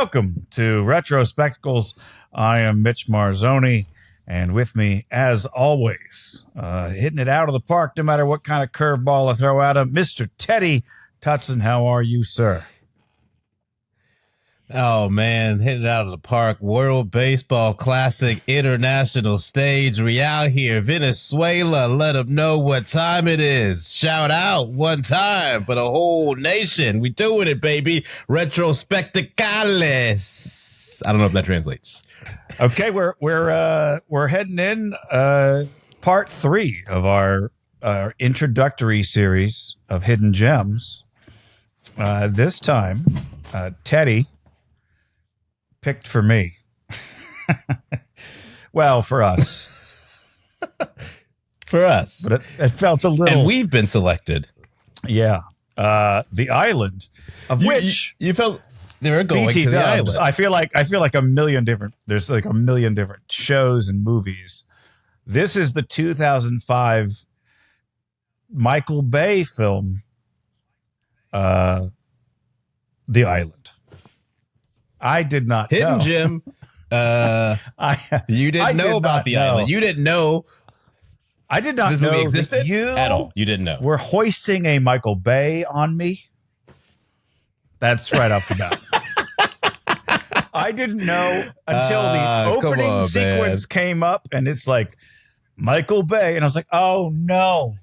Welcome to Retro Spectacles. I am Mitch Marzoni, and with me, as always, hitting it out of the park, no matter what kind of curveball I throw at him, Mr. Teddy Tutson. How are you, sir? Oh, man, hitting it out of the park. World Baseball Classic, international stage. We out here. Venezuela, let them know what time it is. Shout out one time for the whole nation. We doing it, baby. Retro Spectacles. I don't know if that translates. Okay, we're heading in part 3 of our introductory series of Hidden Gems. This time, Teddy picked for me. Well, for us. For us. But it felt a little... And we've been selected. Yeah. The island, of which... You felt they were going BT to the dubs, island. I feel like a million different... There's like a million different shows and movies. This is the 2005 Michael Bay film, The Island. I did not Hidden know. Gem. You didn't know about the island. You didn't know I did not this know movie existed you at all. You didn't know. We're hoisting a Michael Bay on me. That's right off the bat. I didn't know until the opening sequence came up, and it's like Michael Bay, and I was like, "Oh no,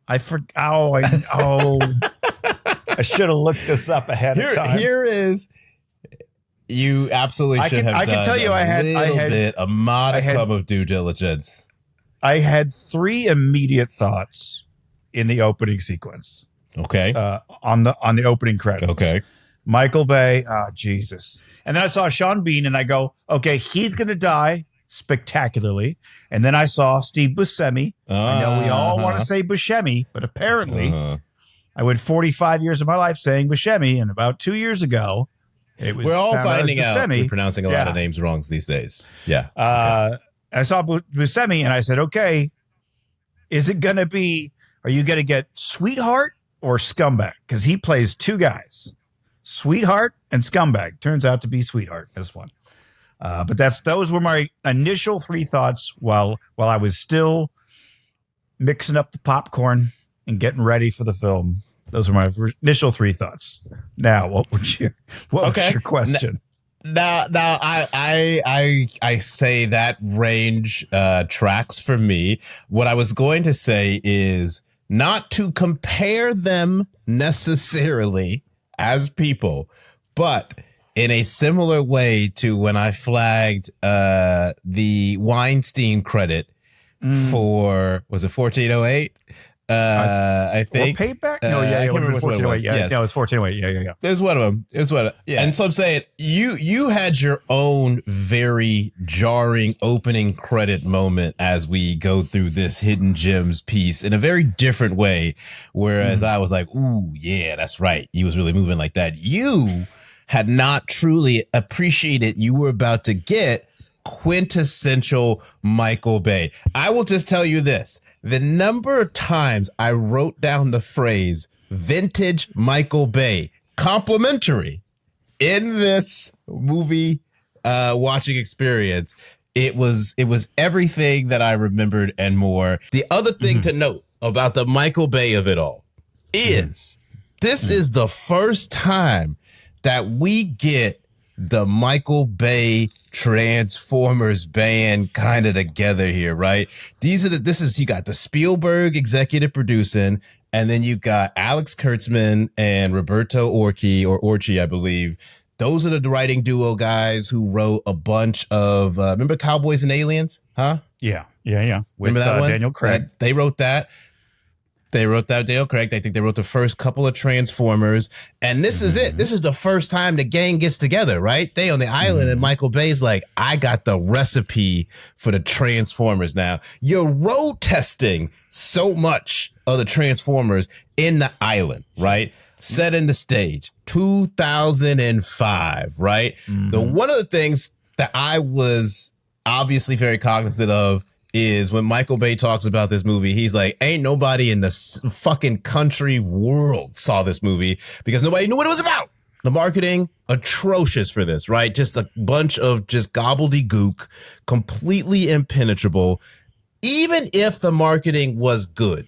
I forgot." I should have looked this up ahead of time. Here is. You absolutely should have. I can tell you, I had a modicum of due diligence. I had 3 immediate thoughts in the opening sequence. Okay. On the opening credits. Okay. Michael Bay. Oh, Jesus. And then I saw Sean Bean, and I go, okay, he's going to die spectacularly. And then I saw Steve Buscemi. I know we all want to say Buscemi, but apparently I went 45 years of my life saying Buscemi, and about 2 years ago, we're all finding out we're pronouncing a lot of names wrong these days. Yeah. I saw Buscemi, and I said, okay, is it going to be, are you going to get Sweetheart or Scumbag? Because he plays 2 guys, Sweetheart and Scumbag. Turns out to be Sweetheart, this one. But those were my initial 3 thoughts while I was still mixing up the popcorn and getting ready for the film. Those are my initial 3 thoughts. Now, what was your question? Now, I say that range tracks for me. What I was going to say is not to compare them necessarily as people, but in a similar way to when I flagged the Weinstein credit for, was it 1408? I think. Or Payback? No, it would have been 1408. Yeah, yes. No, it's 1408. Yeah. It was one of them. Yeah. And so I'm saying, you had your own very jarring opening credit moment as we go through this Hidden Gems piece in a very different way. Whereas I was like, ooh, yeah, that's right. He was really moving like that. You had not truly appreciated you were about to get quintessential Michael Bay. I will just tell you this. The number of times I wrote down the phrase vintage Michael Bay complimentary in this movie watching experience, it was everything that I remembered and more. The other thing to note about the Michael Bay of it all is this is the first time that we get the Michael Bay Transformers band kind of together here, right? You got the Spielberg executive producing, and then you got Alex Kurtzman and Roberto Orci, I believe. Those are the writing duo guys who wrote a bunch of, remember Cowboys and Aliens? Huh? Yeah. Remember that one? Daniel Craig. They wrote that. Daniel Craig. I think they wrote the first couple of Transformers. And this is it. This is the first time the gang gets together, right? They on the island, and Michael Bay's like, I got the recipe for the Transformers now. You're road testing so much of the Transformers in the island, right? Set in the stage, 2005, right? One of the things that I was obviously very cognizant of is when Michael Bay talks about this movie, he's like, ain't nobody in the fucking country world saw this movie because nobody knew what it was about. The marketing, atrocious for this, right? Just a bunch of just gobbledygook, completely impenetrable. Even if the marketing was good,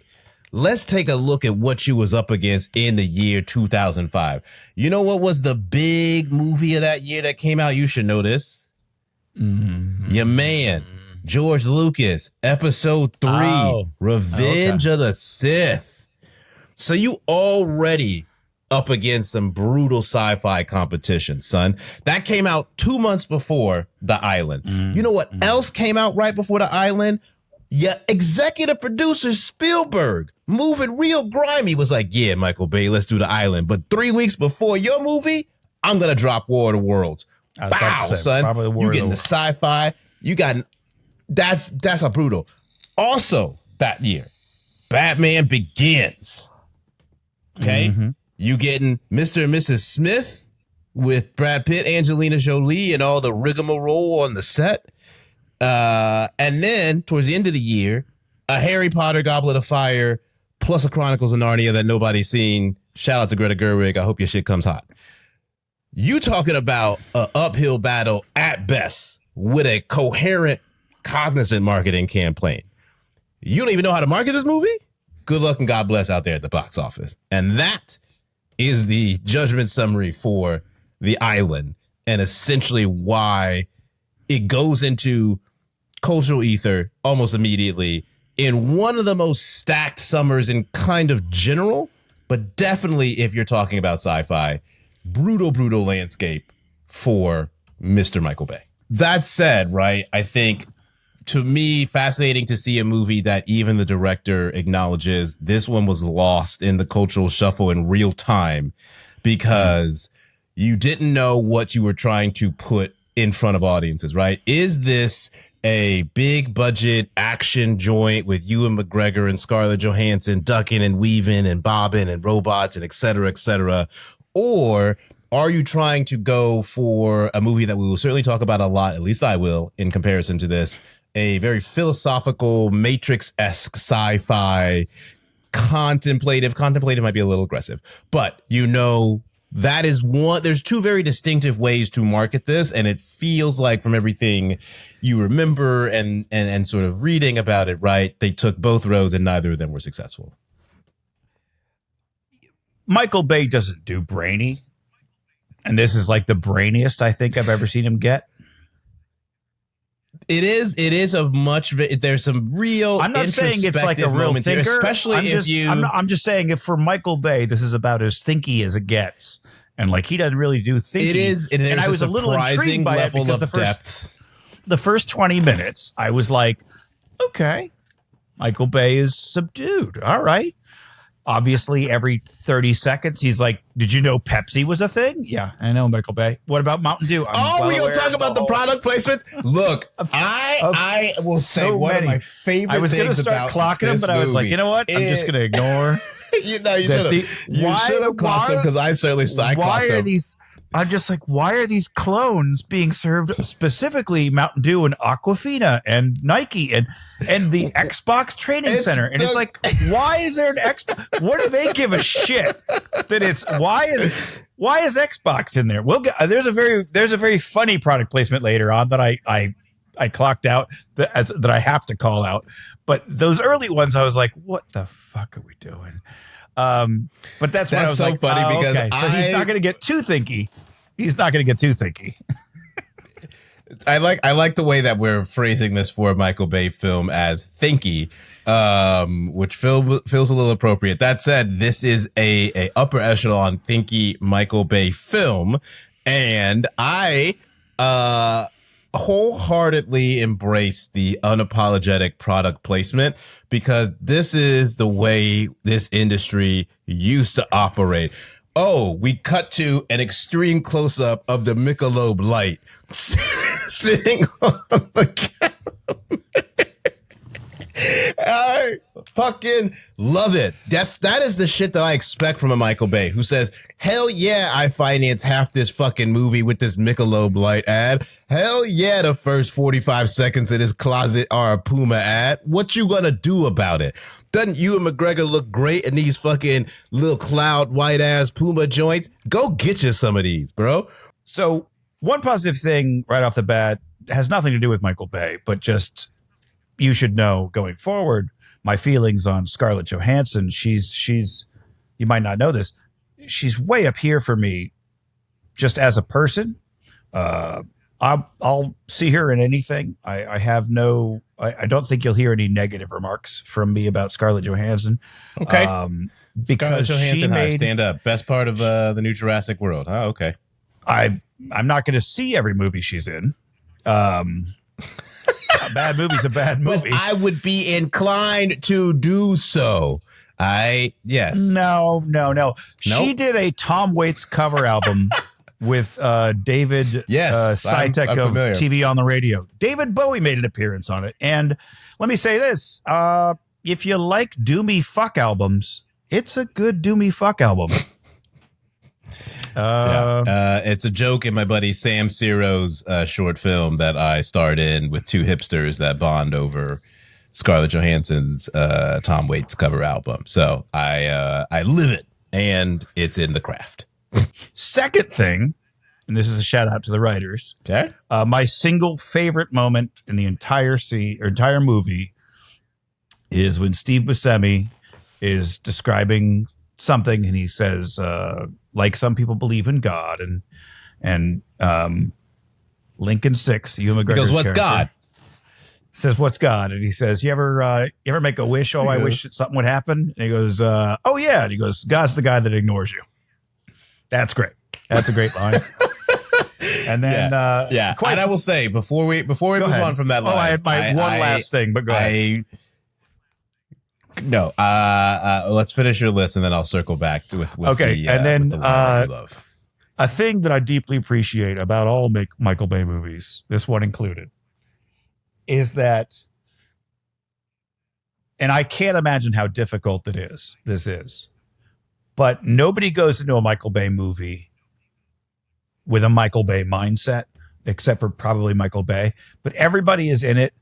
let's take a look at what you was up against in the year 2005. You know what was the big movie of that year that came out? You should know this. Your man, George Lucas, Episode 3, Revenge of the Sith. So you already up against some brutal sci-fi competition, son. That came out 2 months before The Island. You know what else came out right before The Island? Yeah, executive producer Spielberg, moving real grimy, was like, yeah, Michael Bay, let's do The Island. But 3 weeks before your movie, I'm going to drop War of the Worlds. Bow, son. You getting the sci-fi. You got, that's how brutal. Also that year, Batman Begins. Okay? You getting Mr. and Mrs. Smith with Brad Pitt, Angelina Jolie, and all the rigmarole on the set. And then towards the end of the year, a Harry Potter Goblet of Fire plus a Chronicles of Narnia that nobody's seen. Shout out to Greta Gerwig. I hope your shit comes hot. You talking about an uphill battle at best with a coherent, cognizant marketing campaign. You don't even know how to market this movie? Good luck and God bless out there at the box office. And that is the judgment summary for The Island, and essentially why it goes into cultural ether almost immediately in one of the most stacked summers in kind of general, but definitely if you're talking about sci-fi, brutal landscape for Mr. Michael Bay. That said, right, I think to me, fascinating to see a movie that even the director acknowledges this one was lost in the cultural shuffle in real time because you didn't know what you were trying to put in front of audiences, right? Is this a big budget action joint with Ewan McGregor and Scarlett Johansson ducking and weaving and bobbing and robots and et cetera, et cetera? Or are you trying to go for a movie that we will certainly talk about a lot, at least I will, in comparison to this, a very philosophical, Matrix-esque sci-fi, contemplative might be a little aggressive, but you know, that is one, there's two very distinctive ways to market this. And it feels like from everything you remember and sort of reading about it, right, they took both roads and neither of them were successful. Michael Bay doesn't do brainy. And this is like the brainiest I think I've ever seen him get. It is a much. There's some real. I'm not saying it's like a real thinker, here, especially if you. I'm just saying if for Michael Bay, this is about as thinky as it gets, and like he doesn't really do thinking. It is, and I was a little intrigued by it because the first 20 minutes, I was like, okay, Michael Bay is subdued. All right. Obviously, every 30 seconds, he's like, did you know Pepsi was a thing? Yeah, I know, Michael Bay. What about Mountain Dew? We're going to talk about the product placements? Look, I will say one of my favorite things. I was going to start clocking them, but I was like, you know what? I'm just going to ignore. You should have clocked them because I certainly clocked them. Why are these? I'm just like, why are these clones being served specifically Mountain Dew and Aquafina and Nike and the Xbox Training Center? And it's like, why is there an Xbox? What do they give a shit that it's why is Xbox in there? We'll get there's a very funny product placement later on that I clocked out that I have to call out. But those early ones, I was like, what the fuck are we doing? But that's when I was so like, funny because okay. So he's not going to get too thinky. He's not going to get too thinky. I like the way that we're phrasing this for a Michael Bay film as thinky, which feels a little appropriate. That said, this is a upper echelon thinky Michael Bay film, and I wholeheartedly embrace the unapologetic product placement because this is the way this industry used to operate. Oh, we cut to an extreme close-up of the Michelob Light sitting on the counter. I fucking love it. That is the shit that I expect from a Michael Bay who says, hell yeah, I finance half this fucking movie with this Michelob Light ad. Hell yeah, the first 45 seconds of this closet are a Puma ad. What you gonna do about it? Doesn't Ewan McGregor look great in these fucking little cloud white ass Puma joints? Go get you some of these, bro. So one positive thing right off the bat has nothing to do with Michael Bay, but just you should know going forward my feelings on Scarlett Johansson. She's you might not know this. She's way up here for me just as a person. I'll see her in anything. I don't think you'll hear any negative remarks from me about Scarlett Johansson. Okay. Because Scarlett Johansson, she stand up. Best part of the new Jurassic World. Oh, okay. I'm not going to see every movie she's in. A bad movie's a bad movie. But I would be inclined to do so. Yes. No. Nope. She did a Tom Waits cover album with David Sitek I'm of familiar. TV on the Radio. David Bowie made an appearance on it. And let me say this. If you like doomy fuck albums, it's a good doomy fuck album. It's a joke in my buddy Sam Ciro's short film that I starred in with two hipsters that bond over Scarlett Johansson's Tom Waits cover album. So I live it, and it's in the craft. Second thing, and this is a shout out to the writers. Okay. My single favorite moment in the entire movie is when Steve Buscemi is describing something, and he says, like some people believe in God, and Lincoln Six, Ewan McGregor's He goes, "What's character, God?" Says, "What's God?" And he says, "You ever make a wish? Oh, I wish that something would happen." And he goes, "Oh yeah." And he goes, "God's the guy that ignores you." That's great. That's a great line. And then, and I will say before we move on from that line, I had my last thing, but go ahead. No, let's finish your list and then I'll circle back with okay. the, and then with the line you love. A thing that I deeply appreciate about all Michael Bay movies, this one included, is that, and I can't imagine how difficult this is, but nobody goes into a Michael Bay movie with a Michael Bay mindset, except for probably Michael Bay, but everybody is in it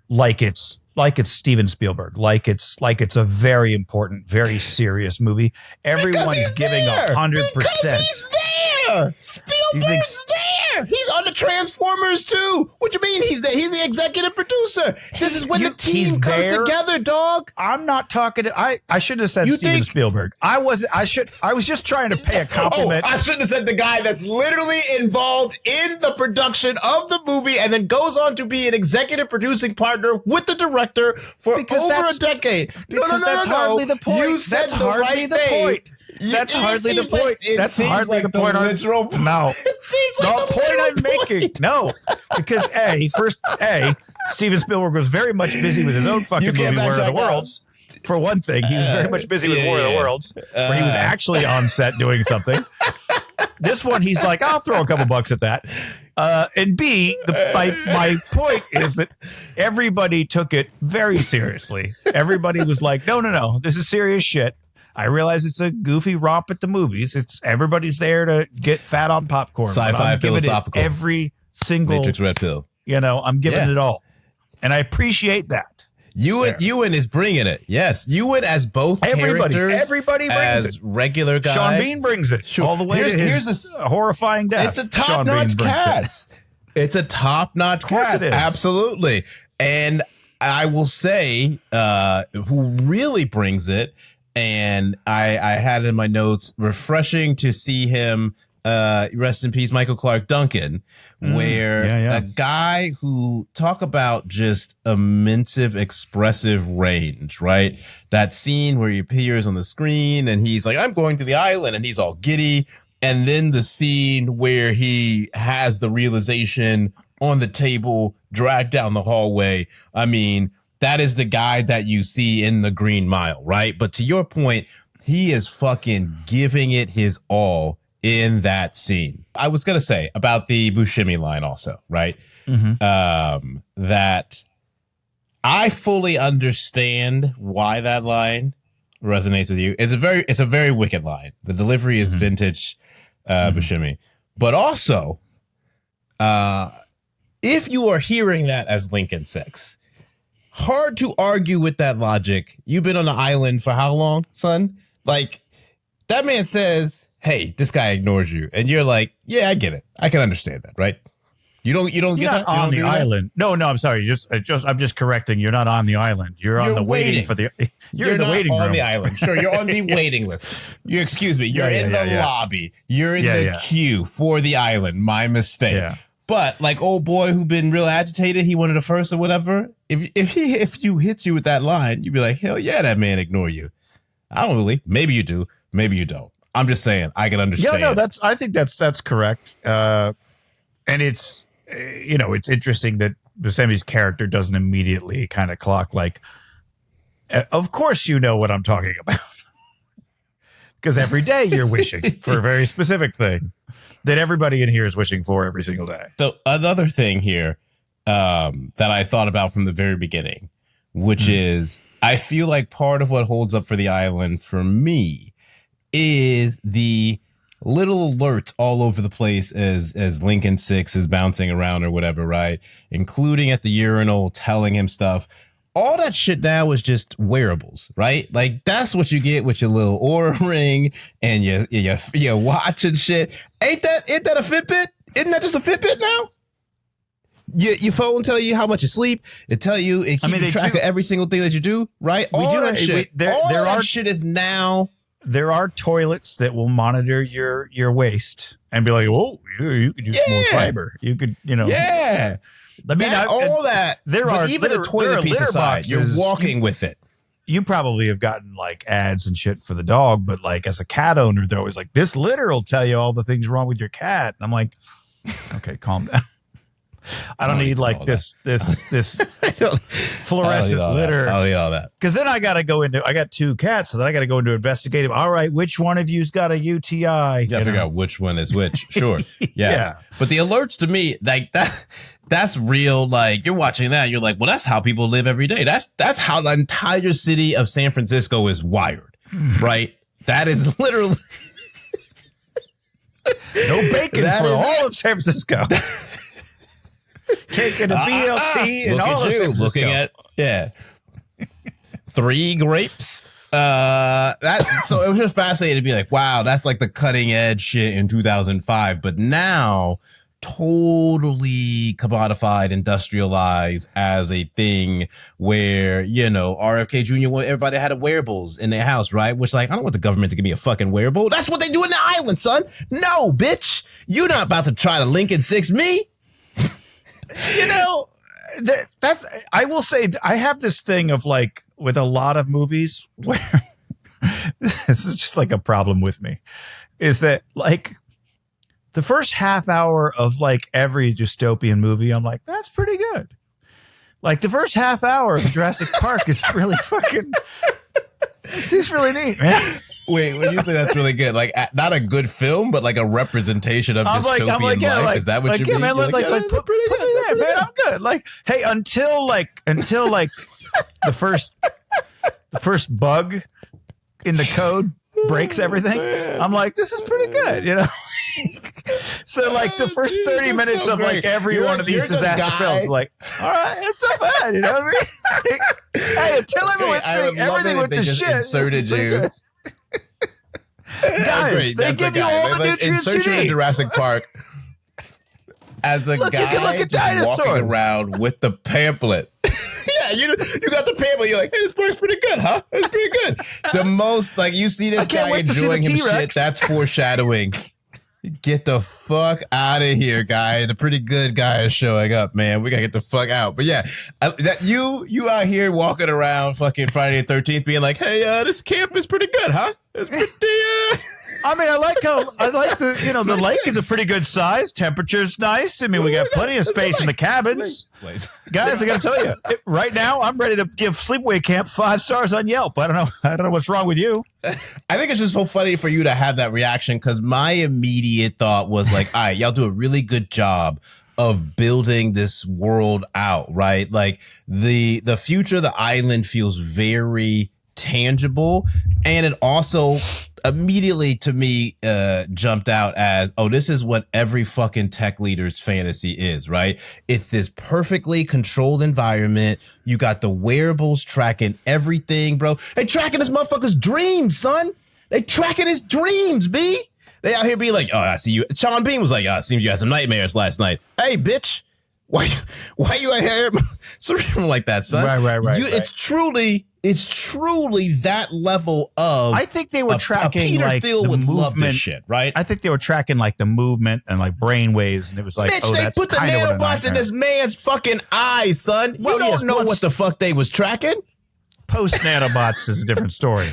like it's Steven Spielberg, like it's a very important, very serious movie. Everyone's giving 100%. Because he's there. Spielberg's there. He's on the Transformers too. What you mean he's there? He's the executive producer. This is when the team comes together, dog. I'm not talking to, I shouldn't have said Steven Spielberg. I was just trying to pay a compliment. I shouldn't have said the guy that's literally involved in the production of the movie and then goes on to be an executive producing partner with the director for over a decade. No. Hardly the point. You said that's the hardly right the thing. point. That's hardly the point. That's hardly the point. No. It seems like the point I'm making. No, because Steven Spielberg was very much busy with his own fucking movie, War of the Worlds. For one thing, he was very much busy with War of the Worlds, where he was actually on set doing something. This one, he's like, I'll throw a couple bucks at that. And B, my point is that everybody took it very seriously. Everybody was like, no, this is serious shit. I realize it's a goofy romp at the movies. Everybody's there to get fat on popcorn. Sci-fi, philosophical. Every single Matrix Red Pill. I'm giving it all. And I appreciate that. Ewan is bringing it. Yes. Ewan as both characters. Everybody brings as it. regular guy. Sean Bean brings it. All the way to his horrifying death. It's a top-notch cast. It's a top-notch cast. Absolutely. And I will say who really brings it, and I had in my notes, refreshing to see him, rest in peace, Michael Clark Duncan, where a guy who talk about just immense expressive range, right? That scene where he appears on the screen and he's like, I'm going to the island, and he's all giddy. And then the scene where he has the realization on the table, dragged down the hallway. I mean, that is the guy that you see in The Green Mile, right? But to your point, he is fucking giving it his all in that scene. I was going to say about the Buscemi line also, right? That I fully understand why that line resonates with you. It's a very wicked line. The delivery is vintage Buscemi. But also, if you are hearing that as Lincoln Six, hard to argue with that logic. You've been on the island for how long, son? Like, that man says, hey, this guy ignores you. And you're like, yeah, I get it. I can understand that, right? You don't get that on the island. No, I'm sorry. I'm just correcting. You're not on the island. You're on the waiting for the. You're in the waiting room on the island. Sure, you're on the waiting list. Excuse me. You're in the lobby. You're in the queue for the island. My mistake. Yeah. But like old boy who been real agitated, he wanted a first or whatever. If you hit you with that line, you'd be like, hell yeah, that man ignore you. I don't really. Maybe you do. Maybe you don't. I'm just saying. I can understand. Yeah, no, I think that's correct. And it's. It's interesting that Buscemi's character doesn't immediately kind of clock like, of course you know what I'm talking about. Because every day you're wishing for a very specific thing that everybody in here is wishing for every single day. So another thing here that I thought about from the very beginning, which is I feel like part of what holds up for the island for me is the little alerts all over the place as Lincoln 6 is bouncing around or whatever, right? Including at the urinal, telling him stuff. All that shit now is just wearables, right? Like that's what you get with your little Oura ring and your watch and shit. Ain't that a Fitbit? Isn't that just a Fitbit now? Your phone tell you how much you sleep. It keeps track of every single thing that you do, right? All that shit is now. There are toilets that will monitor your waist and be like, "Oh, you could use more fiber. You could, Yeah. I mean, all that. There are even a toilet piece aside. You're walking with it. You probably have gotten like ads and shit for the dog, but like as a cat owner, they're always like, "This litter will tell you all the things wrong with your cat." And I'm like, "Okay, calm down." I don't need like this fluorescent litter. I don't need all that. Because then I got two cats, so then I got to go into investigative. All right, which one of you's got a UTI? You got to figure out which one is which. Sure. Yeah. But the alerts to me, like that's real. Like you're watching that, you're like, well, that's how people live every day. That's how the entire city of San Francisco is wired, right? That is literally no bacon for all of San Francisco. Taking a BLT and all of San Francisco. Looking at 3 grapes. So it was just fascinating to be like, wow, that's like the cutting edge shit in 2005. But now totally commodified, industrialized as a thing where, RFK Jr. everybody had a wearables in their house, right? Which like, I don't want the government to give me a fucking wearable. That's what they do in the island, son. No, bitch. You're not about to try to Lincoln 6 me. That's I will say I have this thing of like with a lot of movies where this is just like a problem with me is that like the first half hour of like every dystopian movie, I'm like, that's pretty good. Like the first half hour of Jurassic Park is really fucking, it's really neat, man. Wait, when you say that's really good, like not a good film, but like a representation of dystopian life. Is that what you mean? Man, put me there, man. I'm good. Like, hey, until the first bug in the code breaks everything, I'm like, this is pretty good, So like the first 30 minutes of like every one of these disaster films, like, all right, it's not bad, you know what I mean? Hey, until everything went to shit. Inserted you. Guys, they give you all the nutrients you need. In Jurassic Park as a guy just walking around with the pamphlet. Yeah, you got the pamphlet. You're like, hey, this park's pretty good, huh? It's pretty good. The most, like, you see this guy enjoying his shit, that's foreshadowing. Get the fuck out of here, guy. The pretty good guy is showing up, man. We gotta get the fuck out. But yeah, that you out here walking around fucking Friday the 13th being like, hey, this camp is pretty good, huh? It's pretty, I mean, I like the lake is a pretty good size. Temperature's nice. I mean, we got plenty of space in the cabins. Guys, I got to tell you, right now, I'm ready to give Sleepaway Camp 5 stars on Yelp. I don't know what's wrong with you. I think it's just so funny for you to have that reaction because my immediate thought was like, all right, y'all do a really good job of building this world out, right? Like the future of the island feels very tangible, and it also immediately to me jumped out as, oh, this is what every fucking tech leader's fantasy is, right? It's this perfectly controlled environment. You got the wearables tracking everything, bro. They tracking this motherfucker's dreams, son. They tracking his dreams, B. They out here being like, oh, I see you. Sean Bean was like, oh, I see you had some nightmares last night. Hey, bitch. Why you out here surreal like that, son? Right. It's truly that level of. I think they were tracking Peter like Thiel the would movement, love this shit, right? I think they were tracking like the movement and like brain waves, and it was like, Mitch, oh, they that's put the kind of nanobots in this man's fucking eyes, son. Well, You don't yes, know once- what the fuck they was tracking, Post nanobots is a different story.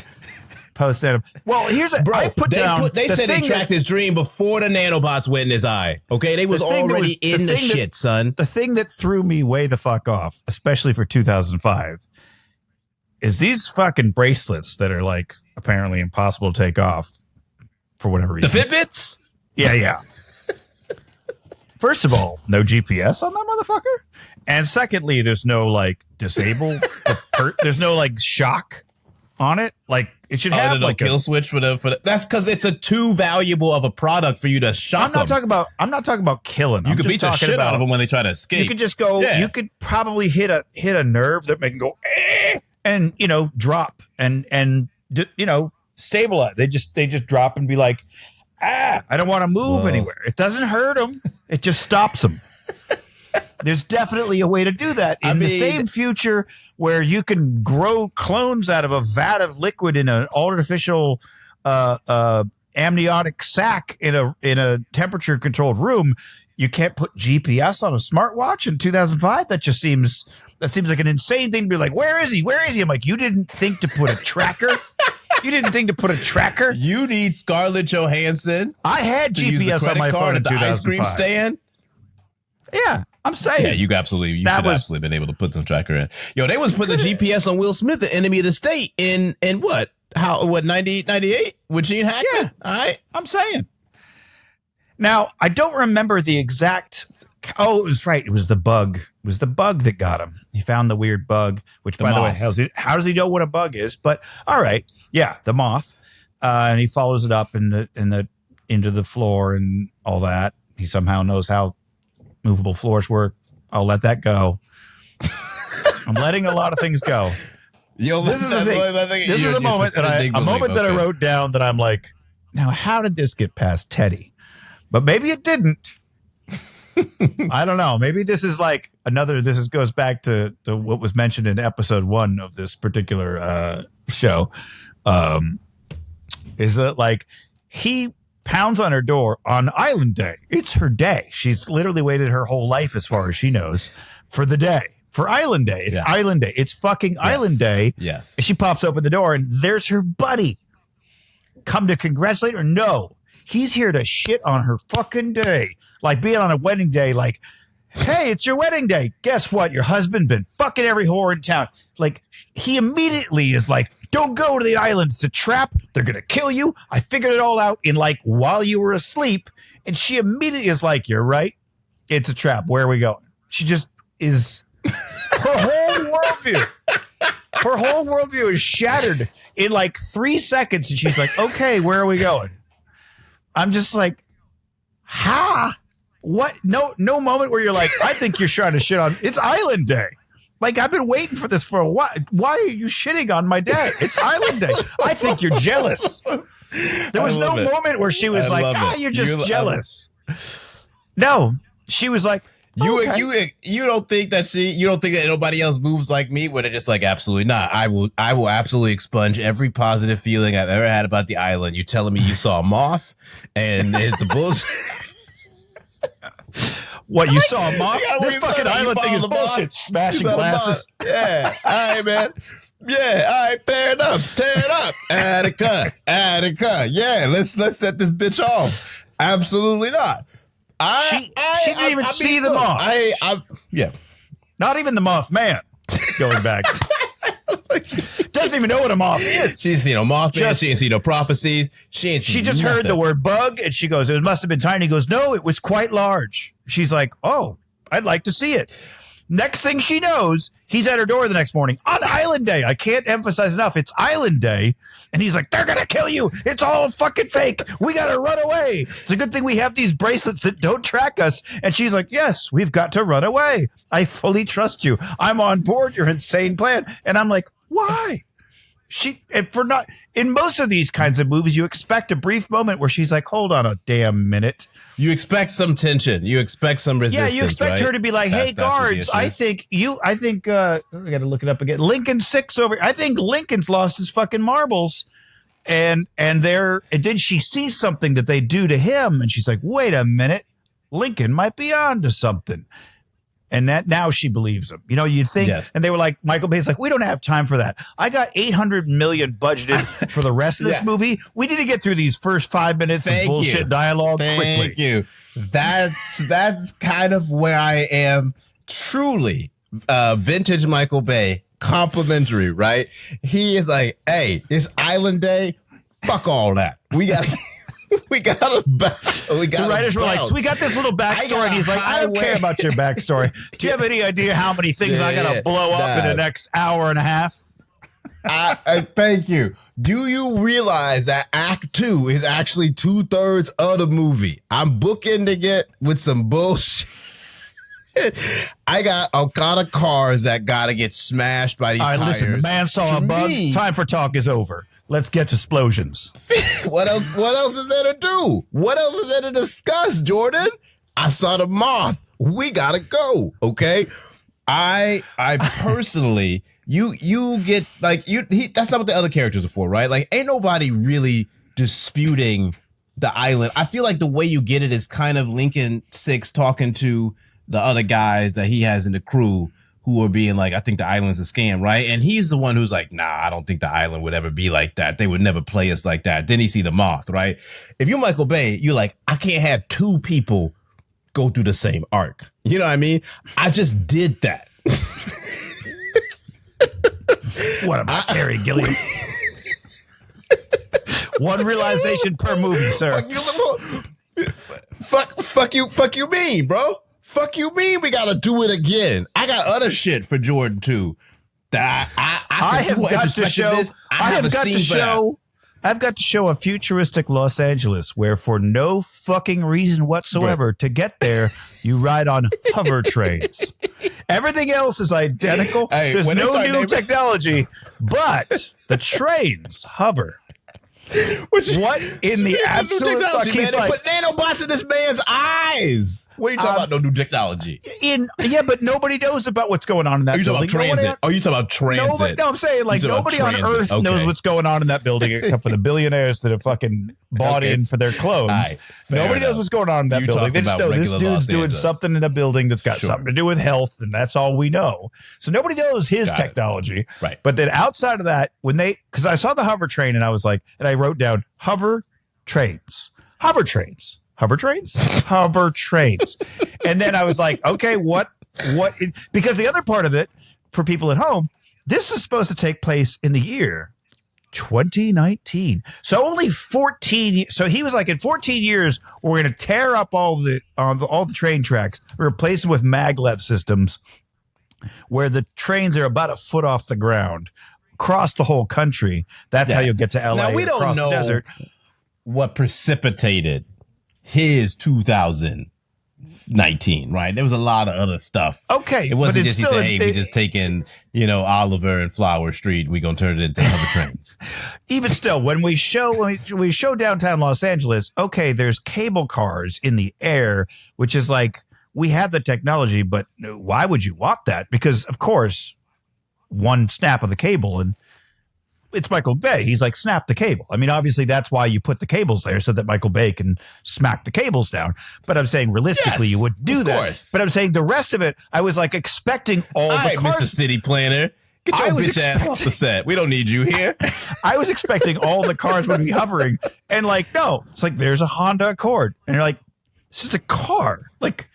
Post nanom. Well, here's a bro. I put down. They said they tracked his dream before the nanobots went in his eye. Okay, they was already in the shit, son. The thing that threw me way the fuck off, especially for 2005, is these fucking bracelets that are like apparently impossible to take off for whatever reason. The Fitbits? Yeah. First of all, no GPS on that motherfucker. And secondly, there's no like disable. There's no like shock on it. Like it should have like kill switch for the. That's because it's too valuable of a product for you to shock I'm not talking about killing. You could beat the shit out of them when they try to escape. You could just go. Yeah. You could probably hit a nerve that make them go and drop and stabilize. They just drop and be like, I don't want to move anywhere. It doesn't hurt them. It just stops them. There's definitely a way to do that in the same future where you can grow clones out of a vat of liquid in an artificial amniotic sac in a temperature controlled room. You can't put GPS on a smartwatch in 2005. That seems like an insane thing to be like, where is he? Where is he? I'm like, you didn't think to put a tracker? You didn't think to put a tracker? You need Scarlett Johansson. I had GPS on my phone in at the 2005. ice cream stand. Yeah, I'm saying. Yeah, you should absolutely been able to put some tracker in. Yo, they was putting the GPS on Will Smith, the enemy of the state, in what? 98 with Gene Hackman? Yeah, all right. I'm saying. Now, I don't remember the exact. Oh, it was right. It was the bug. It was the bug that got him. He found the weird bug, which, by the way, how does he know what a bug is? But all right, yeah, the moth, and he follows it up into the floor and all that. He somehow knows how movable floors work. I'll let that go. I'm letting a lot of things go. This is the thing. This is a moment that I wrote down that I'm like, now how did this get past Teddy? But maybe it didn't. I don't know. Maybe this is like goes back to what was mentioned in episode 1 of this particular show. Is that like he pounds on her door on Island Day. It's her day. She's literally waited her whole life, as far as she knows, for the day. For Island Day. It's Island Day. It's fucking Island Day. Yes. And she pops open the door and there's her buddy. Come to congratulate her? No. He's here to shit on her fucking day. Like being on a wedding day, like, hey, it's your wedding day. Guess what? Your husband been fucking every whore in town. Like, he immediately is like, don't go to the island. It's a trap. They're going to kill you. I figured it all out in like while you were asleep. And she immediately is like, you're right. It's a trap. Where are we going? She just is. Her whole worldview is shattered in like 3 seconds. And she's like, okay, where are we going? I'm just like, what? No moment where you're like, I think you're trying to shit on. It's Island Day. Like, I've been waiting for this for a while. Why are you shitting on my day? It's Island Day. I think you're jealous. There was no moment where she was like, you're just jealous. No, she was like, you don't think that nobody else moves like me? Where they're just like, absolutely not. I will absolutely expunge every positive feeling I've ever had about the island. You're telling me you saw a moth and it's a bullshit. What, you saw a moth? This fucking island thing is bullshit. Smashing glasses. Yeah. All right, man. Yeah. All right. Tear it up. Attica. Yeah. Let's set this bitch off. Absolutely not. She didn't even see the moth. Yeah. Not even the moth man. Going back. Doesn't even know what a moth is. She's seen no moth man. She ain't seen no prophecies. She just heard the word bug and she goes, it must have been tiny. He goes, no, it was quite large. She's like, oh, I'd like to see it. Next thing she knows, he's at her door the next morning on Island Day. I can't emphasize enough. It's Island Day. And he's like, they're going to kill you. It's all fucking fake. We got to run away. It's a good thing we have these bracelets that don't track us. And she's like, yes, we've got to run away. I fully trust you. I'm on board your insane plan. And I'm like, why? In most of these kinds of movies, you expect a brief moment where she's like, hold on a damn minute. You expect some tension. You expect some resistance. Yeah, you expect her to be like, "Hey, guards, I think we got to look it up again. Lincoln 6 over. I think Lincoln's lost his fucking marbles." And did she see something that they do to him? And she's like, "Wait a minute, Lincoln might be on to something." And that now she believes him. You'd think, yes. And they were like, Michael Bay's like, we don't have time for that. I got $800 million budgeted for the rest of this movie. We need to get through these first 5 minutes of bullshit dialogue quickly. Thank you. That's kind of where I am truly. Vintage Michael Bay, complimentary, right? He is like, hey, it's Island Day. Fuck all that. We got the writers were like, so we got this little backstory, and he's like, I don't care about your backstory. Do you have any idea how many things I gotta blow up in the next hour and a half? Thank you. Do you realize that Act 2 is actually 2/3 of the movie? I'm bookending it with some bullshit. I got a lot of cars that gotta get smashed by these tires. Listen, the man saw a bug. Time for talk is over. Let's get to explosions. What else is there to do? What else is there to discuss, Jordan? I saw the moth. We gotta go. Okay. I personally, you get like that's not what the other characters are for, right? Like, ain't nobody really disputing the island. I feel like the way you get it is kind of Lincoln 6 talking to the other guys that he has in the crew, who are being like, I think the island's a scam, right? And he's the one who's like, nah, I don't think the island would ever be like that. They would never play us like that. Then he see the moth, right? If you're Michael Bay, you're like, I can't have two people go through the same arc. You know what I mean? I just did that. What about Terry Gilliam? One realization per movie, sir. Fuck you mean, bro? Fuck you mean we gotta do it again? I got other shit for Jordan too. That I have got to show. I've got to show a futuristic Los Angeles where, for no fucking reason whatsoever, to get there, you ride on hover trains. Everything else is identical. Hey, there's no new technology, but the trains hover. What in the absolute fuck? He's like, put nanobots in this man's eyes. What are you talking about? No new technology. But nobody knows about what's going on in that building. Transit? You talking about transit? No, I'm saying like nobody on Earth knows what's going on in that building except for the billionaires that have fucking bought in for their clones. Nobody knows what's going on in that building. They just know this dude's doing something in a building that's got something to do with health, and that's all we know. So nobody knows his technology. Right. But then outside of that, because I saw the hover train and I was like, and I wrote down hover trains. And then I was like, okay, what? Because the other part of it, for people at home, this is supposed to take place in the year 2019. So only 14. So he was like, in 14 years, we're going to tear up all the train tracks, replace them with maglev systems, where the trains are about a foot off the ground, across the whole country. That's how you'll get to LA. Now, we don't know the desert. What precipitated his 2019, right? There was a lot of other stuff. Okay. It wasn't just, he said, hey, we just taking, Oliver and Flower Street, and we going to turn it into hover trains. Even still, when we show downtown Los Angeles, okay, there's cable cars in the air, which is like, we have the technology, but why would you want that? Because, of course, one snap of the cable, and it's Michael Bay. He's like, snap the cable. I mean, obviously, that's why you put the cables there, so that Michael Bay can smack the cables down. But I'm saying, realistically, you wouldn't do that. Course. But I'm saying the rest of it, I was like expecting all the cars. Mr. City Planner. Get your bitch ass off the set. We don't need you here. I was expecting all the cars would be hovering. And like, no, it's like, there's a Honda Accord. And you're like, this is a car. Like,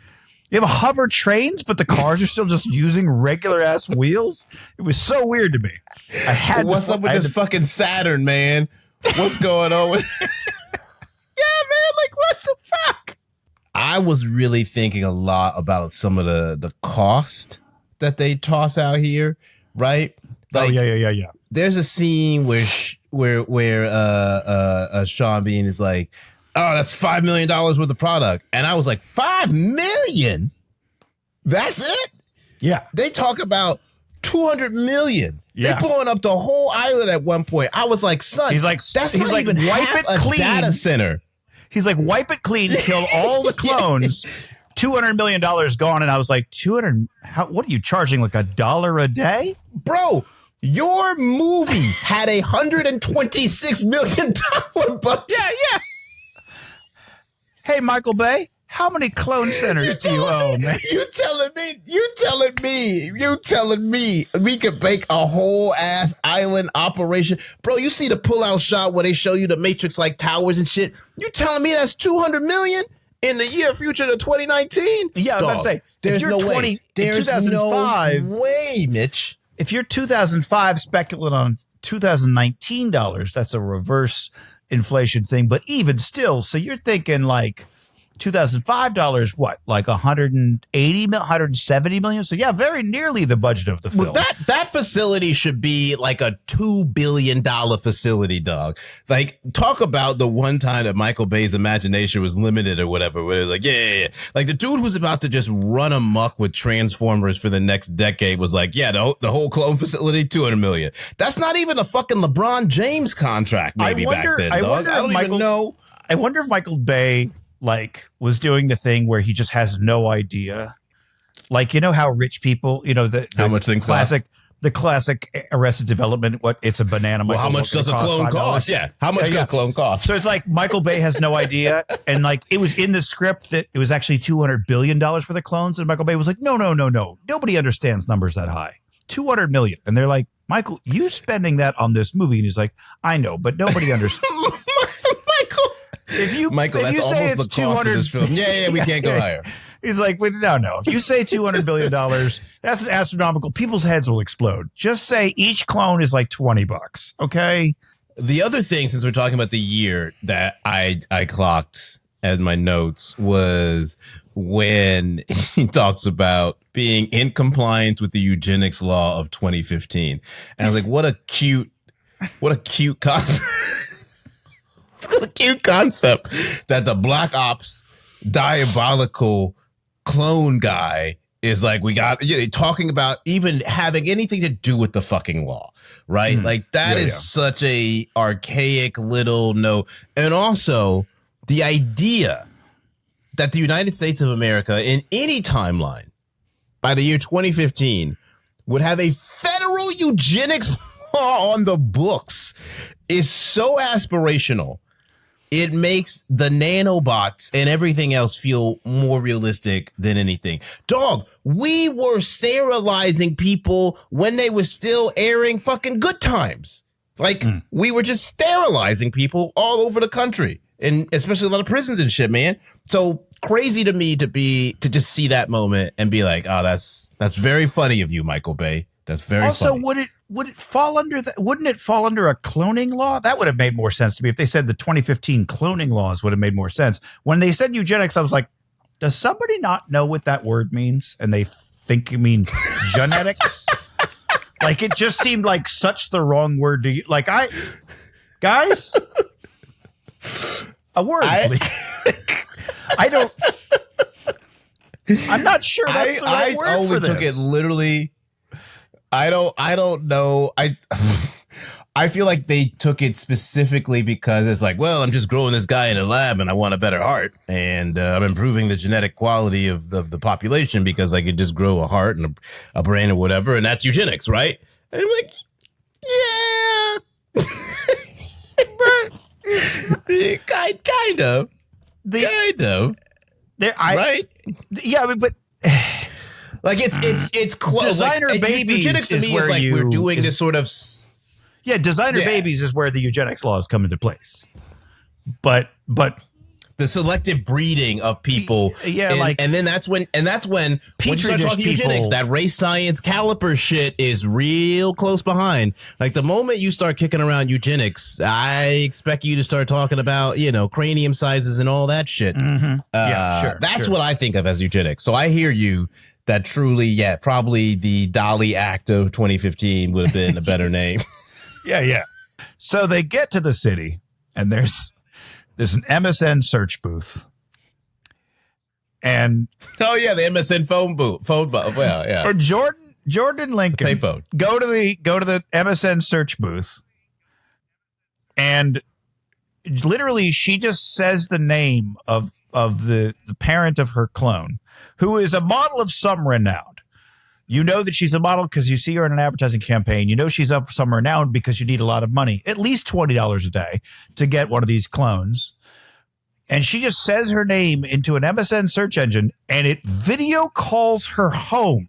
you have a hover trains, but the cars are still just using regular ass wheels. It was so weird to me. What's up with this fucking Saturn, man? What's going on with? Yeah, man. Like, what the fuck? I was really thinking a lot about some of the cost that they toss out here, right? Like, yeah. There's a scene where Sean Bean is like, "Oh, that's $5 million worth of product," and I was like, $5 million? That's it? Yeah. They talk about 200 million. Yeah. They blowing up the whole island at one point. I was like, son, he's like, that's not even wipe it clean. Data center. He's like, wipe it clean, kill all the clones. $200 million gone. And I was like, 200. What are you charging? Like $1 a day? Bro, your movie had $126 million budget. Yeah. Hey, Michael Bay, how many clone centers do you own, man? You telling me we could make a whole ass island operation? Bro, you see the pull-out shot where they show you the Matrix like towers and shit? You telling me that's 200 million in the year future to 2019? Yeah, I'm about to say, there's if you're no 20, way. There's 2005, no way, Mitch. If you're 2005 speculating on 2019 dollars, that's a reverse inflation thing. But even still, so you're thinking like 2005 dollars, what, like 180 million, 170 million? So yeah, very nearly the budget of the film. Well, that facility should be like a $2 billion facility, dog. Like, talk about the one time that Michael Bay's imagination was limited or whatever, where it was like, yeah. Like the dude who's about to just run amok with Transformers for the next decade was like, yeah, the whole clone facility, 200 million. That's not even a fucking LeBron James contract maybe back then, dog. I don't even know. I wonder if Michael Bay was doing the thing where he just has no idea. Like, you know how rich people, how much things classic, cost? The classic Arrested Development, it's a banana. Well, how much does a clone cost? Yeah. How much does a clone cost? So it's like Michael Bay has no idea. And like, it was in the script that it was actually $200 billion for the clones. And Michael Bay was like, no. Nobody understands numbers that high. 200 million. And they're like, Michael, you spending that on this movie. And he's like, I know, but nobody understands. Michael, that's almost the cost of this film. Yeah, we can't go higher. He's like, wait, no. If you say $200 billion, that's an astronomical. People's heads will explode. Just say each clone is like $20. Okay. The other thing, since we're talking about the year, that I clocked as my notes was when he talks about being in compliance with the eugenics law of 2015. And I was like, what a cute concept. It's a cute concept that the Black Ops diabolical clone guy is like, talking about even having anything to do with the fucking law, right? Like that is such a archaic little no. And also the idea that the United States of America in any timeline by the year 2015 would have a federal eugenics law on the books is so aspirational. It makes the nanobots and everything else feel more realistic than anything. Dog, we were sterilizing people when they were still airing fucking Good Times. Like, we were just sterilizing people all over the country, and especially a lot of prisons and shit, man. So crazy to me to just see that moment and be like, oh, that's very funny of you, Michael Bay. That's very funny. Also, would it fall under that? Wouldn't it fall under a cloning law? That would have made more sense to me if they said the 2015 cloning laws would have made more sense. When they said eugenics, I was like, does somebody not know what that word means? And they think you mean genetics? Like, it just seemed like such the wrong word to you. Like, guys, a word, please. I'm not sure that's the right word for this. I only took it literally. I don't know. I feel like they took it specifically because it's like, well, I'm just growing this guy in a lab and I want a better heart. And I'm improving the genetic quality of the population because I could just grow a heart and a brain or whatever. And that's eugenics, right? And I'm like, yeah. But kind of. Right? Yeah, but like it's close. Designer like, babies eugenics to me is like we're doing this sort of. Yeah, designer babies is where the eugenics laws come into place. But the selective breeding of people, and then that's when when you start talking eugenics, that race science caliper shit is real close behind. Like the moment you start kicking around eugenics, I expect you to start talking about cranium sizes and all that shit. Mm-hmm. Yeah, sure. That's what I think of as eugenics. So I hear you that truly, probably the Dolly Act of 2015 would have been a better name. Yeah. So they get to the city, and there's an MSN search booth. And the MSN phone booth. Well, yeah. And Jordan and Lincoln payphone. go to the MSN search booth, and literally she just says the name of the parent of her clone, who is a model of some renown. You know that she's a model because you see her in an advertising campaign. You know she's up for some renown because you need a lot of money, at least $20 a day, to get one of these clones. And she just says her name into an MSN search engine, and it video calls her home.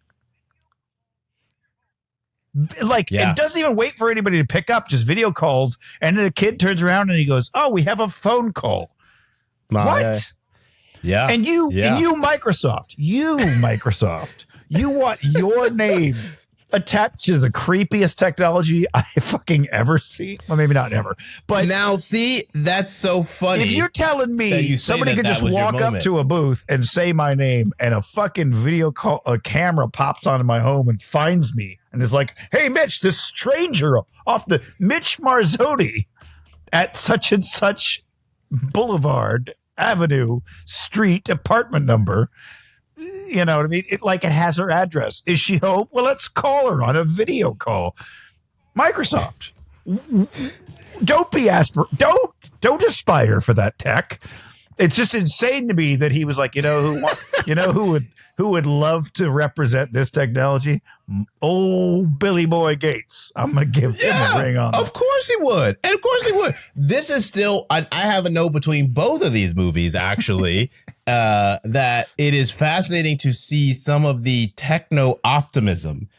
It doesn't even wait for anybody to pick up, just video calls. And then a kid turns around and he goes, "Oh, we have a phone call." What? Yeah. And you Microsoft, you want your name attached to the creepiest technology I fucking ever seen? Well, maybe not ever, but now see, that's so funny. If you're telling me somebody could just walk up to a booth and say my name, and a fucking video call, a camera pops onto my home and finds me and is like, "Hey, Mitch, this stranger off the Mitch Marzoni at such and such Boulevard, Avenue, Street, apartment number." You know what I mean? It has her address. Is she home? Well, let's call her on a video call. Microsoft, don't be don't aspire for that tech. It's just insane to me that he was like, who would love to represent this technology? Old Billy Boy Gates. I'm going to give him a ring on that. Of course he would. And of course he would. This is still, I have a note between both of these movies, actually, that it is fascinating to see some of the techno optimism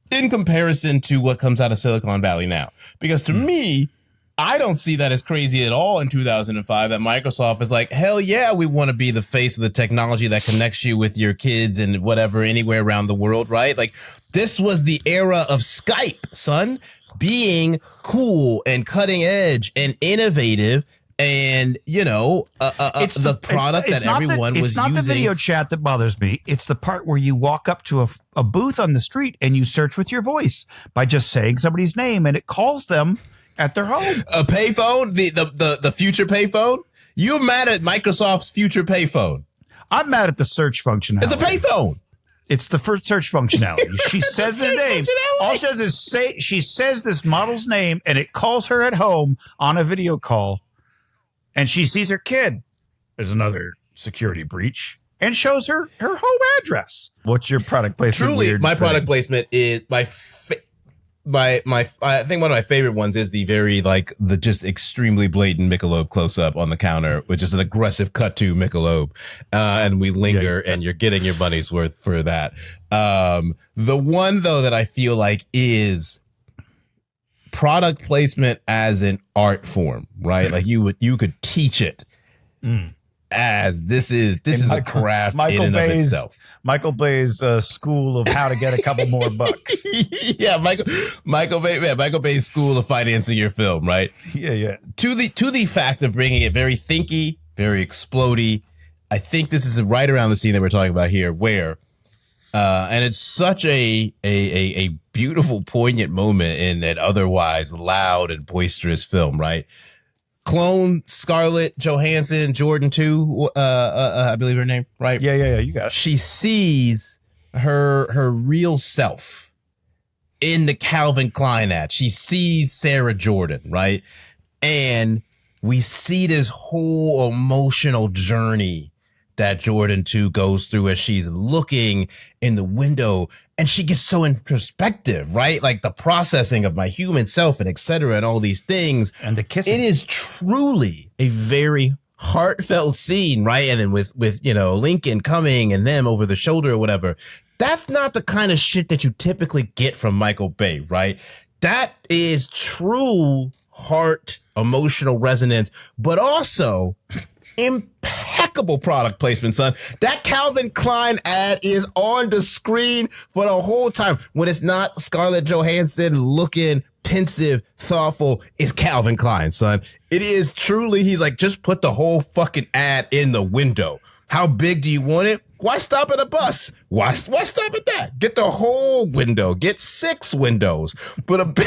in comparison to what comes out of Silicon Valley now. Because to me, I don't see that as crazy at all in 2005 that Microsoft is like, hell yeah, we want to be the face of the technology that connects you with your kids and whatever, anywhere around the world, right? Like, this was the era of Skype, son, being cool and cutting edge and innovative. And, it's the product that everyone was using. It's not the video chat that bothers me. It's the part where you walk up to a booth on the street and you search with your voice by just saying somebody's name, and it calls them at their home. A payphone, the future payphone. You're mad at Microsoft's future payphone. I'm mad at the search functionality. It's a payphone. It's the first search functionality. She says her name. All she does is she says this model's name, and it calls her at home on a video call, and she sees her kid. There's another security breach, and shows her home address. What's your product placement? Truly, my product placement is I think one of my favorite ones is the the just extremely blatant Michelob close up on the counter, which is an aggressive cut to Michelob. And we linger and you're getting your money's worth for that. The one though that I feel like is product placement as an art form, right? Like you could teach it as this is a craft in and of itself. Michael Bay's school of how to get a couple more bucks. Yeah, Michael Bay's school of financing your film, right? Yeah. To the fact of bringing it very thinky, very explodey. I think this is right around the scene that we're talking about here, where, and it's such a beautiful, poignant moment in an otherwise loud and boisterous film, right? Clone Scarlett Johansson, Jordan 2, I believe her name, right? Yeah, you got it. She sees her real self in the Calvin Klein ad. She sees Sarah Jordan, right? And we see this whole emotional journey that Jordan 2 goes through as she's looking in the window, and she gets so introspective, right? Like the processing of my human self and et cetera and all these things. And the kissing. It is truly a very heartfelt scene, right? And then with Lincoln coming and them over the shoulder or whatever. That's not the kind of shit that you typically get from Michael Bay, right? That is true heart, emotional resonance, but also impeccable product placement, son. That Calvin Klein ad is on the screen for the whole time. When it's not Scarlett Johansson looking pensive, thoughtful, it's Calvin Klein, son. It is truly, he's like, just put the whole fucking ad in the window. How big do you want it? Why stop at a bus? Why stop at that? Get the whole window. Get 6 windows. Put a big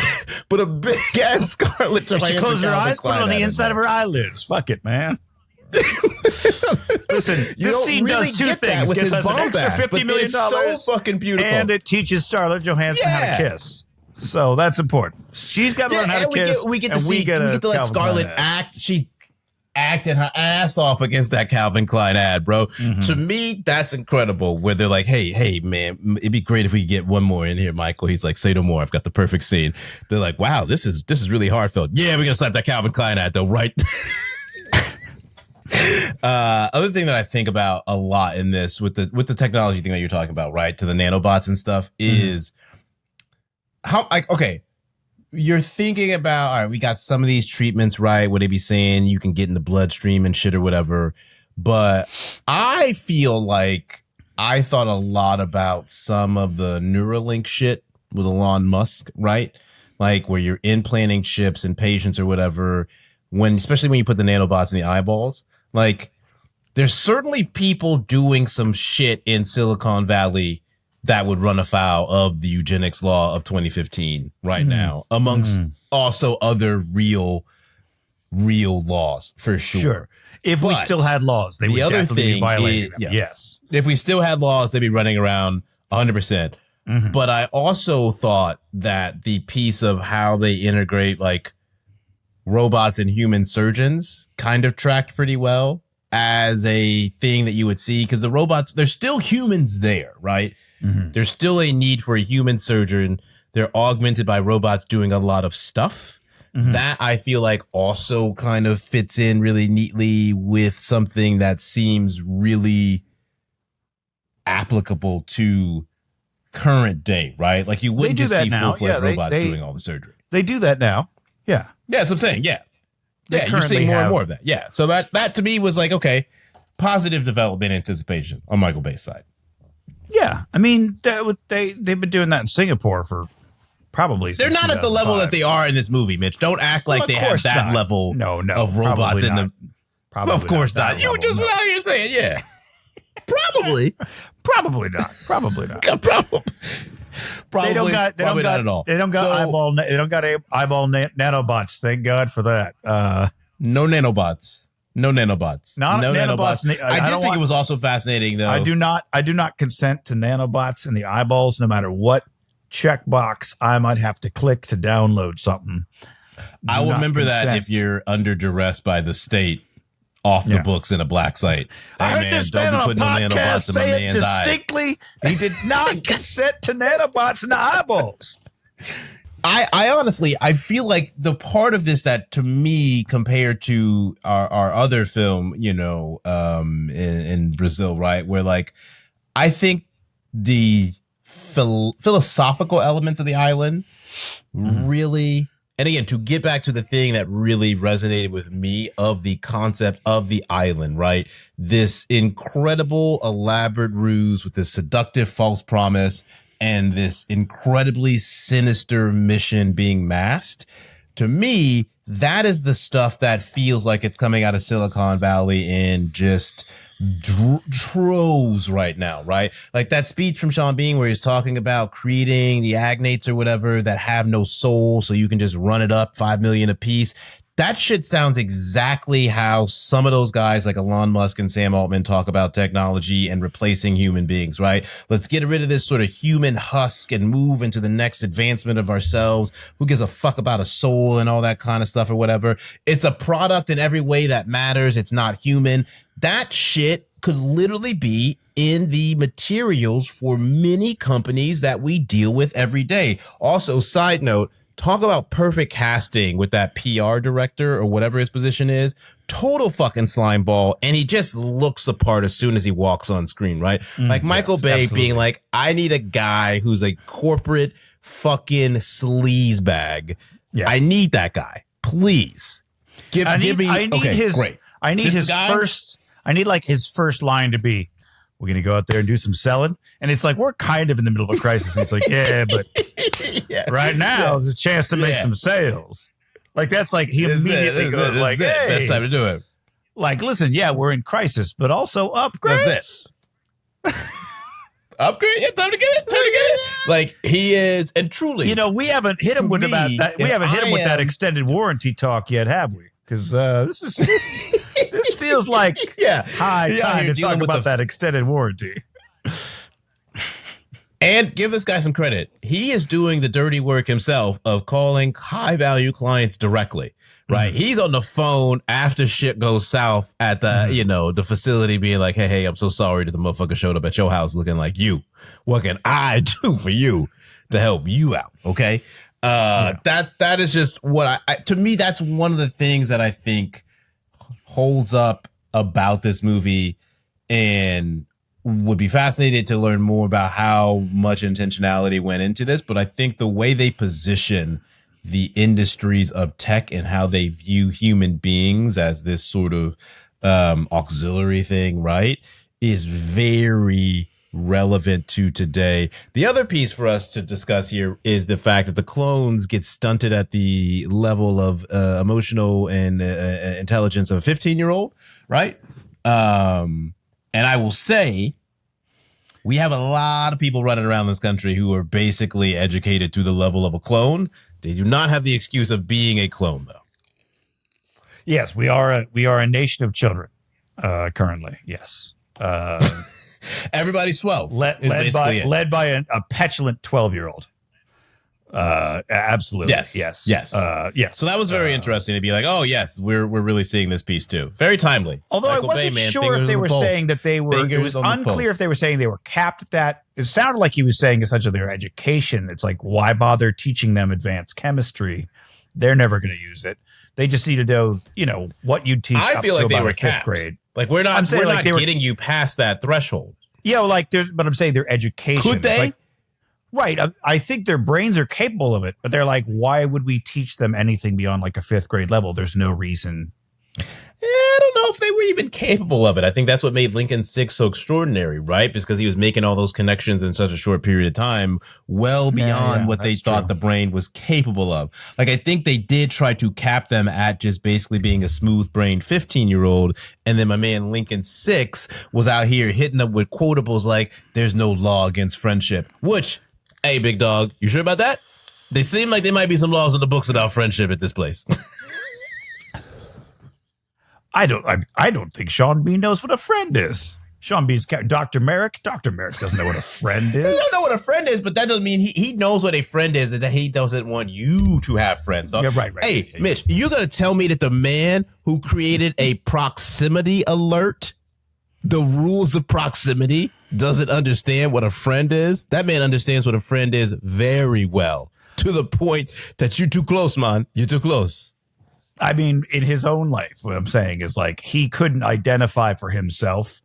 ass Scarlett Johansson. She close her eyes, put it on the inside of her eyelids. Fuck it, man. Listen, this scene really does 2 things. It gets us an extra $50 million. So fucking beautiful. And it teaches Scarlett Johansson how to kiss. So that's important. She's got to learn how to kiss. We get to let Scarlett act. She's acting her ass off against that Calvin Klein ad, bro. To me, that's incredible. Where they're like, hey, man, it'd be great if we could get one more in here, Michael. He's like, say no more. I've got the perfect scene. They're like, wow, this is really heartfelt. Yeah, we're gonna slap that Calvin Klein ad though, right? Other thing that I think about a lot in this with the technology thing that you're talking about, right, to the nanobots and stuff, is how, like, okay, you're thinking about, all right, we got some of these treatments, right, where they be saying you can get in the bloodstream and shit or whatever, but I feel like I thought a lot about some of the Neuralink shit with Elon Musk, right, like where you're implanting chips in patients or whatever, especially when you put the nanobots in the eyeballs. Like, there's certainly people doing some shit in Silicon Valley that would run afoul of the eugenics law of 2015 right now, amongst also other real laws, for sure. Sure. If we still had laws, they would definitely be violating them. Yes. If we still had laws, they'd be running around 100%. But I also thought that the piece of how they integrate, like, robots and human surgeons kind of tracked pretty well as a thing that you would see, because the robots, there's still humans there, right? There's still a need for a human surgeon. They're augmented by robots doing a lot of stuff. That I feel like also kind of fits in really neatly with something that seems really applicable to current day, right? Like, you wouldn't just see full-fledged robots doing all the surgery. They do that now. Yeah. Yeah, that's what I'm saying. Yeah. You're seeing more and more of that. Yeah. So that to me was like, okay, positive development anticipation on Michael Bay's side. Yeah. I mean, they've been doing that in Singapore for probably They're not at the level that they are in this movie, Mitch. Don't act like they have that level of robots in them. Probably of course not. You just went out here saying, yeah. Probably. Probably not. Probably not. Probably they don't got not at all. They don't got eyeball nanobots. Thank God for that. No nanobots. No nanobots. No nanobots. I did think it was also fascinating, though. I do not consent to nanobots in the eyeballs, no matter what checkbox I might have to click to download something. I will remember that if you're under duress by the state, off the books in a black site. I heard this man on a podcast say it distinctly. He did not consent to nanobots in the eyeballs. I honestly, I feel like the part of this that to me, compared to our other film, in Brazil, right, where like, I think the philosophical elements of the island really, and again, to get back to the thing that really resonated with me of the concept of the island, right? This incredible, elaborate ruse with this seductive false promise and this incredibly sinister mission being masked. To me, that is the stuff that feels like it's coming out of Silicon Valley in just troves right now, right? Like that speech from Sean Bean where he's talking about creating the agnates or whatever that have no soul, so you can just run it up 5 million a piece. That shit sounds exactly how some of those guys like Elon Musk and Sam Altman talk about technology and replacing human beings, right? Let's get rid of this sort of human husk and move into the next advancement of ourselves. Who gives a fuck about a soul and all that kind of stuff or whatever? It's a product in every way that matters. It's not human. That shit could literally be in the materials for many companies that we deal with every day. Also, side note, talk about perfect casting with that PR director or whatever his position is. Total fucking slime ball. And he just looks the part as soon as he walks on screen, right? Like Michael Bay being like, I need a guy who's a corporate fucking sleaze bag. Yeah. I need that guy. Please. Give me great. I need his first line to be, we're going to go out there and do some selling. And it's like, we're kind of in the middle of a crisis. And it's like, yeah, but right now there's a chance to make some sales. Like, that's like, he immediately goes like, hey, best time to do it. Like, listen, we're in crisis, but also upgrades. Upgrade? Yeah, time to get it. Like he is, and truly, you know, we haven't hit him with about that. We haven't hit him with that extended warranty talk yet, have we? Because this feels like high time to talk about that extended warranty. And give this guy some credit. He is doing the dirty work himself of calling high value clients directly. Right. Mm-hmm. He's on the phone after shit goes south at the, the facility being like, hey, I'm so sorry that the motherfucker showed up at your house looking like you. What can I do for you to help you out? Okay. That is just what to me, that's one of the things that I think holds up about this movie, and would be fascinated to learn more about how much intentionality went into this. But I think the way they position the industries of tech and how they view human beings as this sort of auxiliary thing, right, is very relevant to today. The other piece for us to discuss here is the fact that the clones get stunted at the level of emotional and intelligence of a 15-year-old, right? And I will say, we have a lot of people running around this country who are basically educated to the level of a clone. They do not have the excuse of being a clone, though. Yes, we are a nation of children currently. Yes, everybody's 12. Led by a petulant 12-year-old. Absolutely. Yes. Yes. So that was very interesting to be like, oh yes, we're really seeing this piece too. Very timely. Although I wasn't sure if they were saying that they were. It was unclear if they were saying they were capped at that. It sounded like he was saying essentially their education. It's like, why bother teaching them advanced chemistry? They're never going to use it. They just need to know, what you teach. I feel like they were fifth grade. Like we're not getting you past that threshold. Yeah, but I'm saying their education. Could they? Right. I think their brains are capable of it, but they're like, why would we teach them anything beyond like a fifth grade level? There's no reason. I don't know if they were even capable of it. I think that's what made Lincoln 6 so extraordinary, right? Because he was making all those connections in such a short period of time, well beyond what they thought the brain was capable of. Like, I think they did try to cap them at just basically being a smooth-brained 15-year-old. And then my man Lincoln 6 was out here hitting them with quotables like, there's no law against friendship, which, hey, big dog, you sure about that? They seem like there might be some laws in the books about friendship at this place. I don't think Sean Bean knows what a friend is. Sean Bean's Dr. Merrick. Dr. Merrick doesn't know what a friend is. He don't know what a friend is, but that doesn't mean he knows what a friend is and that he doesn't want you to have friends. Dog. Yeah, right. Hey, Mitch, you're going to tell me that the man who created a proximity alert, the rules of proximity, doesn't understand what a friend is? That man understands what a friend is very well, to the point that you're too close, man. You're too close. I mean, in his own life, what I'm saying is like he couldn't identify for himself.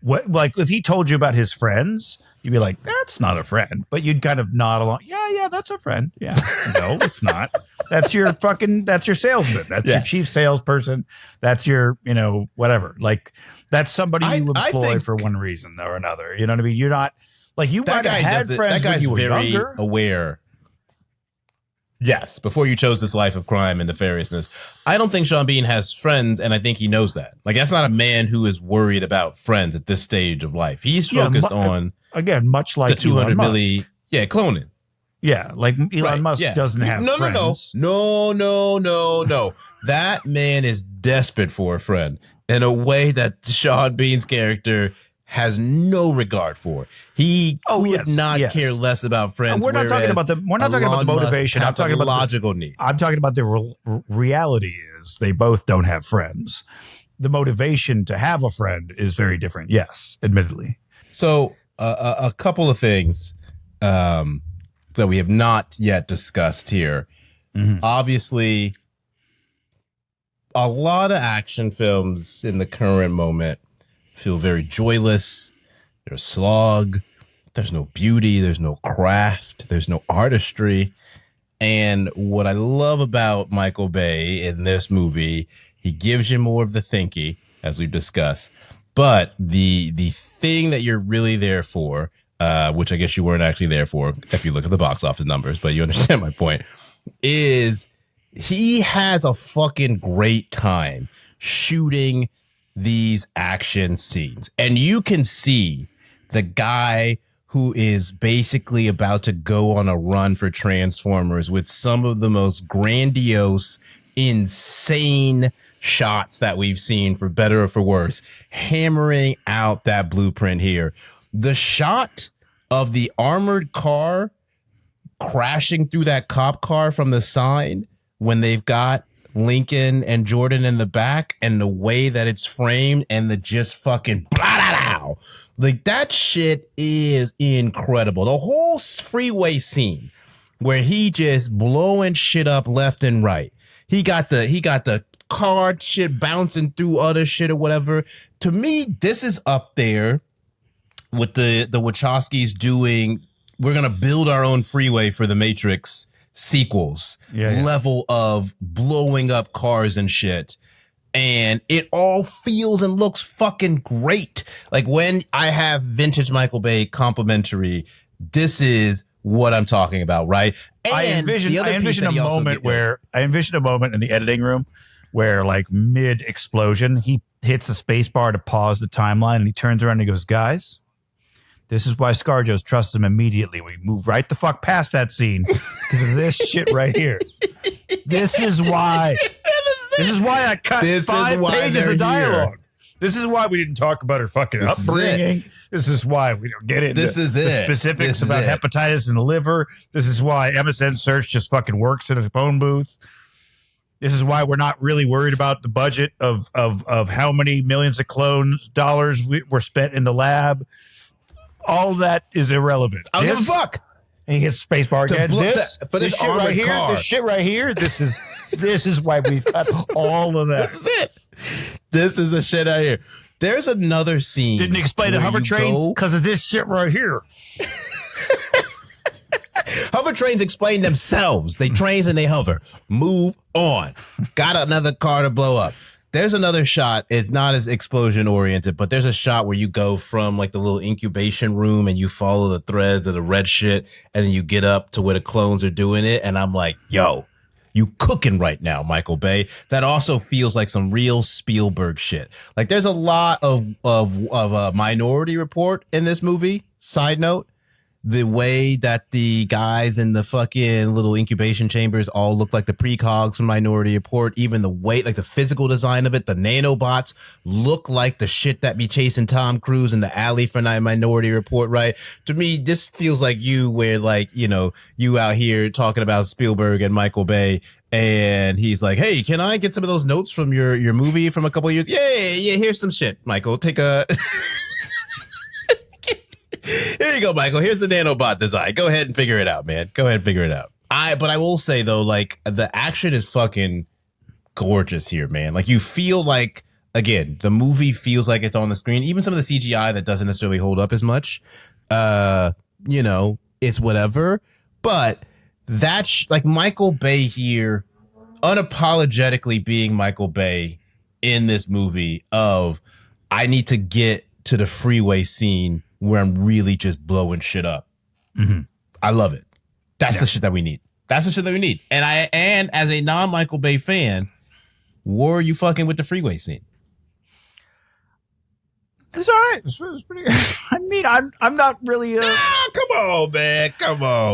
Like if he told you about his friends, you'd be like, that's not a friend. But you'd kind of nod along. Yeah, that's a friend. Yeah. No, it's not. That's your salesman. That's your chief salesperson. That's your, whatever. Like that's somebody you employ for one reason or another. You know what I mean? You're not like you might have had friends when you were younger. Aware. Yes, before you chose this life of crime and nefariousness. I don't think Sean Bean has friends, and I think he knows that. Like, that's not a man who is worried about friends at this stage of life. He's focused on, again, much like the 200 milli, cloning. Yeah, like Elon Musk doesn't have friends. No. That man is desperate for a friend in a way that Sean Bean's character has no regard for. He could not care less about friends. We're not talking about the motivation. I'm talking about logical need. I'm talking about the reality is they both don't have friends. The motivation to have a friend is very different. Yes, admittedly. So a couple of things that we have not yet discussed here. Mm-hmm. Obviously, a lot of action films in the current moment feel very joyless. There's slog. There's no beauty. There's no craft. There's no artistry. And what I love about Michael Bay in this movie, he gives you more of the thinky, as we've discussed. But the thing that you're really there for, which I guess you weren't actually there for if you look at the box office numbers, but you understand my point, is he has a fucking great time shooting these action scenes. And you can see the guy who is basically about to go on a run for Transformers with some of the most grandiose, insane shots that we've seen, for better or for worse, hammering out that blueprint here. The shot of the armored car crashing through that cop car from the side when they've got Lincoln and Jordan in the back, and the way that it's framed and the just fucking blah, blah, blah. Like, that shit is incredible. The whole freeway scene where he just blowing shit up left and right. He got the car shit bouncing through other shit or whatever. To me, this is up there with the Wachowskis doing, we're going to build our own freeway for the Matrix sequels level of blowing up cars and shit. And it all feels and looks fucking great. Like, when I have vintage Michael Bay complimentary, this is what I'm talking about, right? And I envision a moment in the editing room where, like, mid explosion, he hits the space bar to pause the timeline, and he turns around and he goes, "Guys, this is why ScarJo's trusts him immediately. We move right the fuck past that scene because of this shit right here. This is why. This is why I cut 5 pages of dialogue. Here. This is why we didn't talk about her fucking upbringing. This is why we don't get into the specifics about hepatitis in the liver. This is why MSN Search just fucking works in a phone booth. This is why we're not really worried about the budget of how many millions of dollars were spent in the lab. All of that is irrelevant. I don't give a fuck. And he hits spacebar again. This shit right here. Car. This shit right here. This is why we've got all of that. This is it. This is the shit out here. There's another scene. Didn't explain the hover trains because of this shit right here. Hover trains explain themselves. They trains and they hover. Move on. Got another car to blow up. There's another shot. It's not as explosion oriented, but there's a shot where you go from, like, the little incubation room and you follow the threads of the red shit, and then you get up to where the clones are doing it. And I'm like, yo, you cooking right now, Michael Bay. That also feels like some real Spielberg shit. Like, there's a lot of Minority Report in this movie. Side note. The way that the guys in the fucking little incubation chambers all look like the precogs from Minority Report, even the way, like, the physical design of it, the nanobots look like the shit that be chasing Tom Cruise in the alley for Minority Report, right? To me, this feels like you, where, like, you know, you out here talking about Spielberg and Michael Bay, and he's like, "Hey, can I get some of those notes from your movie from a couple of years?" Yeah, here's some shit, Michael. Take a... Here you go, Michael. Here's the nanobot design. Go ahead and figure it out, man. Go ahead and figure it out. But I will say, though, like, the action is fucking gorgeous here, man. Like, you feel like, again, the movie feels like it's on the screen. Even some of the CGI that doesn't necessarily hold up as much, you know, it's whatever. But that's like Michael Bay here, unapologetically being Michael Bay in this movie of, I need to get to the freeway scene where I'm really just blowing shit up. Mm-hmm. I love it. That's the shit that we need. That's the shit that we need. And as a non-Michael Bay fan, were you fucking with the freeway scene? It's all right. It was pretty good. I mean, I'm not really. Come on,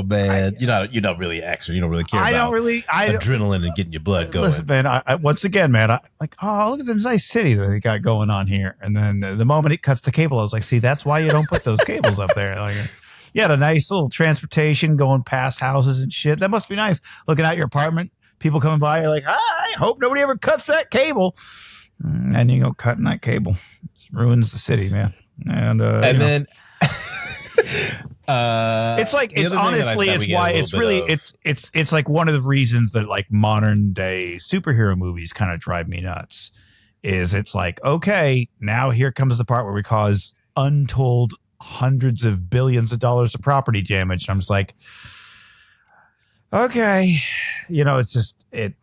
man. You're not really action. You don't really care. Adrenaline and getting your blood going. Listen, man. I once again, man. I like. Oh, look at this nice city that they got going on here. And then the moment it cuts the cable, I was like, see, that's why you don't put those cables up there. Like, you had a nice little transportation going past houses and shit. That must be nice. Looking out your apartment, people coming by. You're like, I hope nobody ever cuts that cable. And you go cutting that cable. Ruins the city, man. And then it's like, it's honestly, it's why it's really it's like one of the reasons that, like, modern day superhero movies kind of drive me nuts. Is it's like, okay, now here comes the part where we cause untold hundreds of billions of dollars of property damage. And I'm just like, okay, you know, it's just it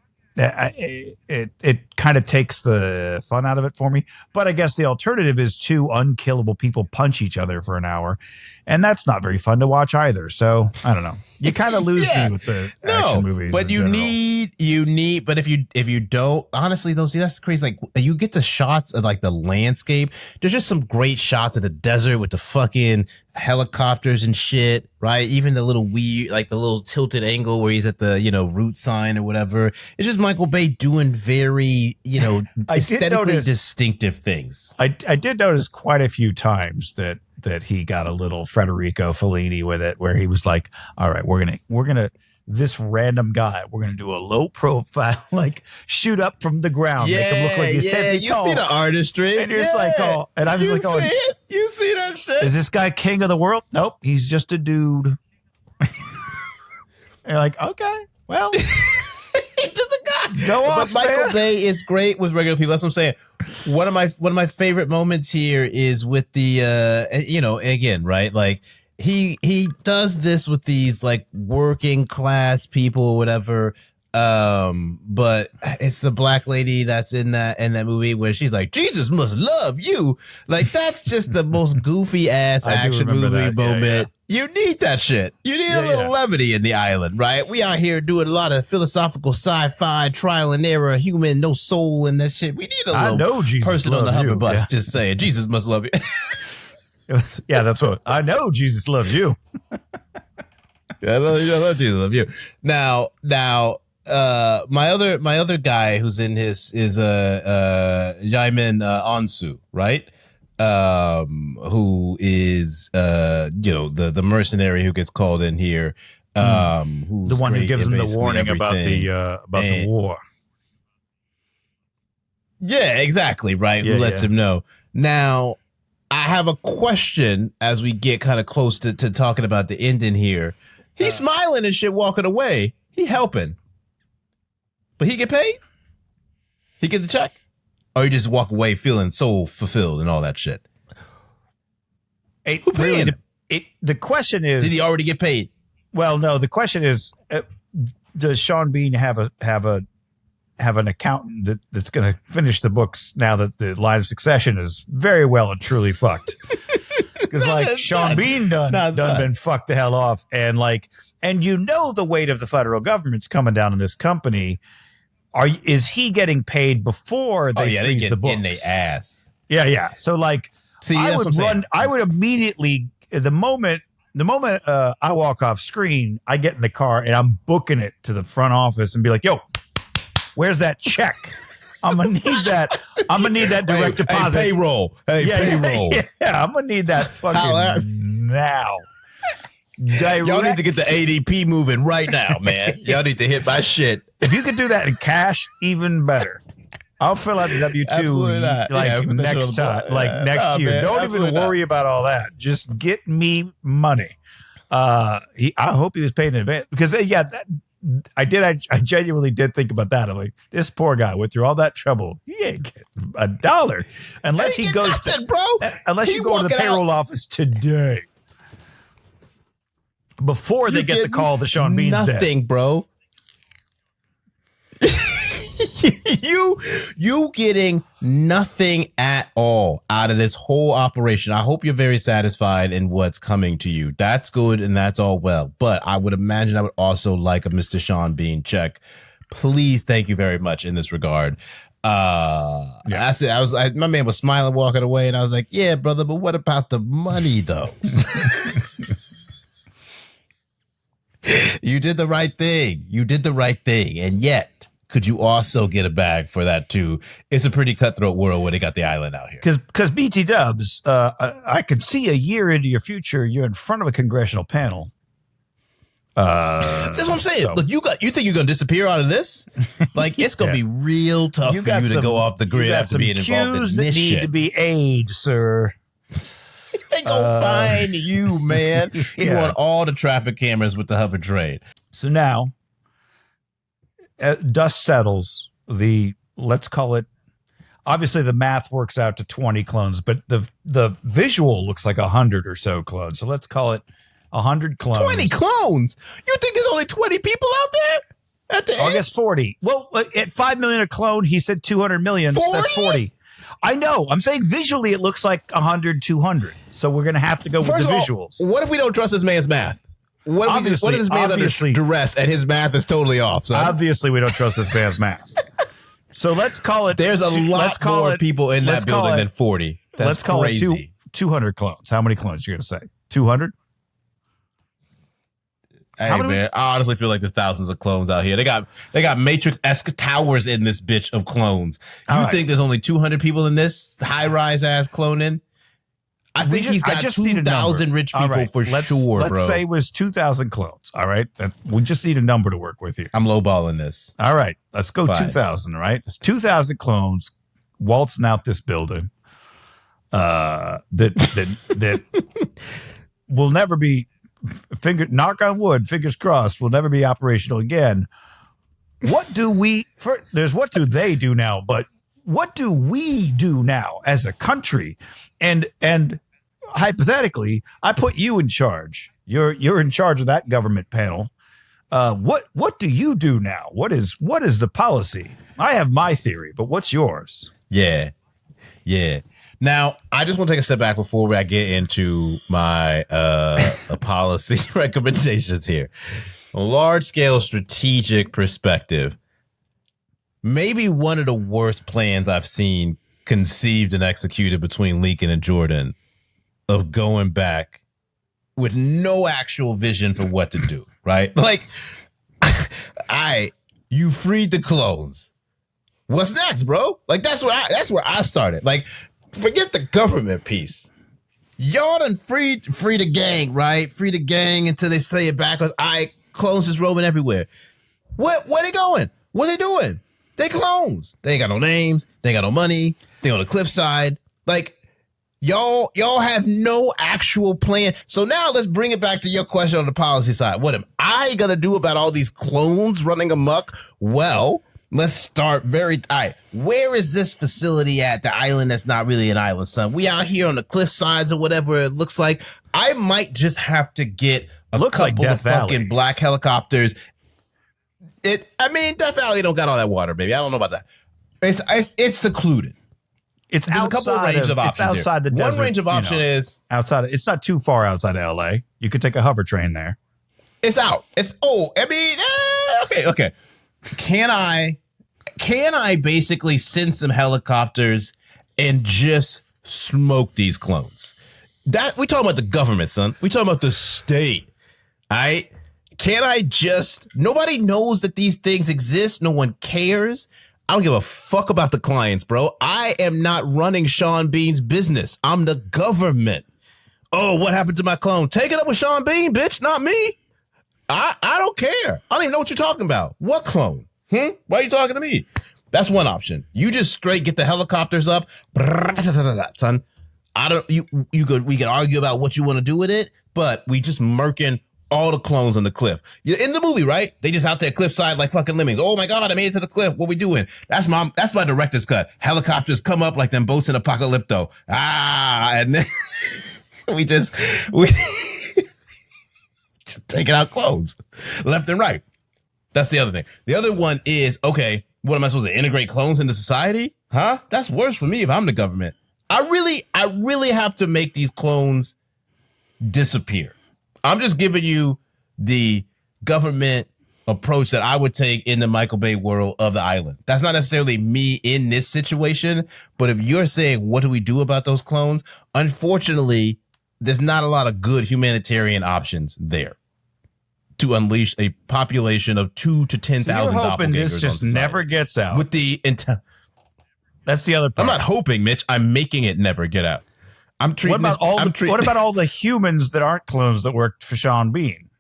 kind of takes the fun out of it for me. But I guess the alternative is two unkillable people punch each other for an hour, and that's not very fun to watch either. So I don't know. You kind of lose me with the action movies. But you need. But if you don't, honestly, though, see, that's crazy. Like you get the shots of like the landscape. There's just some great shots of the desert with the fucking helicopters and shit, right? Even the little weird, like the little tilted angle where he's at the root sign or whatever. It's just Michael Bay doing very aesthetically distinctive things. I did notice quite a few times that he got a little Federico Fellini with it, where he was like, all right, we're gonna this random guy, we're gonna do a low profile, like shoot up from the ground, make him look like he's 10 feet tall. You see the artistry, and you're just like, oh, and I was like, oh, you see that shit? Is this guy king of the world? Nope, he's just a dude. And you're like, okay, well. Go on, but Michael Bay is great with regular people. That's what I'm saying. One of my favorite moments here is with the again, right? Like he does this with these like working class people or whatever. But it's the black lady that's in that movie where she's like, Jesus must love you. Like that's just the most goofy ass action movie moment. Yeah. You need that shit. You need a little levity in the island, right? We out here doing a lot of philosophical sci-fi, trial and error, human, no soul and that shit. We need a little person on the hover bus just saying, Jesus must love you. That's what I know. Jesus loves you. I know Jesus loves you. Now, my other guy who's in his is Jaimin Onsu, right? Who is the mercenary who gets called in here, who's the one who gives him the warning about the war. Yeah, exactly, right. Who lets him know. Now, I have a question as we get kind of close to talking about the ending here. He's smiling and shit, walking away. He helping. But he get paid? He get the check? Or he just walk away feeling so fulfilled and all that shit? Who paid him? The question is... Did he already get paid? Well, no. The question is, does Sean Bean have an accountant that's going to finish the books now that the line of succession is very well and truly fucked? Because like Sean Bean done been fucked the hell off, and the weight of the federal government's coming down on this company. Is he getting paid before they freeze the books? In their ass. Yeah. So see, I would immediately the moment I walk off screen, I get in the car and I'm booking it to the front office and be like, yo, where's that check? I'm gonna need that. I'm gonna need that direct deposit. Payroll. Payroll. Yeah, I'm gonna need that fucking now. Y'all need to get the ADP moving right now, man. Y'all need to hit my shit. If you could do that in cash, even better. I'll fill out the W-2 next time, next year. Man, don't even worry about all that. Just get me money. I hope he was paid in advance because I genuinely did think about that. I'm like, this poor guy went through all that trouble. He ain't getting $1 unless he goes, bro. Unless you go to the payroll office today before they get the call that Sean Bean's dead. Nothing, bro. you getting nothing at all out of this whole operation. I hope you're very satisfied in what's coming to you. That's good and that's all well. But I would imagine I would also like a Mr. Sean Bean check. Please, thank you very much in this regard. That's it. My man was smiling, walking away, and I was like, yeah, brother, but what about the money though? You did the right thing. And yet, could you also get a bag for that too? It's a pretty cutthroat world where they got the island out here. Because BT Dubs, I could see a year into your future, you're in front of a congressional panel. That's what I'm saying. So. Look, you think you're gonna disappear out of this? Like it's gonna be real tough for you to go off the grid after being involved in this that need shit. To be aid, sir. They gonna find you, man. You want all the traffic cameras with the hover train. So now, dust settles. Let's call it. Obviously, the math works out to 20 clones, but the visual looks like 100 or so clones. So let's call it 100 clones. 20 clones? You think there's only 20 people out there? I guess 40. Well, at 5 million a clone, he said 200 million. 40? That's 40. I know. I'm saying visually it looks like 100, 200. So we're going to have to go with the visuals. What if we don't trust this man's math? What if this man's under duress and his math is totally off? Son? Obviously, we don't trust this man's math. So let's call it. There's a lot more people in that building than 40. Let's call it 200 clones. How many clones are you going to say? 200? Hey, man, I honestly feel like there's thousands of clones out here. They got Matrix-esque towers in this bitch of clones. You think there's only 200 people in this high-rise ass cloning? I think he's got 2,000 rich people for sure, bro. Let's say it was 2,000 clones, all right? We just need a number to work with here. I'm lowballing this. All right, let's go 2,000, right? It's 2,000 clones waltzing out this building that will never be, knock on wood, fingers crossed, will never be operational again. What do they do now, but what do we do now as a country? And hypothetically, I put you in charge. You're in charge of that government panel. What do you do now? What is the policy? I have my theory, but what's yours? Yeah. Now, I just want to take a step back before I get into my policy recommendations here. A large-scale strategic perspective. Maybe one of the worst plans I've seen conceived and executed between Lincoln and Jordan of going back with no actual vision for what to do, right? Like, you freed the clones. What's next, bro? Like, that's where I started. Like, forget the government piece. Y'all done free the gang, right? Free the gang until they say it backwards. Clones is roaming everywhere. Where they going? What they doing? They clones. They ain't got no names. They ain't got no money. They on the cliffside. Like, y'all have no actual plan. So now let's bring it back to your question on the policy side. What am I gonna do about all these clones running amok? Well, let's start all right, where is this facility at? The island that's not really an island, son. We out here on the cliff sides or whatever it looks like. I might just have to get a couple of fucking black helicopters. Death Valley don't got all that water, baby. I don't know about that. It's secluded. There's a couple range of options. It's outside the desert. One range of option is outside. It's not too far outside of LA. You could take a hover train there. It's out. Okay. Can I basically send some helicopters and just smoke these clones? That we talking about the government, son. We talking about the state. All right. Can I just, nobody knows that these things exist. No one cares. I don't give a fuck about the clients, bro. I am not running Sean Bean's business. I'm the government. Oh, what happened to my clone? Take it up with Sean Bean, bitch, not me. I don't care. I don't even know what you're talking about. What clone? Why are you talking to me? That's one option. You just straight get the helicopters up. Son, we can argue about what you want to do with it, but we just murking all the clones on the cliff. You're in the movie, right? They just out there cliffside like fucking lemmings. Oh my God, I made it to the cliff. What we doing? That's my director's cut. Helicopters come up like them boats in Apocalypto. And then we just taking out clones left and right. That's the other thing. The other one is, okay, what am I supposed to integrate clones into society? Huh? That's worse for me if I'm the government. I really have to make these clones disappear. I'm just giving you the government approach that I would take in the Michael Bay world of the island. That's not necessarily me in this situation, but if you're saying, what do we do about those clones? Unfortunately, there's not a lot of good humanitarian options there to unleash a population of 2,000 to 10,000 doppelgangers. You're hoping this just never gets out. With the that's the other part. I'm not hoping, Mitch. I'm making it never get out. What about all the humans that aren't clones that worked for Sean Bean?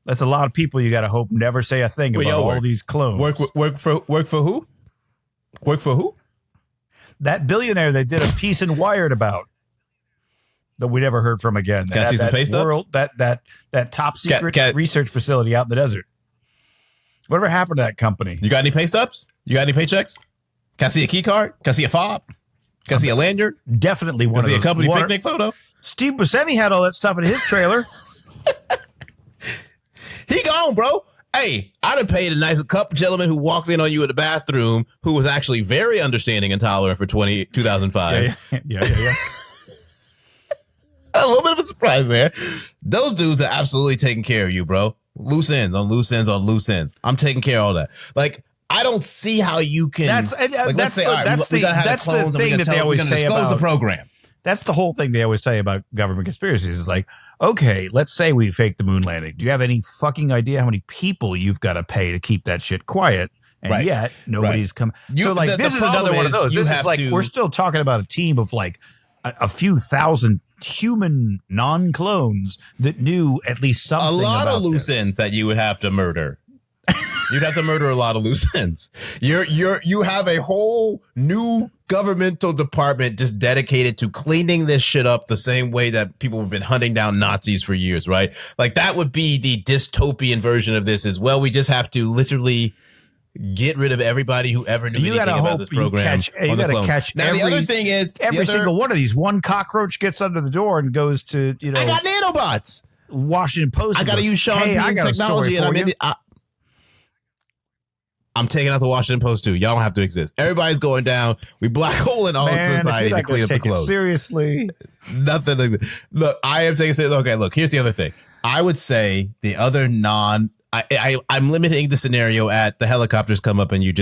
That's a lot of people you got to hope never say a thing about all these clones. Work for who? Work for who? That billionaire they did a piece in Wired about that we never heard from again. Can I see some pay stubs? That top secret research facility out in the desert. Whatever happened to that company? You got any pay stubs? You got any paychecks? Can I see a key card? Can I see a fob? Can I see a lanyard? Definitely one. Can I see a company picnic photo? Steve Buscemi had all that stuff in his trailer. He gone, bro. Hey, I'd have paid a nice couple gentleman who walked in on you in the bathroom who was actually very understanding and tolerant for 2005. Yeah. A little bit of a surprise there. Those dudes are absolutely taking care of you, bro. Loose ends on loose ends on loose ends. I'm taking care of all that. Like, I don't see how you can. That's the thing that they always say about the program. That's the whole thing they always tell you about government conspiracies. Is like, okay, let's say we faked the moon landing. Do you have any fucking idea how many people you've got to pay to keep that shit quiet? And yet nobody's come. So like, this is another one of those. This is like, we're still talking about a team of like a few thousand human non-clones that knew at least something. A lot about of loose ends that you would have to murder. You'd have to murder a lot of loose ends. You have a whole new governmental department just dedicated to cleaning this shit up the same way that people have been hunting down Nazis for years, right? Like, that would be the dystopian version of this as well. We just have to literally get rid of everybody who ever knew anything about this program. You got to catch. Now, the other thing is, every single one of these, one cockroach gets under the door and goes to, I got nanobots. Washington Post. I got to use Sean Bean's technology, and I'm taking out the Washington Post too. Y'all don't have to exist. Everybody's going down. We black hole in all of society to clean up the clothes. Seriously, nothing. Look, I am taking it seriously. Okay, look. Here's the other thing. I would say the other I'm limiting the scenario at the helicopters come up and you're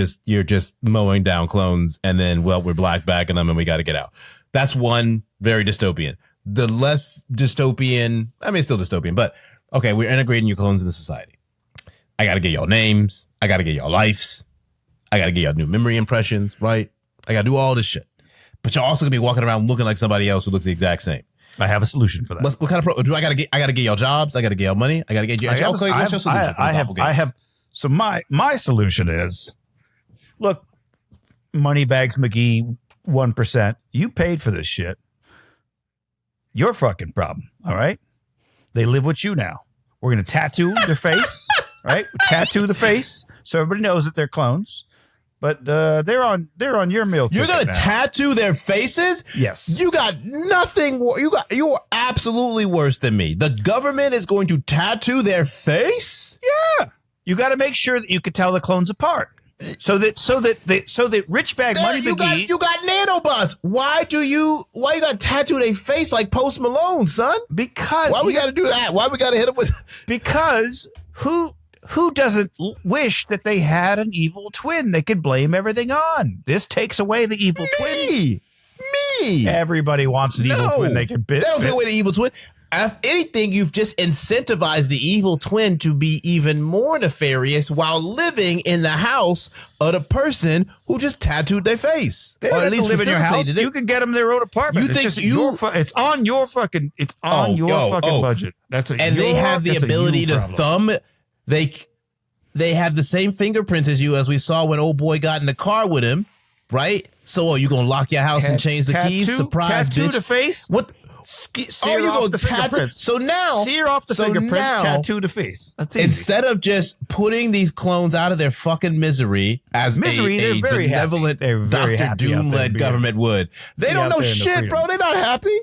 just mowing down clones, and then we're black backing them and we got to get out. That's one very dystopian. The less dystopian, I mean, it's still dystopian, but okay, we're integrating your clones into society. I got to get y'all names. I got to get y'all lives. I got to get y'all new memory impressions, right? I got to do all this shit. But y'all also gonna be walking around looking like somebody else who looks the exact same. I have a solution for that. What kind of do I got to get? I got to get y'all jobs. I got to get y'all money. I got to get you. So my solution is, look, Moneybags McGee 1%. You paid for this shit. Your fucking problem. All right. They live with you now. We're gonna tattoo their face. Right? Tattoo the face so everybody knows that they're clones. But they're on your meal ticket. You're gonna tattoo their faces? Yes. You got nothing. You're absolutely worse than me. The government is going to tattoo their face? Yeah. You got to make sure that you can tell the clones apart. So that rich bag money McGee. You got nanobots. Why you got to tattoo their face like Post Malone, son? Because why we got to do that? Why we got to hit them with? Because who doesn't wish that they had an evil twin they could blame everything on? This takes away the evil twin. Me. Everybody wants an evil twin they can bit. They don't take away the evil twin. If anything, you've just incentivized the evil twin to be even more nefarious while living in the house of the person who just tattooed their face. They don't have to live in your house. You can get them their own apartment. It's on your fucking budget. They have the ability to thumb. They have the same fingerprints as you, as we saw when old boy got in the car with him, right? So, you gonna lock your house and change the keys? Surprise, tattoo bitch. The face? What? Sear off the fingerprints. So now, sear off the fingerprints, tattoo the face. That's easy. Instead of just putting these clones out of their fucking misery as a benevolent Dr. Doom-led government would, they don't know shit, bro. They're not happy.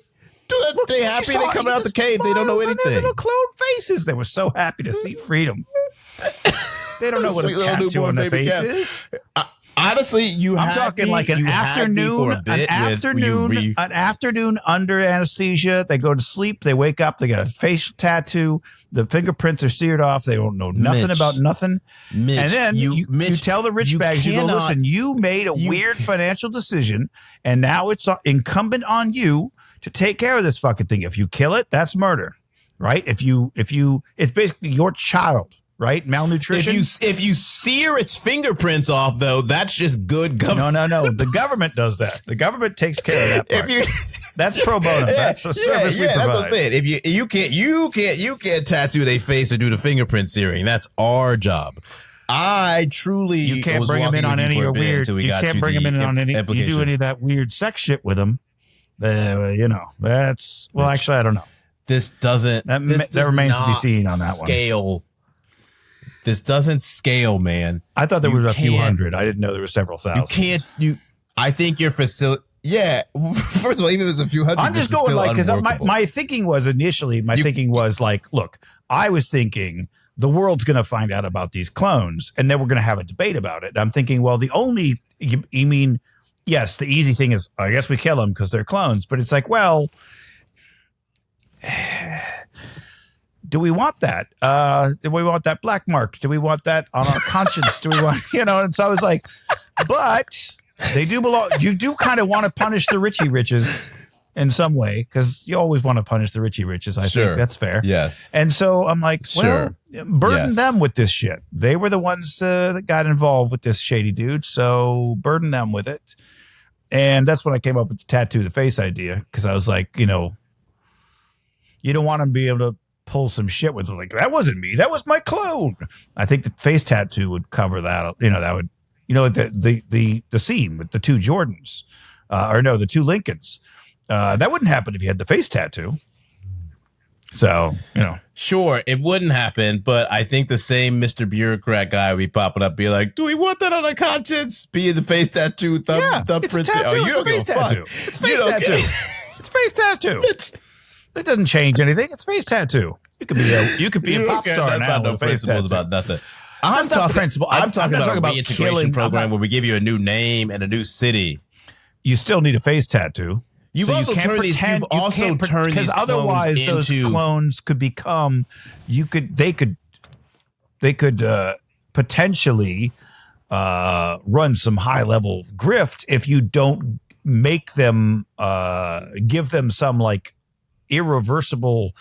They happy. They coming out the cave. They don't know anything. Their little clone faces. They were so happy to see freedom. They don't know what a tattoo on their face is. Honestly, I'm talking like an afternoon under anesthesia. They go to sleep. They wake up. They got a facial tattoo. The fingerprints are seared off. They don't know nothing about nothing. And then you tell the rich bags, you go, listen, you made a weird financial decision, and now it's incumbent on you to take care of this fucking thing. If you kill it, that's murder, right? If you, it's basically your child. Right? Malnutrition. If you sear its fingerprints off, though, that's just good government. No. The government does that. The government takes care of that part. That's pro bono. That's a service we provide. That's what I'm saying. If you can't tattoo their face or do the fingerprint searing. That's our job. I truly you can't bring them in on any of your weird. You can't bring them in on any. You do any of that weird sex shit with them. That's actually I don't know. This doesn't. That remains to be seen on that one. This doesn't scale, man. I thought there was a few hundred. I didn't know there were several thousand. I think your facility. Yeah. First of all, even if it's a few hundred, I'm just going like, because my thinking was initially, thinking was like, look, I was thinking the world's going to find out about these clones, and then we're going to have a debate about it. And I'm thinking, well, you mean, yes, the easy thing is, I guess we kill them because they're clones, but it's like, well, do we want that? Do we want that black mark? Do we want that on our conscience? Do we want, And so I was like, but they do belong. You do kind of want to punish the Richie Riches in some way, because you always want to punish the Richie Riches. I think that's fair. Yes. And so I'm like, well, burden them with this shit. They were the ones that got involved with this shady dude, so burden them with it. And that's when I came up with the tattoo the face idea, because I was like, you don't want to be able to pull some shit with it. Like, that wasn't me. That was my clone. I think the face tattoo would cover that. That would, the scene with the two Jordans, the two Lincolns. That wouldn't happen if you had the face tattoo. So, Sure, it wouldn't happen, but I think the same Mr. Bureaucrat guy would be popping up, be like, do we want that on our conscience? Be the face tattoo, thumbprint. It's a tattoo. You don't give a fuck. It's face tattoo. It's face tattoo. That doesn't change anything. It's face tattoo. You could be a pop star now with a face tattoo. About nothing. I'm talking about a reintegration program where we give you a new name and a new city. You still need a face tattoo. You've also turned these because otherwise those clones could become. They could potentially run some high level grift if you don't make them give them some like irreversible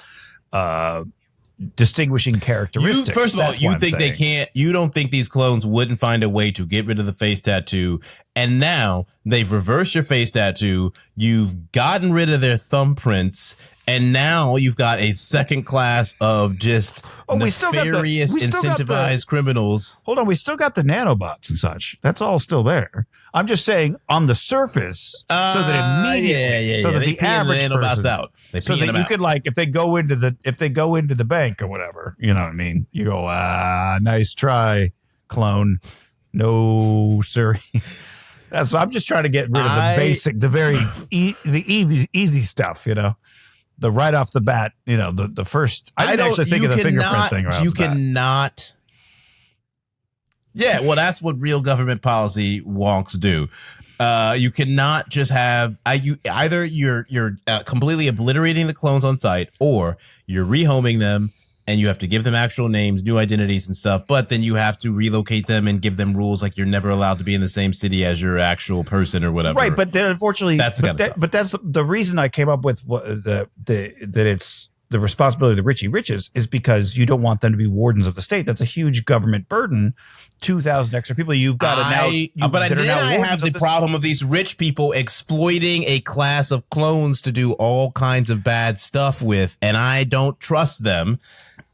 distinguishing characteristics. First of all, you think they can't. You don't think these clones wouldn't find a way to get rid of the face tattoo, and now they've reversed your face tattoo. You've gotten rid of their thumbprints, and now you've got a second class of just nefarious, incentivized criminals. Hold on, we still got the nanobots and such. That's all still there. I'm just saying on the surface, so that immediately, so that the average person, out. So that you could, like, if they go into the bank or whatever, you know what I mean? You go, nice try, clone. No, sir. That's. I'm just trying to get rid of the basic, the very easy stuff. The right off the bat. The first. I didn't actually think of the fingerprint thing. Right, you cannot. Yeah, well, that's what real government policy wonks do. You cannot just have either you're completely obliterating the clones on site, or you're rehoming them and you have to give them actual names, new identities and stuff. But then you have to relocate them and give them rules like you're never allowed to be in the same city as your actual person or whatever. Right, but then unfortunately, that's the reason I came up with that it's the responsibility of the Richie Riches is because you don't want them to be wardens of the state. That's a huge government burden. 2,000 extra people. You've got to now. But then I have the problem of these rich people exploiting a class of clones to do all kinds of bad stuff with, and I don't trust them.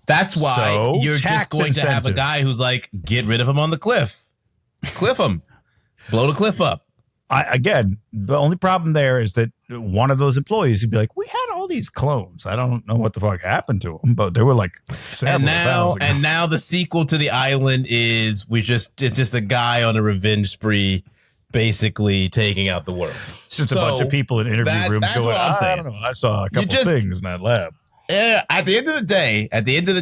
That's why you're just going to have a guy who's like, get rid of him on the cliff. Cliff him. Blow the cliff up. Again, the only problem there is that one of those employees would be like, we had all these clones. I don't know what the fuck happened to them, but they were like several thousand. And now the sequel to The Island is it's just a guy on a revenge spree, basically taking out the world. It's just a bunch of people in interview rooms going, I don't know, I saw a couple things in that lab. Yeah, at the end of the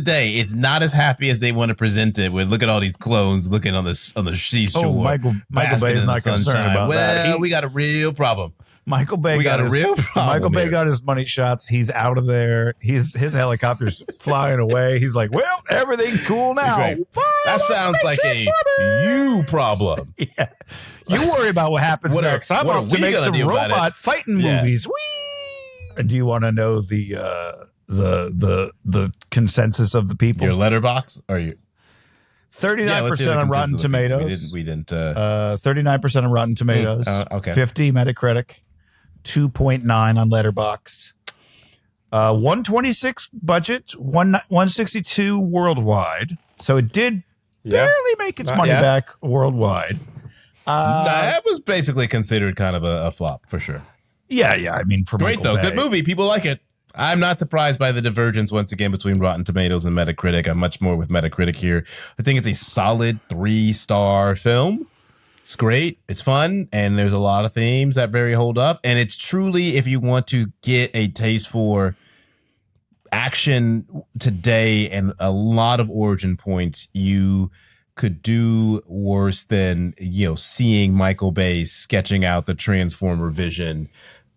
day, it's not as happy as they want to present it. With look at all these clones looking on the seashore. Oh, Michael Bay is not concerned about that. Well, we got a real problem. Michael Bay got his money shots. He's out of there. His helicopter's flying away. He's like, well, everything's cool now. That sounds like a you problem. Yeah. You worry about what happens next. I'm off to make some robot fighting movies. Whee! Do you want to know the consensus of the people? Your letterbox? Are you 39% on Rotten Tomatoes? We didn't 39% on Rotten Tomatoes. Okay. 50 Metacritic. 2.9 on Letterboxd. 126 budget, 162 worldwide. So it did barely make its money back worldwide. That was basically considered kind of a flop for sure. Yeah. I mean, for great Michael though, Bay. good movie. People like it. I'm not surprised by the divergence once again between Rotten Tomatoes and Metacritic. I'm much more with Metacritic here. I think it's a solid 3-star film. It's great. It's fun. And there's a lot of themes that hold up. And it's truly, if you want to get a taste for action today and a lot of origin points, you could do worse than, seeing Michael Bay sketching out the Transformer vision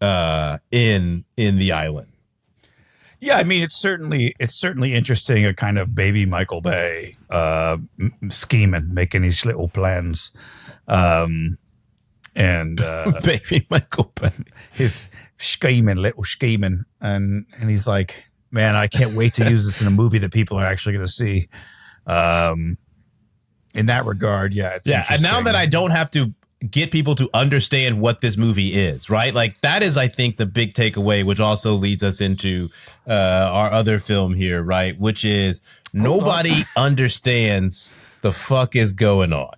in The Island. Yeah, I mean, it's certainly interesting, a kind of baby Michael Bay scheming, making these little plans. And baby Michael Bay. His little scheming. And he's like, man, I can't wait to use this in a movie that people are actually going to see. In that regard, yeah. And now that I don't have to get people to understand what this movie is, right? Like, that is, I think, the big takeaway, which also leads us into our other film here, right? Which is nobody understands the fuck is going on.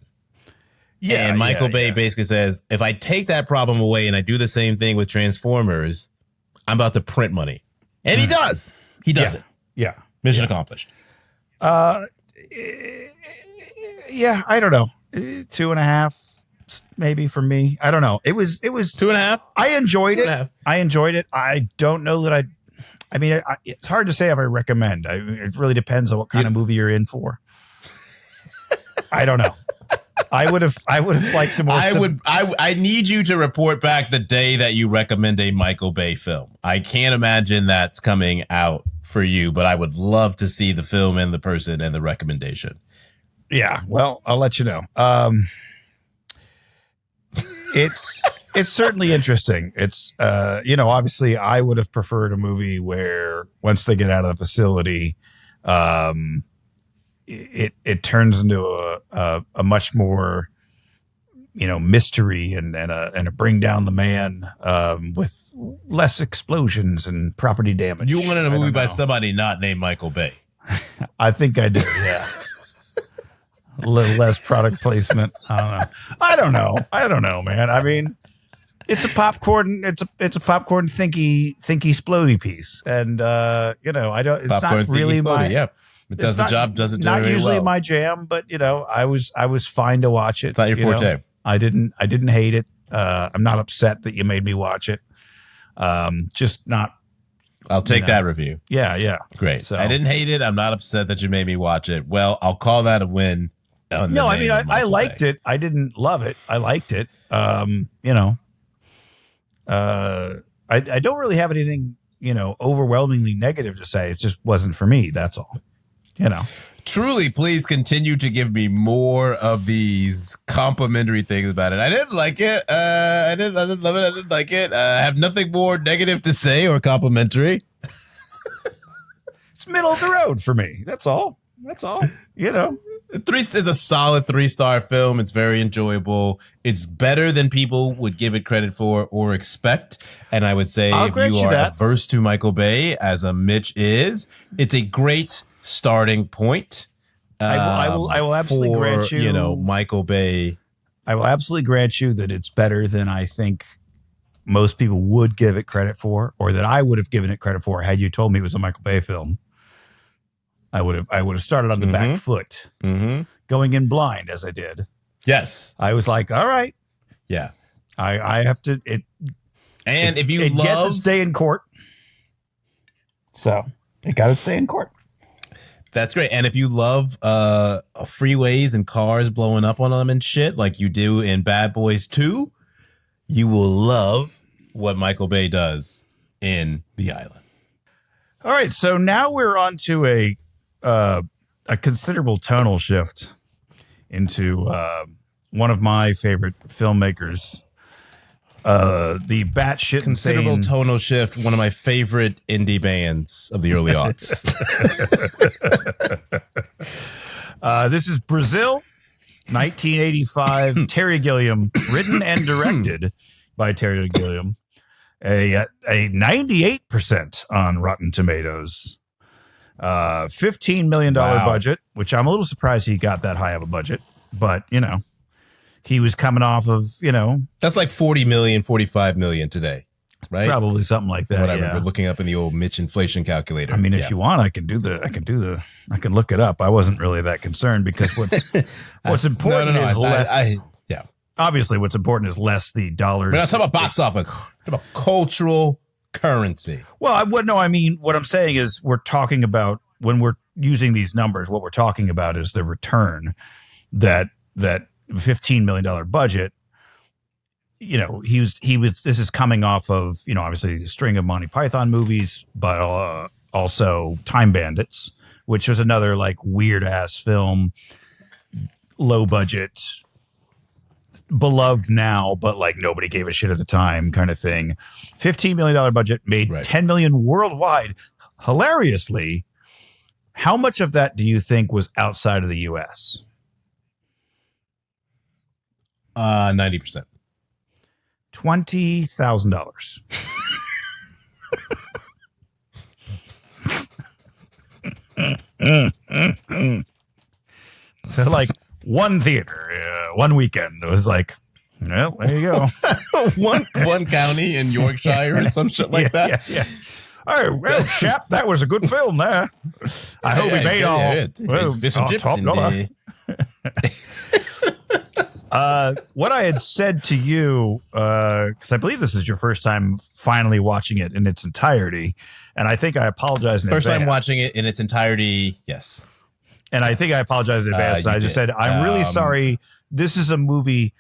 Yeah. And Michael Bay basically says, if I take that problem away and I do the same thing with Transformers, I'm about to print money. And he does. He does it. Yeah. Mission accomplished. Yeah, I don't know. 2.5. Maybe for me, I don't know. It was 2.5. I enjoyed it. I don't know that I mean, it's hard to say if I recommend. It really depends on what kind of movie you're in for. I don't know. I would have liked to more. I need you to report back the day that you recommend a Michael Bay film. I can't imagine that's coming out for you, but I would love to see the film and the person and the recommendation. Yeah, well, I'll let you know. It's certainly interesting. It's obviously I would have preferred a movie where once they get out of the facility, it turns into a much more mystery and a bring down the man with less explosions and property damage. You wanted a movie by somebody not named Michael Bay. I think I did. Yeah. A little less product placement. I don't know, man. I mean, it's a popcorn. It's a popcorn thinky splody piece, and I don't. It's popcorn, not really my. Yeah, it does the job. Does it do not very usually well. my jam, but I was fine to watch it. It's not your forte. I didn't hate it. I'm not upset that you made me watch it. Just not. I'll take that review. Yeah. Great. So, I didn't hate it. I'm not upset that you made me watch it. Well, I'll call that a win. No, I mean, I liked it. I didn't love it. I liked it. I don't really have anything, overwhelmingly negative to say. It just wasn't for me. That's all, Truly, please continue to give me more of these complimentary things about it. I didn't like it. I didn't love it. I didn't like it. I have nothing more negative to say or complimentary. It's middle of the road for me. That's all. It's a solid 3-star film. It's very enjoyable. It's better than people would give it credit for or expect. And I would say if you are averse to Michael Bay, as a Mitch is, it's a great starting point. I will absolutely grant you, Michael Bay. I will absolutely grant you that it's better than I think most people would give it credit for, or that I would have given it credit for had you told me it was a Michael Bay film. I would have started on the back foot, going in blind as I did. Yes, I was like, all right, yeah, I have to. And if you it gets its day in court, so it got its day in court. That's great. And if you love freeways and cars blowing up on them and shit like you do in Bad Boys 2, you will love what Michael Bay does in The Island. All right, so now we're on to a considerable tonal shift into one of my favorite filmmakers, the batshit considerable insane tonal shift. One of my favorite indie bands of the early aughts. This is Brazil, 1985. Terry Gilliam, written and directed by Terry Gilliam. A 98% on Rotten Tomatoes. $15 million budget, which I'm a little surprised he got that high of a budget, but he was coming off of, that's like 40 million, 45 million today, right? Probably something like that. What I remember looking up in the old Mitch inflation calculator. I mean, if you want, I can look it up. I wasn't really that concerned because what's important is less. Yeah. Obviously, what's important is less the dollars. We're not talking about box office. We're talking about cultural currency. Well, I mean, what I'm saying is we're talking about when we're using these numbers, what we're talking about is the return that $15 million budget. This is coming off of, obviously a string of Monty Python movies, but also Time Bandits, which was another like weird ass film, low budget, beloved now, but like nobody gave a shit at the time kind of thing. $15 million budget, made $10 million worldwide. Hilariously, how much of that do you think was outside of the US? 90%. $20,000. So like one theater, one weekend, it was like, well, there you go. one county in Yorkshire or some shit like that. Yeah. Oh, well, Shap, that was a good film there. I hope we made top dollar. What I had said to you, because I believe this is your first time finally watching it in its entirety, and I think I apologize in advance. First time watching it in its entirety, yes. And I think I apologize in advance. I just said, I'm really sorry. This is a movie.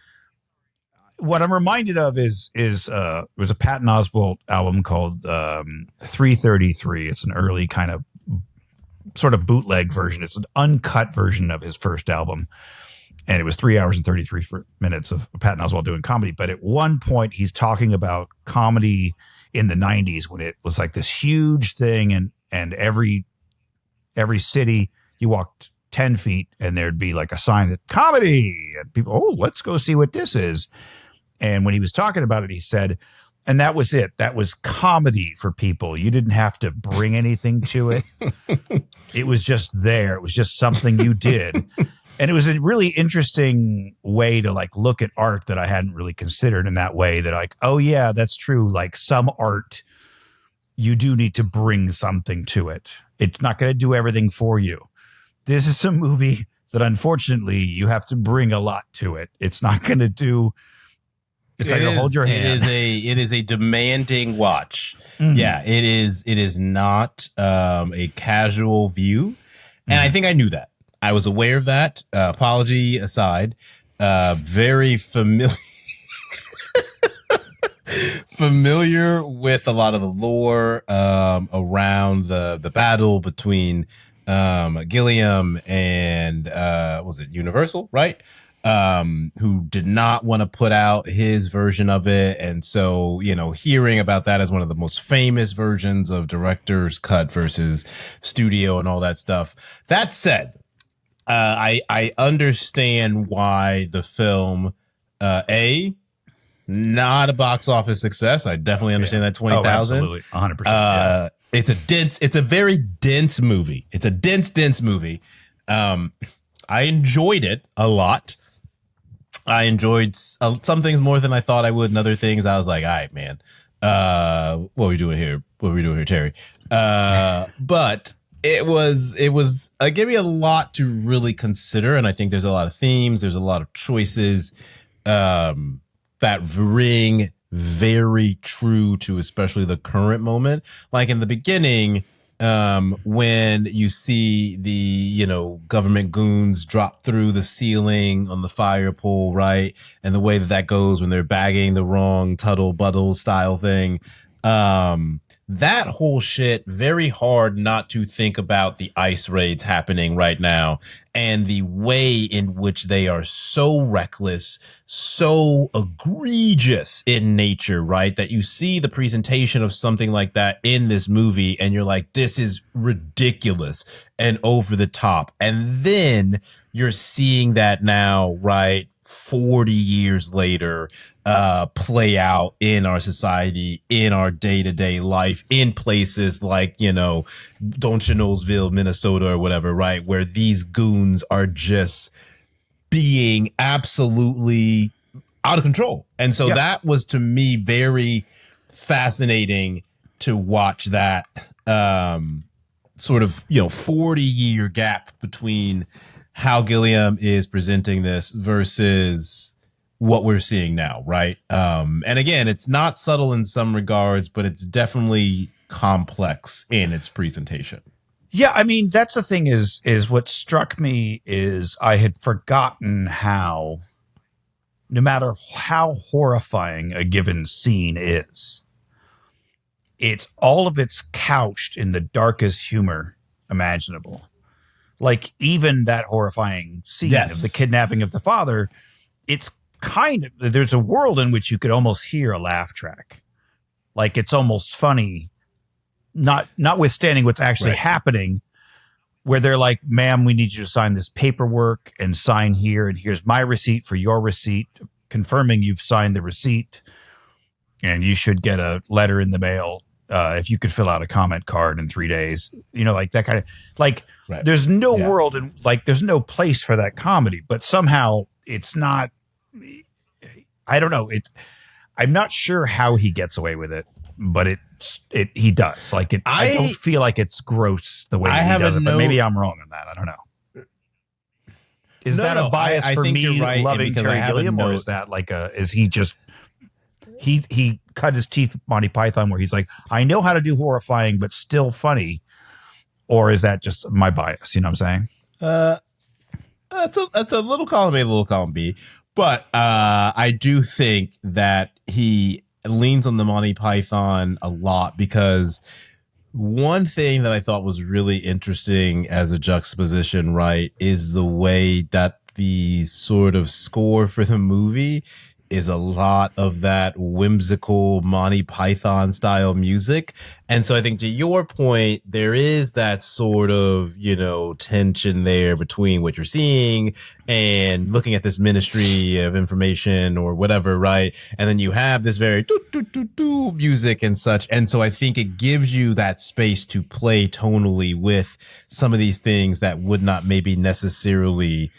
What I'm reminded of is was a Patton Oswalt album called 333. It's an early kind of sort of bootleg version. It's an uncut version of his first album. And it was 3 hours and 33 minutes of Patton Oswalt doing comedy. But at one point, he's talking about comedy in the 90s when it was like this huge thing. And every city, you walked 10 feet and there'd be like a sign that comedy. And people, oh, let's go see what this is. And when he was talking about it, he said, and that was it. That was comedy for people. You didn't have to bring anything to it. It was just there. It was just something you did. And it was a really interesting way to like look at art that I hadn't really considered in that way, that like, oh yeah, that's true. Like some art, you do need to bring something to it. It's not going to do everything for you. This is a movie that unfortunately you have to bring a lot to it. It's not going to do, it's not going to hold your hand. It is a demanding watch. Mm-hmm. Yeah, it is not a casual view. And I think I knew that. I was aware of that. Apology aside, very familiar with a lot of the lore around the battle between Gilliam and was it Universal, right? Who did not want to put out his version of it. And so, hearing about that as one of the most famous versions of director's cut versus studio and all that stuff. That said, I understand why the film, not a box office success. I definitely understand that 20,000. Absolutely. 100%. It's a very dense movie. It's a dense movie. I enjoyed it a lot. I enjoyed some things more than I thought I would, and other things I was like, all right, man, what are we doing here? What are we doing here, Terry? But it gave me a lot to really consider, and I think there's a lot of themes, there's a lot of choices that ring very true to especially the current moment. Like in the beginning, when you see the, government goons drop through the ceiling on the fire pole, right? And the way that goes when they're bagging the wrong Tuttle Buttle style thing. That whole shit, very hard not to think about the ICE raids happening right now and the way in which they are so reckless, so egregious in nature, right? That you see the presentation of something like that in this movie and you're like, this is ridiculous and over the top. And then you're seeing that now, right? 40 years later, play out in our society, in our day-to-day life, in places like, Don't You Knowsville, Minnesota or whatever, right? Where these goons are just being absolutely out of control. And so that was to me very fascinating to watch that sort of, 40-year gap between how Gilliam is presenting this versus what we're seeing now, right? And again, it's not subtle in some regards, but it's definitely complex in its presentation. Yeah, I mean, that's the thing is what struck me is I had forgotten how, no matter how horrifying a given scene is, it's all of it's couched in the darkest humor imaginable. Like even that horrifying scene of the kidnapping of the father, it's kind of, there's a world in which you could almost hear a laugh track. Like it's almost funny, notwithstanding what's actually happening, where they're like, ma'am, we need you to sign this paperwork and sign here. And here's my receipt for your receipt, confirming you've signed the receipt. And you should get a letter in the mail if you could fill out a comment card in 3 days. You know, like that kind of, like, there's no world and like, there's no place for that comedy, but somehow it's not, I don't know. I'm not sure how he gets away with it, but he does. Like I don't feel like it's gross the way he does it, but maybe I'm wrong on that. I don't know. Is that a bias for me loving Terry Gilliam, or is that like is he just, he cut his teeth with Monty Python where he's like, I know how to do horrifying, but still funny? Or is that just my bias? You know what I'm saying? That's a little column A, a little column B. But I do think that he leans on the Monty Python a lot, because one thing that I thought was really interesting as a juxtaposition, right, is the way that the sort of score for the movie is a lot of that whimsical Monty Python style music. And so I think, to your point, there is that sort of, you know, tension there between what you're seeing and looking at this Ministry of Information or whatever, right? And then you have this very do music and such. And so I think it gives you that space to play tonally with some of these things that would not maybe necessarily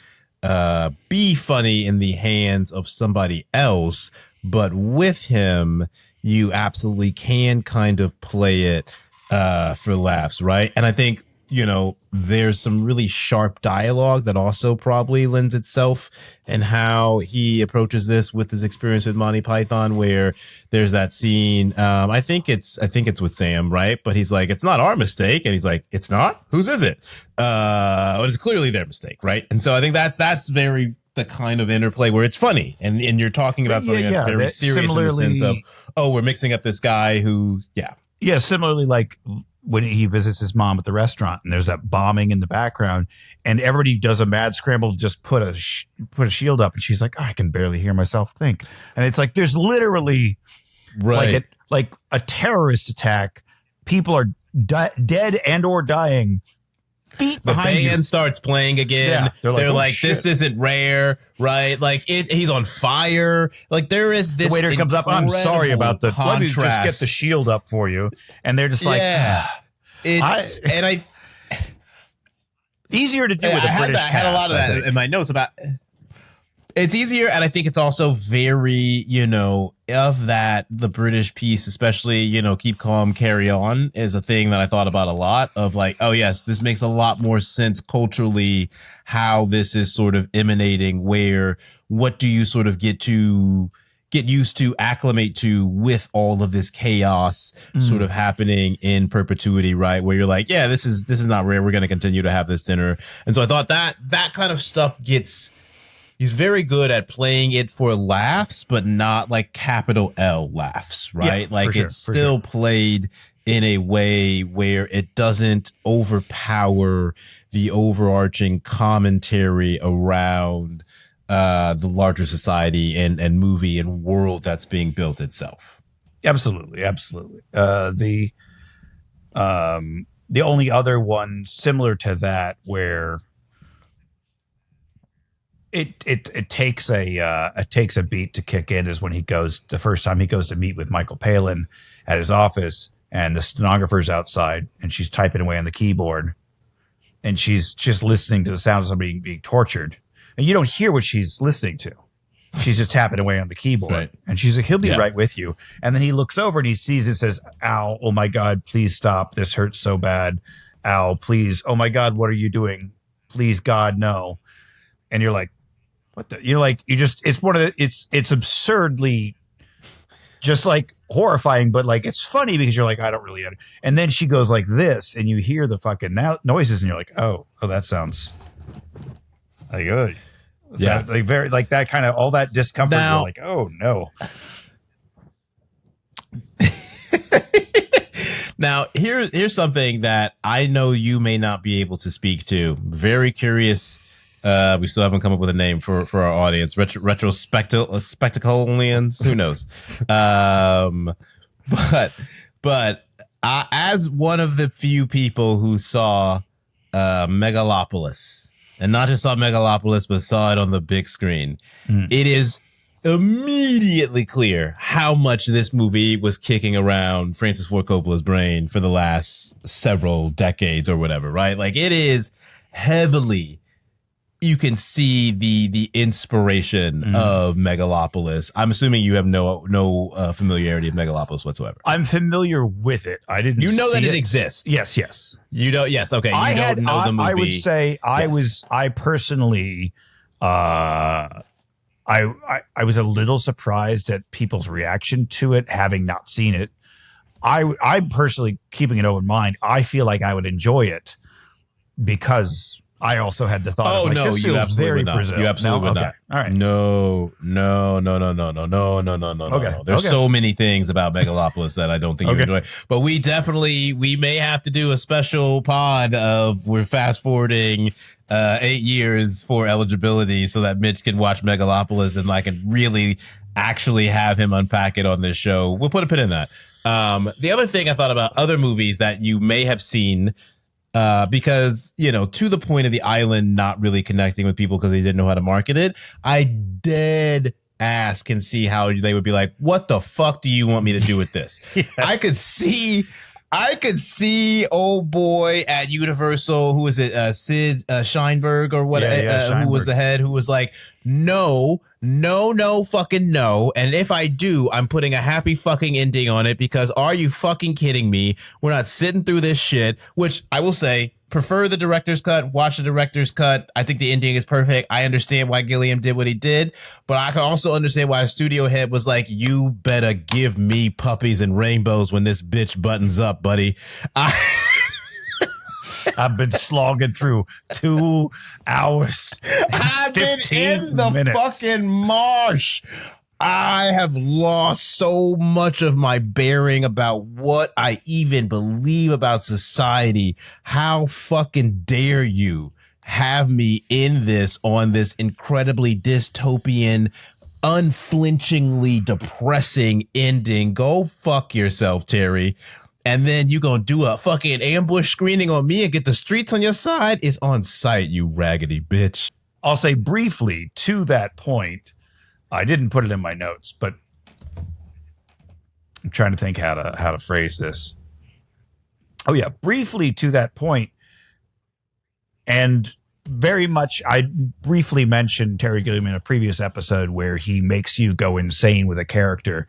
be funny in the hands of somebody else, but with him you absolutely can kind of play it for laughs, right? And I think, you know, there's some really sharp dialogue that also probably lends itself in how he approaches this with his experience with Monty Python, where there's that scene. I think it's with Sam, right? But he's like, it's not our mistake. And he's like, it's not? Whose is it? But it's clearly their mistake, right? And so I think that's very the kind of interplay where it's funny. And you're talking about something that's very serious in the sense of, oh, we're mixing up this guy who, Yeah, similarly, like when he visits his mom at the restaurant and there's that bombing in the background and everybody does a mad scramble to just put a shield up, and she's like, oh, I can barely hear myself think. And it's like, there's literally like a terrorist attack. People are dead and or dying. Feet behind the band starts playing again. Yeah, they're like this isn't rare, right? Like he's on fire. Like there is this. The waiter comes up. I'm sorry about the. Let me just get the shield up for you. And they're just like, easier to do with a British cast. I had a lot of that in my notes about. It's easier, and I think it's also very, you know, of that, the British piece, especially, you know, keep calm, carry on, is a thing that I thought about a lot of, like, oh yes, this makes a lot more sense culturally, how this is sort of emanating, where what do you sort of get used to, acclimate to with all of this chaos sort of happening in perpetuity, right? Where you're like, yeah, this is not rare. We're going to continue to have this dinner. And so I thought that kind of stuff he's very good at playing it for laughs, but not like capital L laughs, right? Yeah, like it's still played in a way where it doesn't overpower the overarching commentary around the larger society and movie and world that's being built itself. Absolutely. The only other one similar to that where it takes a beat to kick in is when the first time he goes to meet with Michael Palin at his office, and the stenographer's outside and she's typing away on the keyboard and she's just listening to the sounds of somebody being tortured, and you don't hear what she's listening to. She's just tapping away on the keyboard, right. And she's like, he'll be right with you. And then he looks over and he sees it, says, ow, oh my God, please stop. This hurts so bad. Ow, please. Oh my God, what are you doing? Please, God, no. And you're like, what the, like, it's one of the, it's absurdly just like horrifying, but like, it's funny because you're like, I don't really, and then she goes like this and you hear the fucking noises and you're like, oh, that sounds like, yeah, like very, like that kind of, all that discomfort. Now, you're like, oh no. Now, here's something that I know you may not be able to speak to. Very curious. We still haven't come up with a name for our audience. Spectacolians. Who knows? But as one of the few people who saw Megalopolis, and not just saw Megalopolis, but saw it on the big screen, it is immediately clear how much this movie was kicking around Francis Ford Coppola's brain for the last several decades or whatever, right? Like, it is heavily, you can see the inspiration of Megalopolis. I'm assuming you have no familiarity with Megalopolis whatsoever. I'm familiar with it. I didn't. You know see that it exists. Yes. You don't. Yes. Okay. You don't know the movie. I would say I personally. I was a little surprised at people's reaction to it, having not seen it. I'm personally keeping an open mind. I feel like I would enjoy it because I also had the thought. Oh, of like, no, this you feels absolutely very would not. Brazil. You absolutely would not. All right. No. There's so many things about Megalopolis that I don't think you enjoy. But we may have to do a special pod of, we're fast forwarding 8 years for eligibility so that Mitch can watch Megalopolis and I can really actually have him unpack it on this show. We'll put a pin in that. The other thing I thought about other movies that you may have seen, because, to the point of the island not really connecting with people because they didn't know how to market it, I did ask and see how they would be like, what the fuck do you want me to do with this? Yes. I could see old boy at Universal, who is it, Sid Sheinberg or what, Sheinberg. Who was the head, who was like, no, fucking no. And if I do, I'm putting a happy fucking ending on it because are you fucking kidding me? We're not sitting through this shit, which I will say, prefer the director's cut, watch the director's cut. I think the ending is perfect. I understand why Gilliam did what he did, but I can also understand why a studio head was like, you better give me puppies and rainbows when this bitch buttons up, buddy. I've been slogging through 2 hours. I've been in the fucking marsh. I have lost so much of my bearing about what I even believe about society. How fucking dare you have me in this on this incredibly dystopian, unflinchingly depressing ending? Go fuck yourself, Terry. And then you gonna do a fucking ambush screening on me and get the streets on your side? It's on site, you raggedy bitch. I'll say briefly to that point, I didn't put it in my notes, but I'm trying to think how to phrase this. Oh yeah, briefly to that point, and very much, I briefly mentioned Terry Gilliam in a previous episode where he makes you go insane with a character.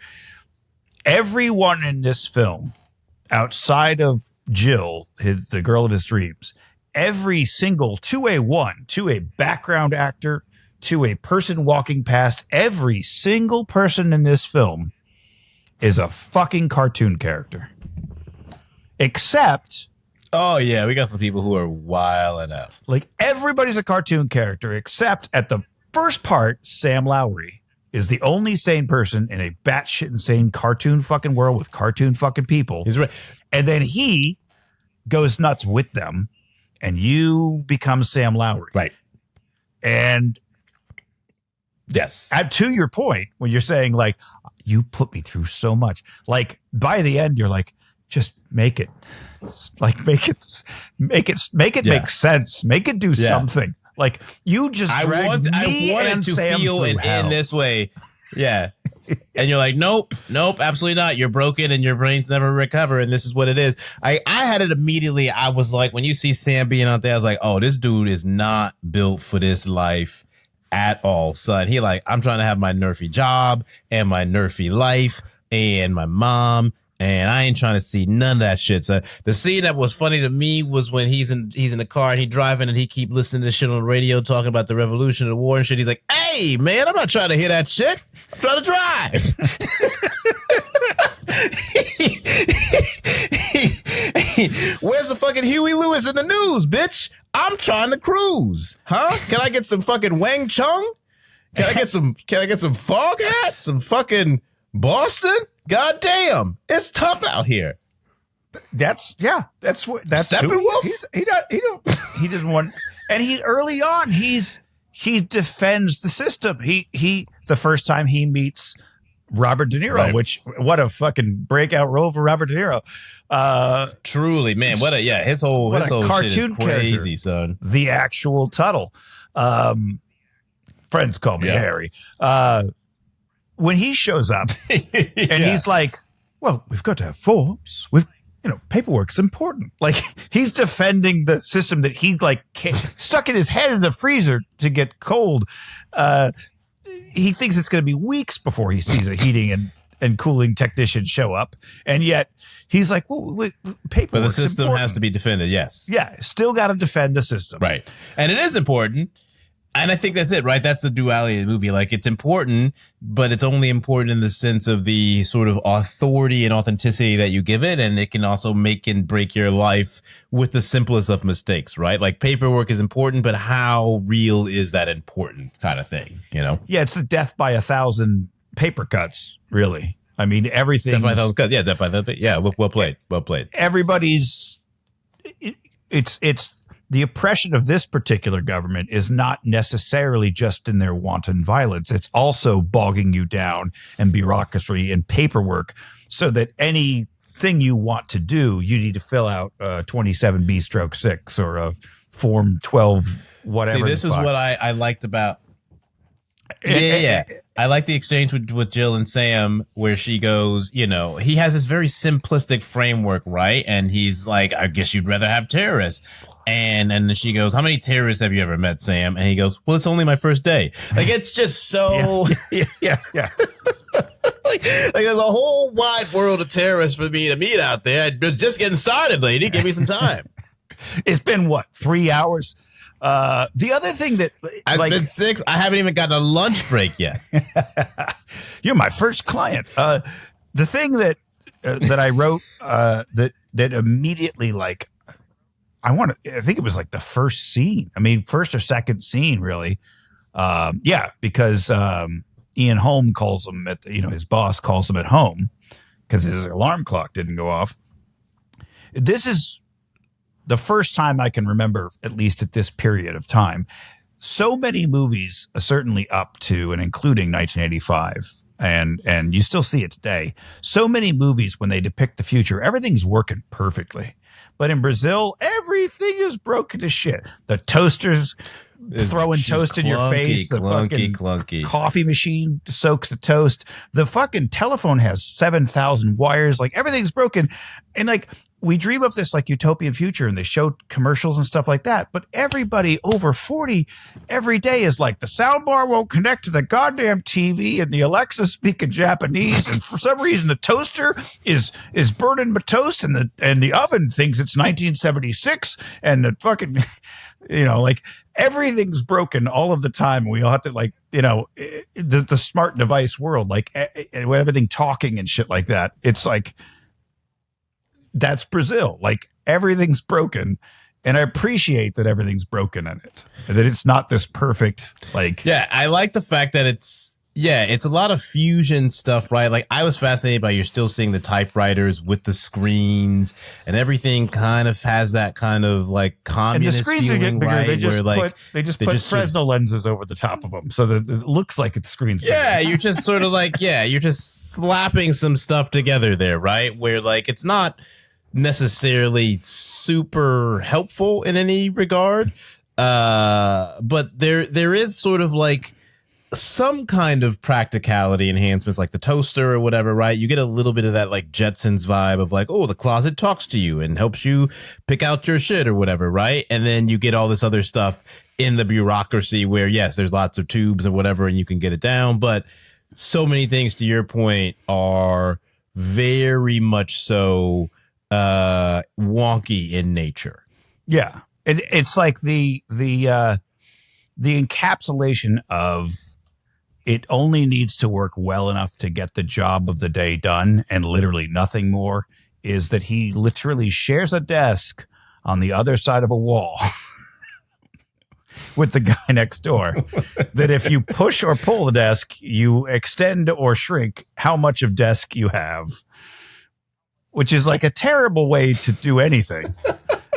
Everyone in this film, outside of Jill, the girl of his dreams, every single, to a background actor, to a person walking past, every single person in this film is a fucking cartoon character. Except... Oh, yeah, we got some people who are wilding out. Like, everybody's a cartoon character, except at the first part, Sam Lowry is the only sane person in a batshit insane cartoon fucking world with cartoon fucking people. He's right. And then he goes nuts with them, and you become Sam Lowry. Right. And... Yes. To your point, when you're saying, like, you put me through so much, like, by the end, you're like, just make it. Like, make it make sense. Make it do something. Like, you just dragged me and to Sam feel it hell. in this way. Yeah. And you're like, nope, absolutely not. You're broken and your brains never recover. And this is what it is. I had it immediately. I was like, when you see Sam being out there, I was like, oh, this dude is not built for this life at all, son. He like, I'm trying to have my nerfy job and my nerfy life and my mom And I ain't trying to see none of that shit. So the scene that was funny to me was when he's in the car and he driving and he keep listening to shit on the radio talking about the revolution of the war and shit. He's like, hey, man, I'm not trying to hear that shit. I'm trying to drive. Where's the fucking Huey Lewis in the news, bitch? I'm trying to cruise. Huh? Can I get some fucking Wang Chung? Can I get some fog hat? Some fucking Boston? God damn. It's tough out here. That's what Steppenwolf? He doesn't want, and he early on he defends the system. He the first time he meets Robert De Niro, right. Which what a fucking breakout role for Robert De Niro. Truly, man. His whole cartoon shit is crazy, character, son. The actual Tuttle. Friends call me Harry. When he shows up and he's like, well, we've got to have forms. Paperwork's important. Like, he's defending the system that he stuck in his head as a freezer to get cold. He thinks it's going to be weeks before he sees a heating and cooling technician show up. And yet he's like, well, paperwork. But the system has to be defended. Yes. Yeah. Still got to defend the system. Right. And it is important. And I think that's it, right? That's the duality of the movie. Like, it's important, but it's only important in the sense of the sort of authority and authenticity that you give it. And it can also make and break your life with the simplest of mistakes, right? Like, paperwork is important, but how real is that important kind of thing, you know? Yeah, it's the death by 1,000 paper cuts, really. I mean, everything. Death by 1,000 cuts. Yeah, death by 1,000. Yeah, look, well played. Well played. Everybody's. It's the oppression of this particular government is not necessarily just in their wanton violence. It's also bogging you down and bureaucracy and paperwork so that anything you want to do, you need to fill out 27B/6 or a Form 12, whatever. See, this is what I liked about. Yeah. I like the exchange with Jill and Sam where she goes, he has this very simplistic framework, right? And he's like, I guess you'd rather have terrorists. And then she goes, how many terrorists have you ever met, Sam? And he goes, well, it's only my first day. Like, it's just so. Yeah. like, there's a whole wide world of terrorists for me to meet out there. I'm just getting started, lady. Give me some time. It's been 3 hours? The other thing that it's been 6. I haven't even gotten a lunch break yet. You're my first client. The thing that I wrote that immediately I think it was like the first scene. I mean, first or second scene, really. Because Ian Holm calls him his boss calls him at home because his alarm clock didn't go off. This is the first time I can remember, at least at this period of time, so many movies, certainly up to and including 1985, and you still see it today. So many movies, when they depict the future, everything's working perfectly. But in Brazil, everything is broken to shit. The toaster's throwing toast in your face. The fucking coffee machine soaks the toast. The fucking telephone has 7,000 wires. Like, everything's broken. And we dream of this utopian future and they show commercials and stuff like that. But everybody over 40 every day is like, the soundbar won't connect to the goddamn TV and the Alexa speaking Japanese. And for some reason, the toaster is burning my toast and the oven thinks it's 1976 and the fucking, everything's broken all of the time. We all have to the smart device world, everything talking and shit like that. It's like, that's Brazil. Everything's broken. And I appreciate that everything's broken in it. And that it's not this perfect, Yeah, I like the fact that it's a lot of fusion stuff, right? I was fascinated by you're still seeing the typewriters with the screens and everything kind of has that kind of communist and the screens feeling, are getting bigger. right? They just put Fresnel lenses over the top of them so that it looks like the screen's bigger. Yeah, you're just sort of you're just slapping some stuff together there, right? Where it's not necessarily super helpful in any regard, but there is sort of some kind of practicality enhancements, like the toaster or whatever, right? You get a little bit of that Jetsons vibe of the closet talks to you and helps you pick out your shit or whatever, right? And then you get all this other stuff in the bureaucracy where, yes, there's lots of tubes and whatever and you can get it down, but so many things, to your point, are very much so wonky in nature. Yeah. It's like the encapsulation of it only needs to work well enough to get the job of the day done and literally nothing more, is that he literally shares a desk on the other side of a wall with the guy next door, that if you push or pull the desk, you extend or shrink how much of desk you have, which is like a terrible way to do anything.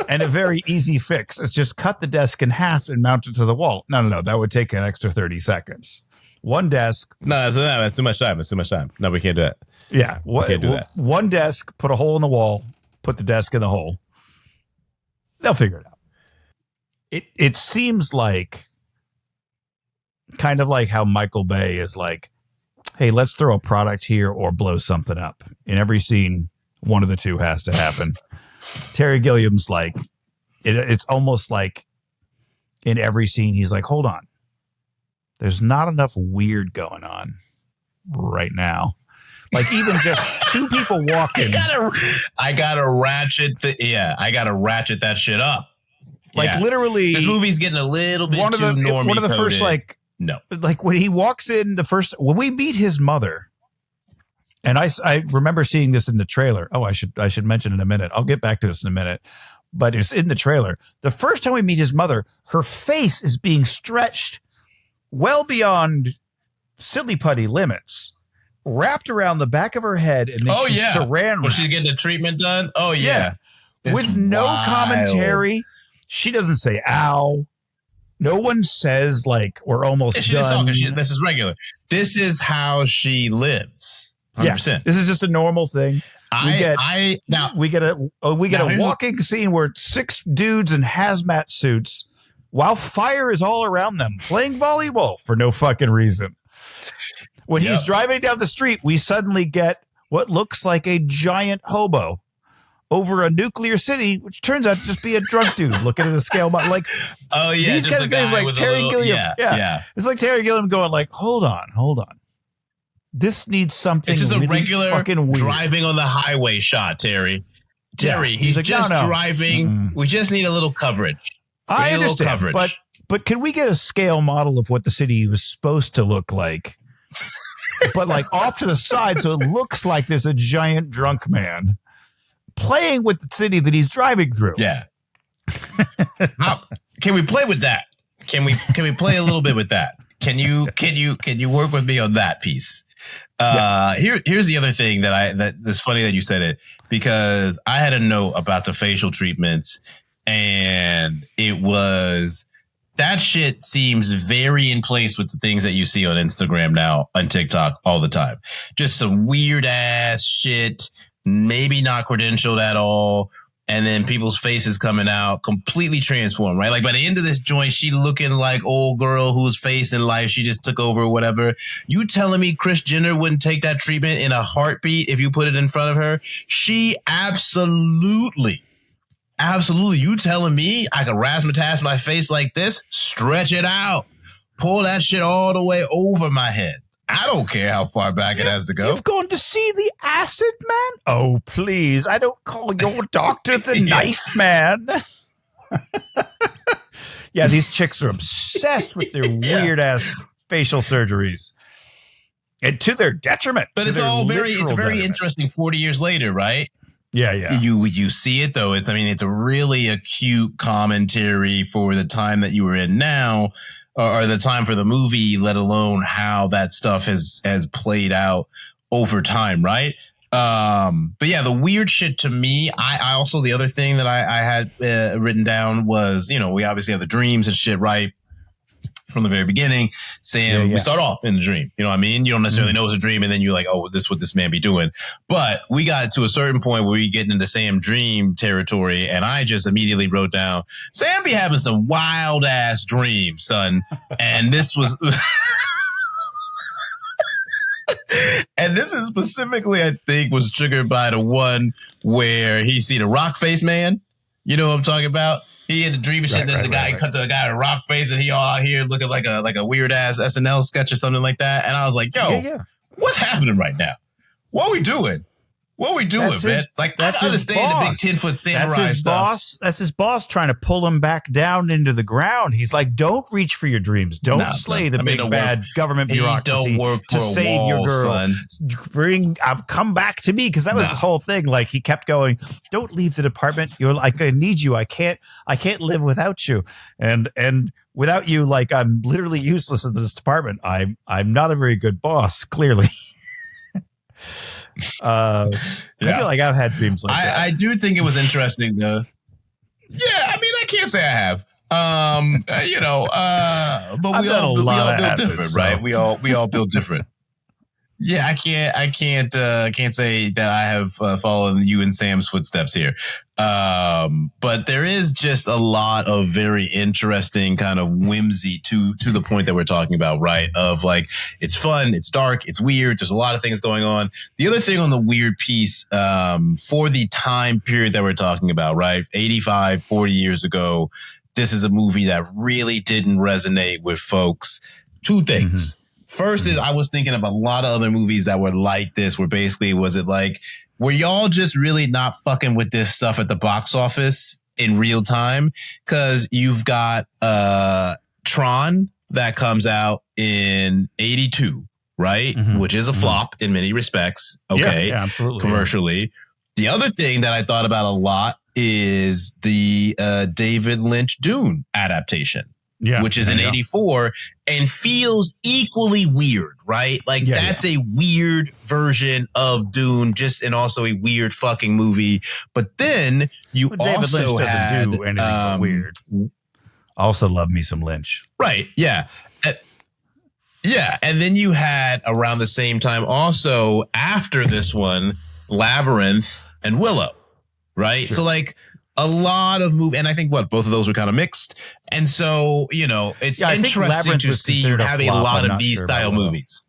And a very easy fix is just cut the desk in half and mount it to the wall. No. That would take an extra 30 seconds. One desk. No, that's too much time. It's too much time. No, we can't do that. Yeah. We can't do that. One desk, put a hole in the wall, put the desk in the hole. They'll figure it out. It seems like kind of like how Michael Bay is like, hey, let's throw a product here or blow something up. In every scene, one of the two has to happen. Terry Gilliam's like, it's almost like in every scene, he's like, hold on. There's not enough weird going on right now. Like even just two people walking. I gotta ratchet that shit up. Like literally, this movie's getting a little bit too normie. One of the first, like when he walks in, when we meet his mother, and I remember seeing this in the trailer. Oh, I should mention in a minute. I'll get back to this in a minute, but it's in the trailer. The first time we meet his mother, her face is being stretched well beyond silly putty limits, wrapped around the back of her head, and then she's saran wrapped. Was she getting the treatment done? Oh yeah. With no commentary. She doesn't say ow. No one says like we're almost done. This is regular. This is how she lives. 100%. Yeah, this is just a normal thing. We get a walking scene where 6 dudes in hazmat suits, while fire is all around them, playing volleyball for no fucking reason. When he's driving down the street, we suddenly get what looks like a giant hobo over a nuclear city, which turns out to just be a drunk dude looking at a scale. Like, these kind of things, like Terry Gilliam. Yeah. It's like Terry Gilliam going like, hold on. This needs something. It's just really a regular fucking weird driving on the highway shot, Terry. He's like, just driving. Mm-hmm. We just need a little coverage. I understand, but can we get a scale model of what the city was supposed to look like? But like off to the side, so it looks like there's a giant drunk man playing with the city that he's driving through. Yeah. Can we play with that? Can we play a little bit with that? Can you work with me on that piece? Here's the other thing that's funny that you said it, because I had a note about the facial treatments, and it was that shit seems very in place with the things that you see on Instagram now, on TikTok all the time. Just some weird ass shit, maybe not credentialed at all. And then people's faces coming out completely transformed, right? Like by the end of this joint, she looking like old girl whose face in life she just took over or whatever. You telling me Kris Jenner wouldn't take that treatment in a heartbeat if you put it in front of her? She absolutely. You telling me I could razzmatazz my face like this, stretch it out, pull that shit all the way over my head. I don't care how far back it has to go. You've gone to see the acid man? Oh, please. I don't call your doctor the knife man. Yeah, these chicks are obsessed with their weird ass facial surgeries. And to their detriment. But it's very interesting 40 years later, right? Yeah. You see it though. It's a really acute commentary for the time that you were in now. Or the time for the movie, let alone how that stuff has played out over time, right? But yeah, the weird shit to me, I also, the other thing that I had written down was, we obviously have the dreams and shit, right? From the very beginning, Sam, we start off in the dream. You know what I mean? You don't necessarily know it's a dream, and then you're like, oh, this is what this man be doing. But we got to a certain point where we get into Sam dream territory, and I just immediately wrote down, Sam be having some wild ass dreams, son. And this was and this is specifically, I think, was triggered by the one where he see the rock face man. You know what I'm talking about? He in the dream shit. There's a guy cut to a guy with a rock face, and he all out here looking like a weird ass SNL sketch or something like that. And I was like, "Yo, what's happening right now? What are we doing? What are we doing, man? Like, I understand the big 10-foot samurai stuff. That's his boss trying to pull him back down into the ground. He's like, don't reach for your dreams. Don't slay the big bad government bureaucracy to save your girl. Son. Come back to me. Because that was his whole thing. Like, he kept going, don't leave the department. You're like, I need you. I can't live without you. And without you, like, I'm literally useless in this department. I'm not a very good boss, clearly. I feel like I've had dreams like that. I do think it was interesting though. Yeah, I mean, I can't say I have. But we all build different, right? We all build different. Yeah, I can't say that I have followed you in Sam's footsteps here. But there is just a lot of very interesting kind of whimsy to the point that we're talking about, right? Of like, it's fun, it's dark, it's weird. There's a lot of things going on. The other thing on the weird piece, for the time period that we're talking about, right? 85, 40 years ago, this is a movie that really didn't resonate with folks. Two things. First is I was thinking of a lot of other movies that were like this, where basically were y'all just really not fucking with this stuff at the box office in real time? Because you've got Tron that comes out in 82, right? Which is a flop in many respects. Okay. Yeah, absolutely. Commercially. The other thing that I thought about a lot is the David Lynch Dune adaptation. Which is in 84 and feels equally weird, right? Like that's a weird version of Dune, and also a weird fucking movie. But then David Lynch doesn't do anything but weird. I also love me some Lynch. Right. Yeah. Yeah. And then you had around the same time also after this one, Labyrinth and Willow, right? Sure. So like, a lot of movie, and I think both of those were kind of mixed. And so, it's interesting to see you have a lot of these style movies.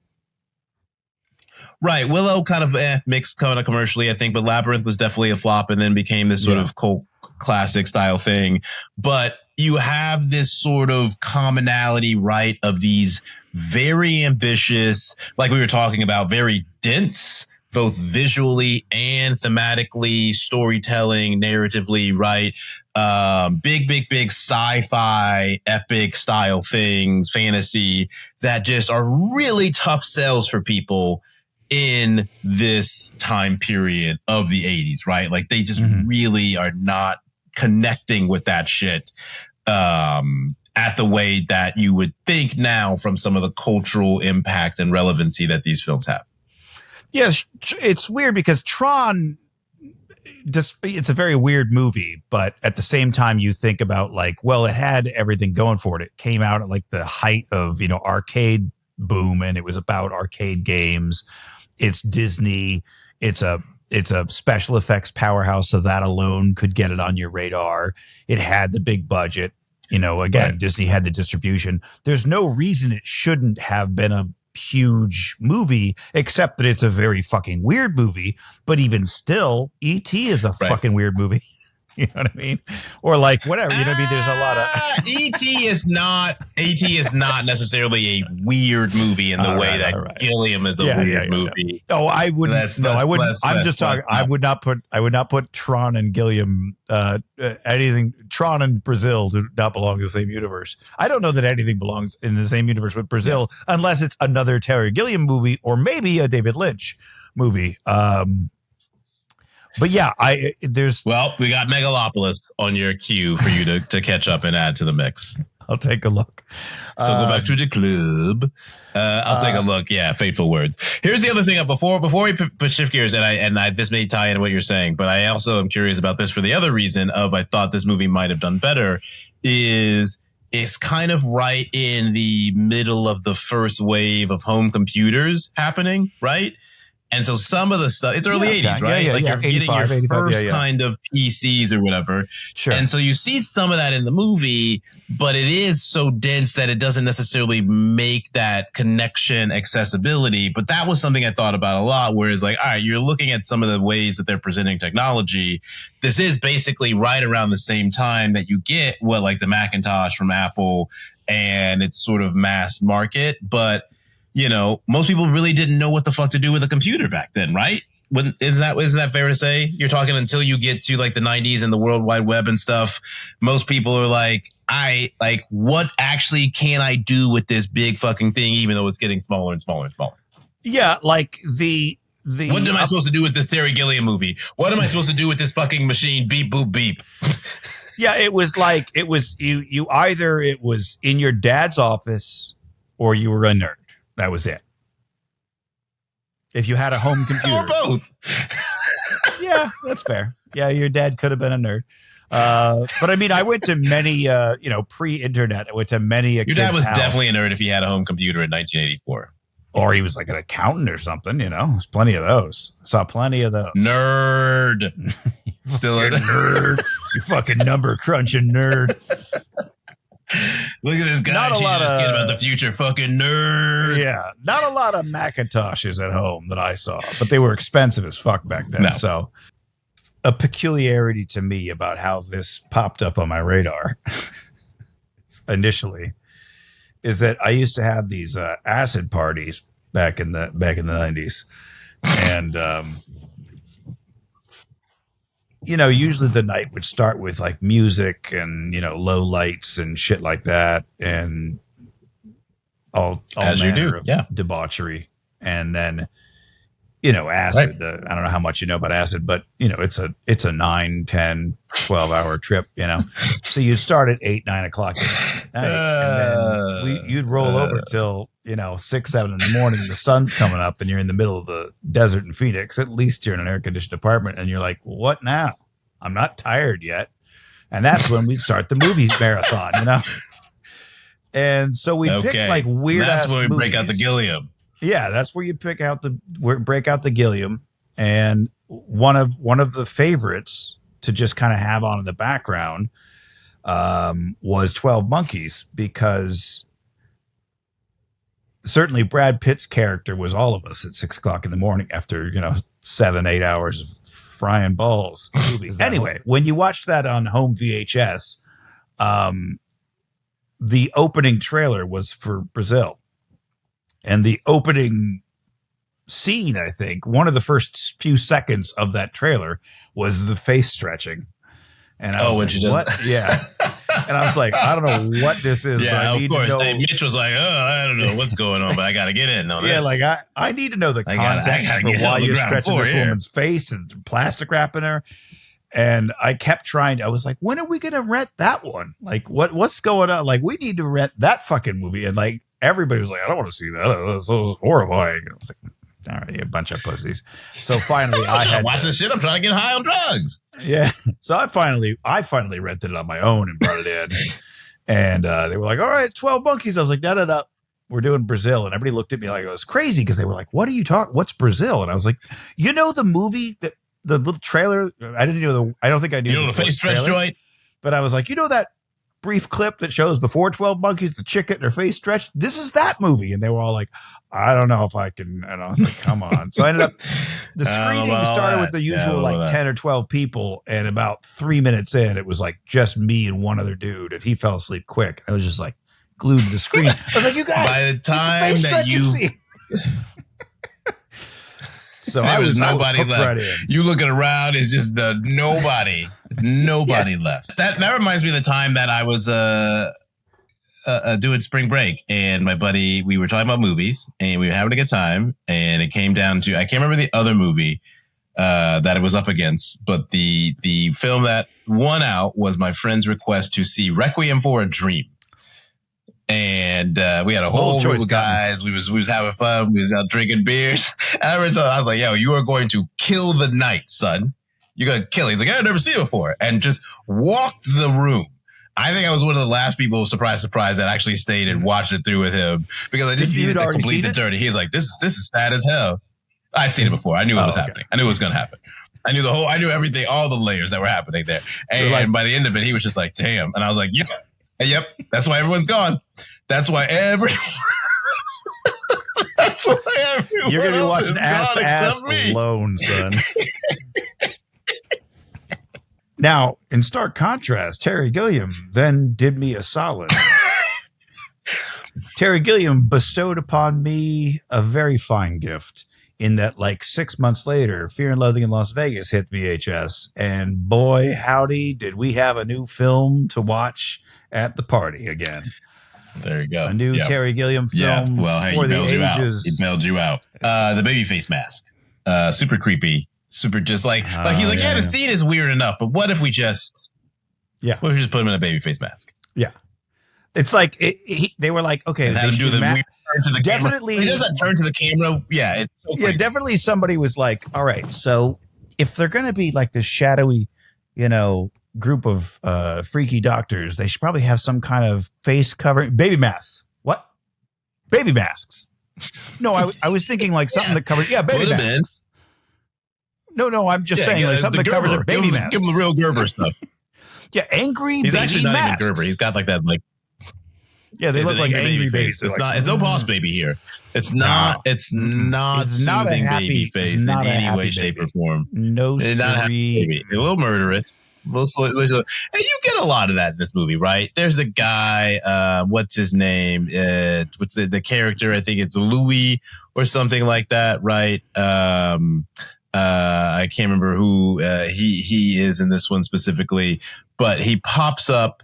Right. Willow kind of mixed kind of commercially, I think, but Labyrinth was definitely a flop and then became this sort of cult classic style thing. But you have this sort of commonality, right, of these very ambitious, like we were talking about, very dense, both visually and thematically, storytelling, narratively, right? Big sci-fi, epic style things, fantasy that just are really tough sells for people in this time period of the 80s, right? Like they just really are not connecting with that shit at the way that you would think now from some of the cultural impact and relevancy that these films have. Yes, it's weird because Tron, it's a very weird movie, but at the same time you think about like, well, it had everything going for it. It came out at like the height of, arcade boom, and it was about arcade games. It's Disney. It's a special effects powerhouse, so that alone could get it on your radar. It had the big budget. Again, Disney had the distribution. There's no reason it shouldn't have been a huge movie, except that it's a very fucking weird movie. But even still, E.T. is a fucking weird movie. You know what I mean? Or like whatever. You know what I mean? There's a lot of E.T. is not necessarily a weird movie in the way that Gilliam is a weird movie. Oh, I wouldn't. I wouldn't. I'm just talking. I would not put Tron and Gilliam. Anything Tron and Brazil do not belong in the same universe. I don't know that anything belongs in the same universe with Brazil unless it's another Terry Gilliam movie or maybe a David Lynch movie. But yeah, we got Megalopolis on your queue for you to catch up and add to the mix. I'll take a look. So go back to the club. I'll take a look. Yeah, fateful words. Here's the other thing. Before we shift gears, and this may tie into what you're saying, but I also am curious about this for the other reason of I thought this movie might have done better is it's kind of right in the middle of the first wave of home computers happening, right? And so some of the stuff, it's early 80s, right? Like you're getting your first kind of PCs or whatever. Sure. And so you see some of that in the movie, but it is so dense that it doesn't necessarily make that connection accessibility. But that was something I thought about a lot, whereas like, all right, you're looking at some of the ways that they're presenting technology. This is basically right around the same time that you get like the Macintosh from Apple, and it's sort of mass market, but most people really didn't know what the fuck to do with a computer back then, right? isn't that fair to say? You're talking until you get to like the 90s and the World Wide Web and stuff. Most people are like, what actually can I do with this big fucking thing, even though it's getting smaller and smaller and smaller? Yeah, like the what am I supposed to do with this Terry Gilliam movie? What am I supposed to do with this fucking machine? Beep, boop, beep. Yeah, it was you either it was in your dad's office or you were a nerd. That was it. If you had a home computer. Or both. Yeah, that's fair. Yeah, your dad could have been a nerd. But I mean, I went to many, pre-internet. I went to many. Your dad was definitely a nerd if he had a home computer in 1984. Or he was like an accountant or something, There's plenty of those. Saw plenty of those. Nerd. Still a nerd. You fucking number crunching nerd. Look at this guy teaching this kid about the future. Fucking nerd. Yeah. Not a lot of Macintoshes at home that I saw, but they were expensive as fuck back then. No. So a peculiarity to me about how this popped up on my radar initially is that I used to have these acid parties back in the 90s. And usually the night would start with like music and, low lights and shit like that. And all as you do, of debauchery. And then, acid, right. I don't know how much you know about acid, but it's a 9, 10, 12 hour trip, so you'd start at 8, 9 o'clock at night, and then you'd roll over till, 6, 7 in the morning. The sun's coming up and you're in the middle of the desert in Phoenix. At least you're in an air conditioned apartment and you're like, what now? I'm not tired yet. And that's when we'd start the movies marathon, And so we picked like weird ass That's when we movies. Break out the Gilliam. Yeah, that's where you break out the Gilliam. And one of the favorites to just kind of have on in the background was 12 Monkeys, because certainly Brad Pitt's character was all of us at 6 o'clock in the morning after 7, 8 hours of frying balls. Anyway, when you watched that on home VHS, the opening trailer was for Brazil. And the opening scene, I think, one of the first few seconds of that trailer was the face stretching. And I was when like, she does what? That. Yeah. And I was like, I don't know what this is. Yeah, but I need of course. to know. Hey, Mitch was like, I don't know what's going on, but I got to get in on this. Yeah, like I need to know the context for why you're stretching this woman's face and plastic wrapping her. And I kept trying. I was like, when are we going to rent that one? Like, what's going on? Like, we need to rent that fucking movie. And like, everybody was like, I don't want to see that. That's so horrifying. I was like, all right, you a bunch of pussies. So finally, I had to watch this shit. I'm trying to get high on drugs. Yeah. So I finally rented it on my own and brought it in. And they were like, all right, 12 Monkeys. I was like, no. We're doing Brazil. And everybody looked at me like I was crazy because they were like, what are you talking? What's Brazil? And I was like, the movie that the little trailer. I didn't know I don't think I knew the face stretch joint. But I was like, that brief clip that shows before 12 Monkeys, the chick getting her face stretched. This is that movie. And they were all like, I don't know if I can. And I was like, come on. So I ended up, the screening started with the usual 10 or 12 people. And about 3 minutes in, it was like just me and one other dude. And he fell asleep quick. I was just like glued to the screen. I was like, you guys, by the time that you so I was nobody left. Right you looking around is just the nobody left. That reminds me of the time that I was doing spring break, and my buddy, we were talking about movies and we were having a good time, and it came down to, I can't remember the other movie that it was up against, but the film that won out was my friend's request to see Requiem for a Dream. And we had a whole group of guys. We was having fun. We was out drinking beers. And I was like, yo, you are going to kill the night, son. You're going to kill it. He's like, I've never seen it before. And just walked the room. I think I was one of the last people, surprise, that actually stayed and watched it through with him, because I just needed to complete the journey. He's like, this is sad as hell. I'd seen it before. I knew it was happening. I knew it was going to happen. I knew everything, all the layers that were happening there. And by the end of it, he was just like, damn. And I was like, Yep. That's why everyone's gone. That's why everyone You're going to be watching Ass to Ass alone, son. Now, in stark contrast, Terry Gilliam then did me a solid. Terry Gilliam bestowed upon me a very fine gift in that like 6 months later, Fear and Loathing in Las Vegas hit VHS. And boy, howdy, did we have a new film to watch at the party again. There you go. A new Terry Gilliam film. Yeah. Well, hey, for he bailed the you ages. out. He bailed you out. The baby face mask. Super creepy. Super just like he's like, the scene is weird enough, but what if we just what if we just put him in a baby face mask? Yeah. It's like they were like, okay, and how to do the weird turn to the definitely camera. He does that turn to the camera. Yeah, it's so crazy. Definitely somebody was like, all right, so if they're gonna be like this shadowy, group of freaky doctors, they should probably have some kind of face covering. Baby masks. What? Baby masks. No, I was thinking like something that covers baby masks. No, I'm just saying like something that covers a baby mask. Give him the real Gerber stuff. Angry He's baby actually not masks. even Gerber. He's got like that like they look like angry face. babies. It's no boss baby here. It's not soothing baby face in any way, shape, or form. No, it's not a happy baby. A little murderous. And you get a lot of that in this movie, right? There's a guy, what's his name? What's the character? I think it's Louis or something like that, right? I can't remember who he is in this one specifically, but he pops up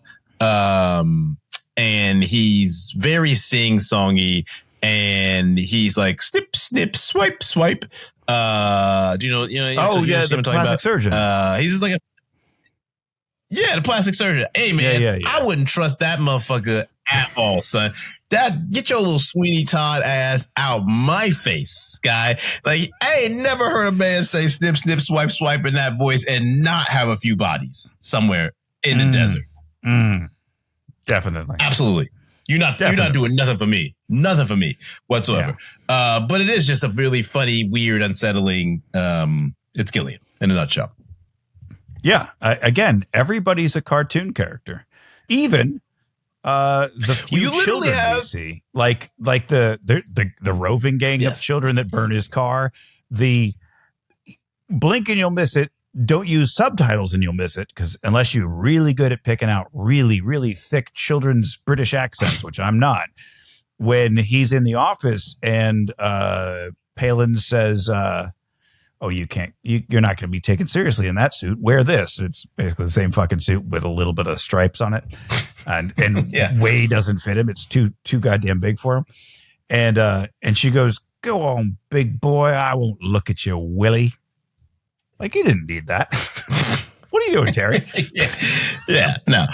and he's very sing-songy, and he's like snip, snip, swipe, swipe. Do you know? The plastic surgeon. He's just like the plastic surgeon. Hey man, yeah. I wouldn't trust that motherfucker at all, son. Get your little Sweeney Todd ass out my face, guy. Like, I ain't never heard a man say snip, snip, swipe, swipe in that voice and not have a few bodies somewhere in the desert. Definitely. Absolutely. You're not doing nothing for me. Nothing for me whatsoever. Yeah. But it is just a really funny, weird, unsettling. It's Gilliam in a nutshell. Yeah. Again, everybody's a cartoon character. Even the few children we see, like the roving gang of children that burn his car. The blink and you'll miss it. Don't use subtitles and you'll miss it, because unless you're really good at picking out really, really thick children's British accents, which I'm not, when he's in the office and Palin says, oh, you're not going to be taken seriously in that suit. Wear this. It's basically the same fucking suit with a little bit of stripes on it. And way doesn't fit him. It's too goddamn big for him. And she goes, go on, big boy. I won't look at you, Willie. Like, he didn't need that. What are you doing, Terry? No.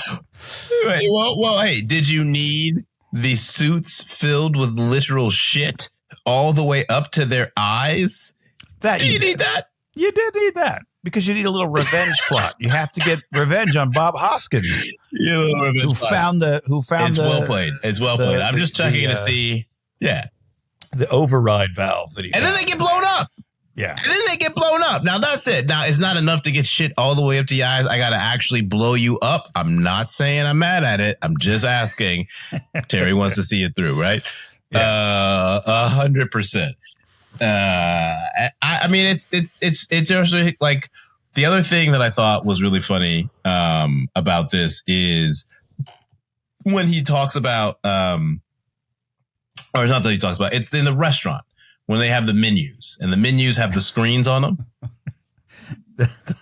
Wait, well, hey, did you need the suits filled with literal shit all the way up to their eyes? Do you need that? You did need that, because you need a little revenge plot. You have to get revenge on Bob Hoskins, who found It's well played. It's well played. I'm just checking to see. Yeah, the override valve that he. And then they get blown up. Yeah. And then they get blown up. Now that's it. Now it's not enough to get shit all the way up to your eyes. I got to actually blow you up. I'm not saying I'm mad at it. I'm just asking. Terry wants to see it through, right? 100%. I mean, it's also like the other thing that I thought was really funny about this is when he talks about, or not that he talks about, it's in the restaurant. When they have the menus, and the menus have the screens on them.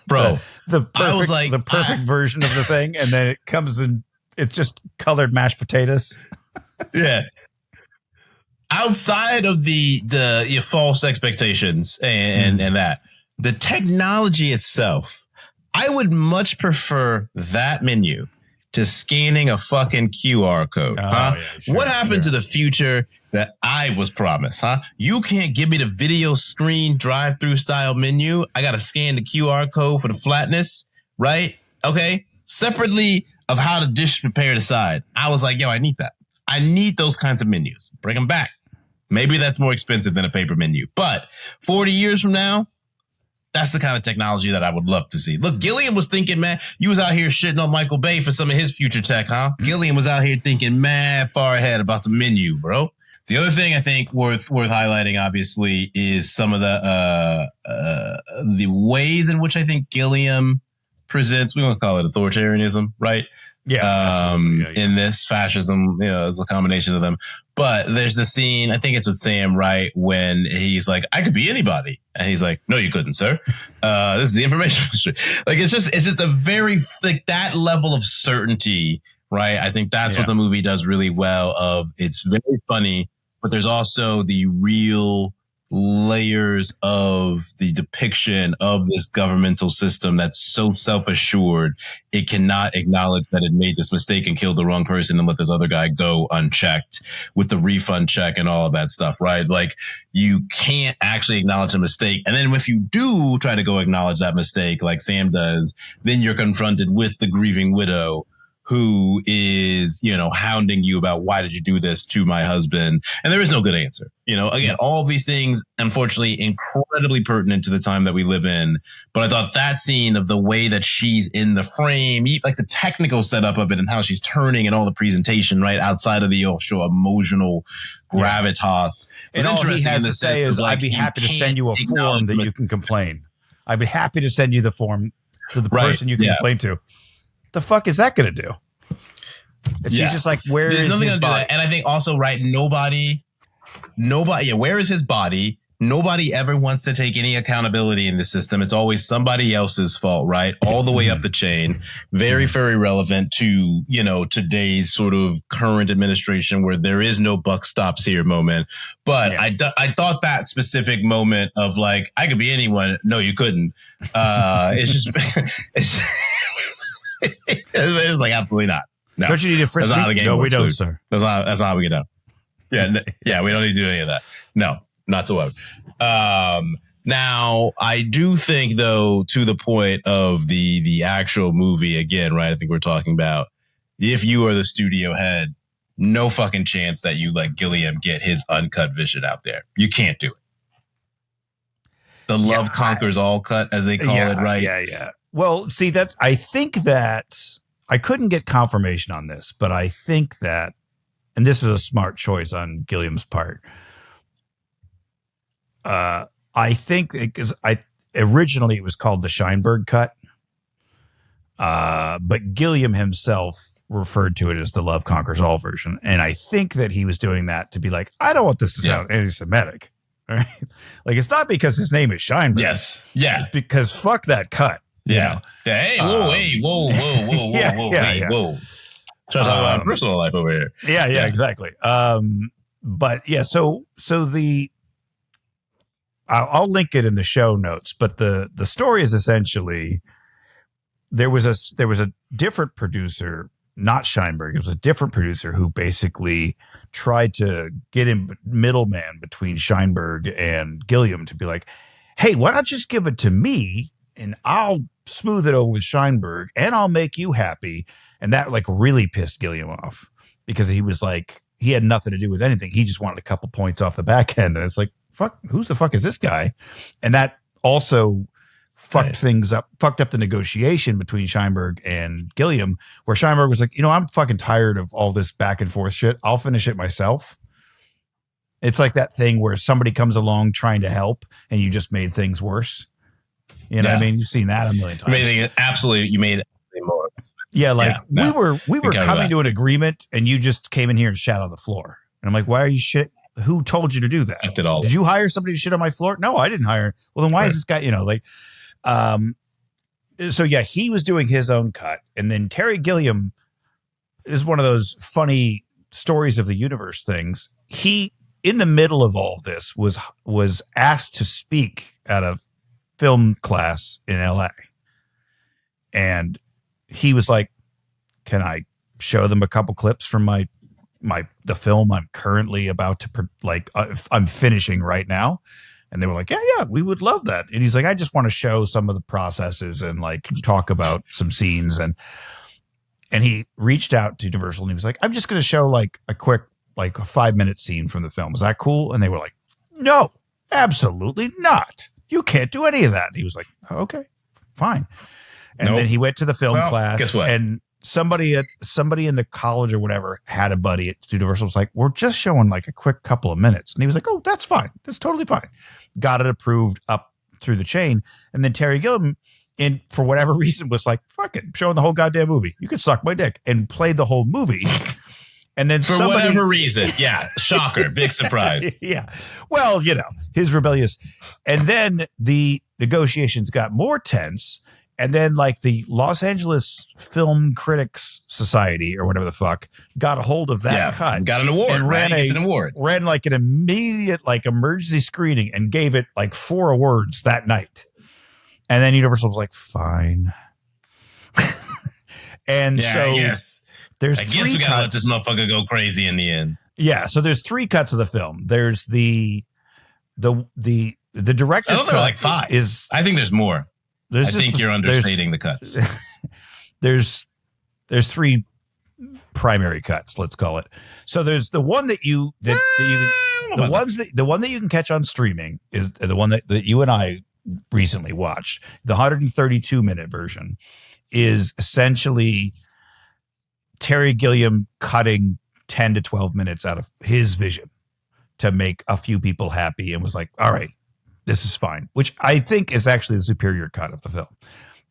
Bro, I was like, the perfect version of the thing, and then it comes in, it's just colored mashed potatoes. Yeah. Outside of the false expectations and that, the technology itself, I would much prefer that menu to scanning a fucking QR code. What happened to the future that I was promised? You can't give me the video screen drive-through style menu. I got to scan the QR code for the flatness, right? Okay. Separately of how the dish is prepared aside, I was like, yo, I need that. I need those kinds of menus. Bring them back. Maybe that's more expensive than a paper menu, but 40 years from now, that's the kind of technology that I would love to see. Look, Gilliam was thinking, man, you was out here shitting on Michael Bay for some of his future tech, huh? Gilliam was out here thinking mad far ahead about the menu, bro. The other thing I think worth highlighting, obviously, is some of the ways in which I think Gilliam presents. We don't call it authoritarianism, right? in this fascism, it's a combination of them. But there's the scene, I think it's with Sam, right, when he's like, I could be anybody. And he's like, no, you couldn't, sir. This is the information industry. Like, it's just a very, like, that level of certainty, right? I think that's what the movie does really well of. It's very funny, but there's also the real layers of the depiction of this governmental system that's so self-assured it cannot acknowledge that it made this mistake and killed the wrong person and let this other guy go unchecked with the refund check and all of that stuff, right? Like, you can't actually acknowledge a mistake. And then if you do try to go acknowledge that mistake like Sam does, then you're confronted with the grieving widow who is, hounding you about, why did you do this to my husband? And there is no good answer. Again, all of these things, unfortunately, incredibly pertinent to the time that we live in. But I thought that scene of the way that she's in the frame, like the technical setup of it and how she's turning and all the presentation, right, outside of the show emotional gravitas. And all he has to say is, I'd be happy to send you a form that you can complain. I'd be happy to send you the form to the person you can complain to. The fuck is that going to do? And she's just like, where is his body? Do that. And I think also, right, nobody, where is his body? Nobody ever wants to take any accountability in the system. It's always somebody else's fault, right? All the way up the chain. Very, very relevant to, today's sort of current administration where there is no buck stops here moment. But I thought that specific moment of like, I could be anyone. No, you couldn't. It's just, it's like, absolutely not. No. Don't you need a frisbee? No, we don't, sir. That's not how we get down. Yeah, we don't need to do any of that. No, not so. Now, I do think, though, to the point of the actual movie, again, right, I think we're talking about, if you are the studio head, no fucking chance that you let Gilliam get his uncut vision out there. You can't do it. The love conquers all cut, as they call it, right? Yeah. Well, see, I think that I couldn't get confirmation on this, but I think that, and this is a smart choice on Gilliam's part. I think because originally it was called the Scheinberg cut, but Gilliam himself referred to it as the Love Conquers All version, and I think that he was doing that to be like, I don't want this to sound anti-Semitic, right? Like, it's not because his name is Scheinberg. Yes, it's because fuck that cut. Yeah. Hey, whoa. Try to talk about personal life over here. Yeah, exactly. But yeah, so I'll link it in the show notes, but the story is essentially there was a different producer, not Scheinberg. It was a different producer who basically tried to get in middleman between Scheinberg and Gilliam to be like, hey, why not just give it to me and I'll smooth it over with Scheinberg and I'll make you happy. And that like really pissed Gilliam off because he was like, he had nothing to do with anything. He just wanted a couple points off the back end. And it's like, fuck, who's the fuck is this guy? And that also fucked up the negotiation between Scheinberg and Gilliam, where Scheinberg was like, I'm fucking tired of all this back and forth shit. I'll finish it myself. It's like that thing where somebody comes along trying to help and you just made things worse. You know what I mean? You've seen that a million times. Absolutely. You made it more. Yeah, like we were coming to an agreement and you just came in here and shat on the floor. And I'm like, why are you shit? Who told you to do that? Did you hire somebody to shit on my floor? No, I didn't hire. Well, then why is this guy, so yeah, he was doing his own cut. And then Terry Gilliam is one of those funny stories of the universe things. He, in the middle of all this, was asked to speak at a film class in LA. And he was like, can I show them a couple clips from the film I'm currently about to I'm finishing right now? And they were like, yeah, we would love that. And he's like, I just want to show some of the processes and like talk about some scenes. And he reached out to Universal and he was like, I'm just going to show like a quick, like a 5-minute scene from the film. Is that cool? And they were like, no, absolutely not. You can't do any of that. And he was like, okay, fine. And then he went to the film class. Guess what? And somebody in the college or whatever had a buddy at Universal was like, we're just showing like a quick couple of minutes. And he was like, oh, that's fine. That's totally fine. Got it approved up through the chain. And then Terry Gilliam and for whatever reason was like, fuck it, showing the whole goddamn movie. You could suck my dick, and played the whole movie. And then for whatever reason, yeah, shocker, big surprise. Yeah. Well, his rebellious. And then the negotiations got more tense. And then like the Los Angeles Film Critics Society or whatever the fuck got a hold of that cut. Got an award, and ran like an immediate like emergency screening and gave it like 4 awards that night. And then Universal was like, fine. And so yes. I guess we gotta let this motherfucker go crazy in the end. Yeah, so there's 3 cuts of the film. There's the director's cut. There are like 5. I think there's more. I think you're understating the cuts. There's 3 primary cuts, let's call it. So there's the one that the one that you can catch on streaming is the one that you and I recently watched. The 132-minute version is essentially Terry Gilliam cutting 10 to 12 minutes out of his vision to make a few people happy, and was like, all right, this is fine, which I think is actually the superior cut of the film.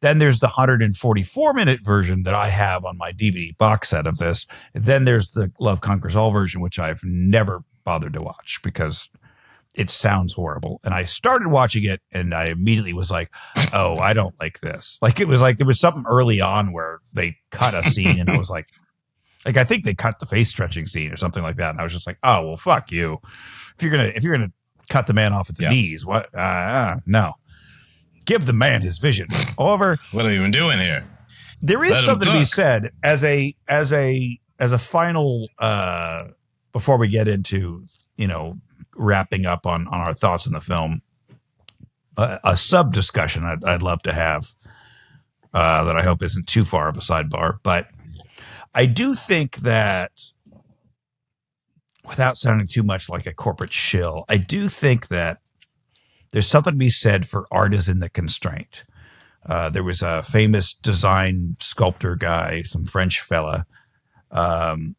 Then there's the 144-minute version that I have on my DVD box set of this. Then there's the Love Conquers All version, which I've never bothered to watch because it sounds horrible. And I started watching it and I immediately was like, oh, I don't like this. Like it was like there was something early on where they cut a scene and I was like I think they cut the face stretching scene or something like that. And I was just like, oh, well, fuck you. If you're gonna cut the man off at the knees, what? No. Give the man his vision. However, what are we even doing here? There is something to be said as a final before we get into wrapping up on our thoughts on the film. A sub discussion I'd love to have that I hope isn't too far of a sidebar, but I do think that, without sounding too much like a corporate shill, I do think that there's something to be said for art as in the constraint. There was a famous design sculptor guy, some French fella. I'm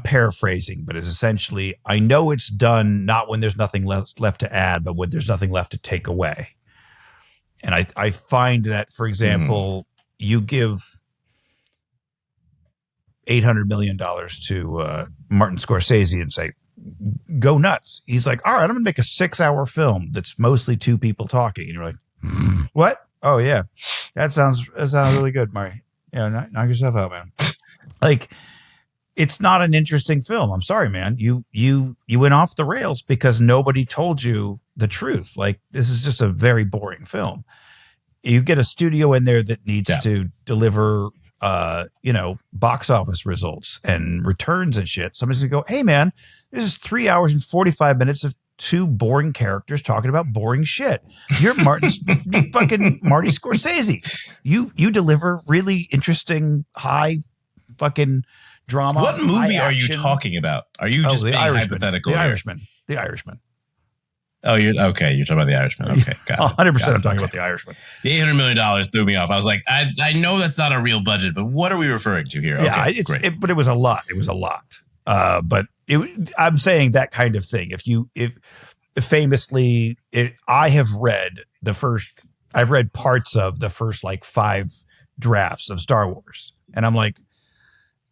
paraphrasing, but it's essentially, I know it's done not when there's nothing left to add, but when there's nothing left to take away. And I find that, for example, you give $800 million to Martin Scorsese and say, go nuts. He's like, all right, I'm going to make a 6-hour film that's mostly 2 people talking. And you're like, what? Oh, yeah. That sounds really good, Murray. Yeah, knock yourself out, man. Like, it's not an interesting film. I'm sorry, man. You went off the rails because nobody told you the truth. Like, this is just a very boring film. You get a studio in there that needs to deliver box office results and returns and shit. Somebody's gonna go, hey man, this is 3 hours and 45 minutes of 2 boring characters talking about boring shit. You're fucking Marty Scorsese. You deliver really interesting high fucking drama. What movie are you talking about? Are you just being hypothetical? The Irishman. Oh, you're talking about The Irishman. Okay, got it. 100%. I'm talking about The Irishman. The $800 million threw me off. I was like, I know that's not a real budget, but what are we referring to here? Yeah, but it was a lot. It was a lot. But I'm saying that kind of thing. I've read parts of the first like 5 drafts of Star Wars, and I'm like,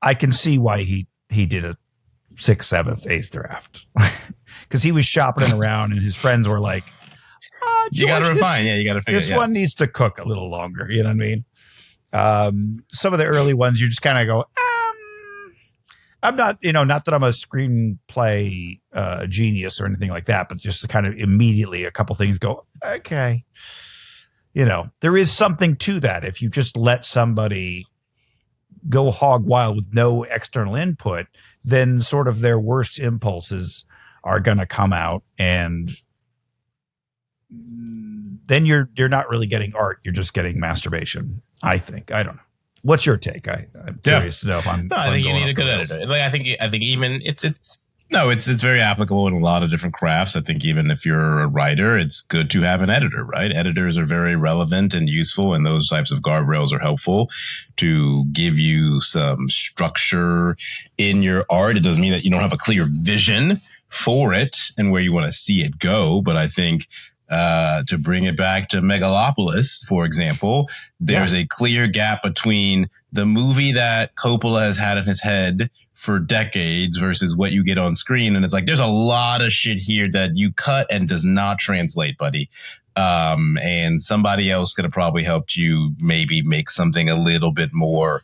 I can see why he did a 6th, 7th, 8th draft. Because he was shopping around and his friends were like, George, you got to refine. You got to figure this one needs to cook a little longer. You know what I mean? Some of the early ones, you just kind of go, I'm not, not that I'm a screenplay genius or anything like that, but just kind of immediately a couple things go, okay. There is something to that. If you just let somebody go hog wild with no external input, then sort of their worst impulses are going to come out, and then you're not really getting art. You're just getting masturbation, I think. I don't know. What's your take? I'm curious to know if I'm. No, I think you need a good editor. Like I think even it's very applicable in a lot of different crafts. I think even if you're a writer, it's good to have an editor, right? Editors are very relevant and useful, and those types of guardrails are helpful to give you some structure in your art. It doesn't mean that you don't have a clear vision for it and where you want to see it go, but I think To bring it back to Megalopolis, for example, there's a clear gap between the movie that Coppola has had in his head for decades versus what you get on screen. And it's like, there's a lot of shit here that you cut and does not translate, buddy. And somebody else could have probably helped you maybe make something a little bit more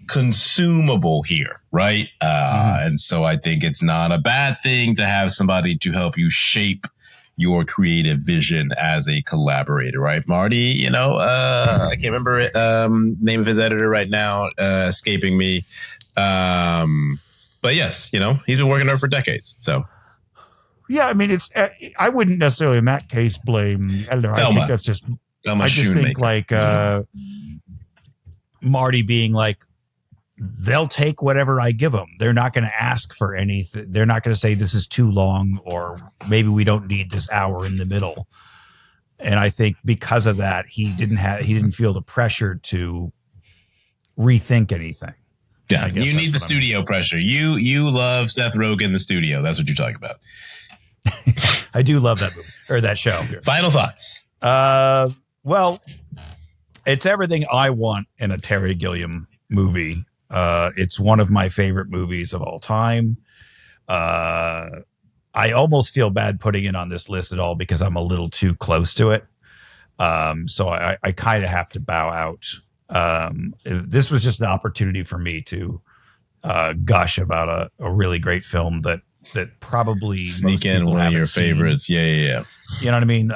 consumable here, right? And so I think it's not a bad thing to have somebody to help you shape your creative vision as a collaborator, right? Marty, I can't remember name of his editor right now, escaping me. But yes, he's been working there for decades. So yeah, I mean, I wouldn't necessarily in that case blame the editor. I think that's just Thelma I just think Schoonmaker. Marty being like, they'll take whatever I give them. They're not going to ask for anything. They're not going to say this is too long or maybe we don't need this hour in the middle. And I think because of that, he didn't feel the pressure to rethink anything. Yeah, you need the studio pressure. You love Seth Rogen, the studio. That's what you're talking about. I do love that movie or that show. Final thoughts. Well, it's everything I want in a Terry Gilliam movie. It's one of my favorite movies of all time. I almost feel bad putting it on this list at all because I'm a little too close to it. So I kind of have to bow out. This was just an opportunity for me to gush about a really great film that probably sneak in one of your favorites. Yeah. You know what I mean?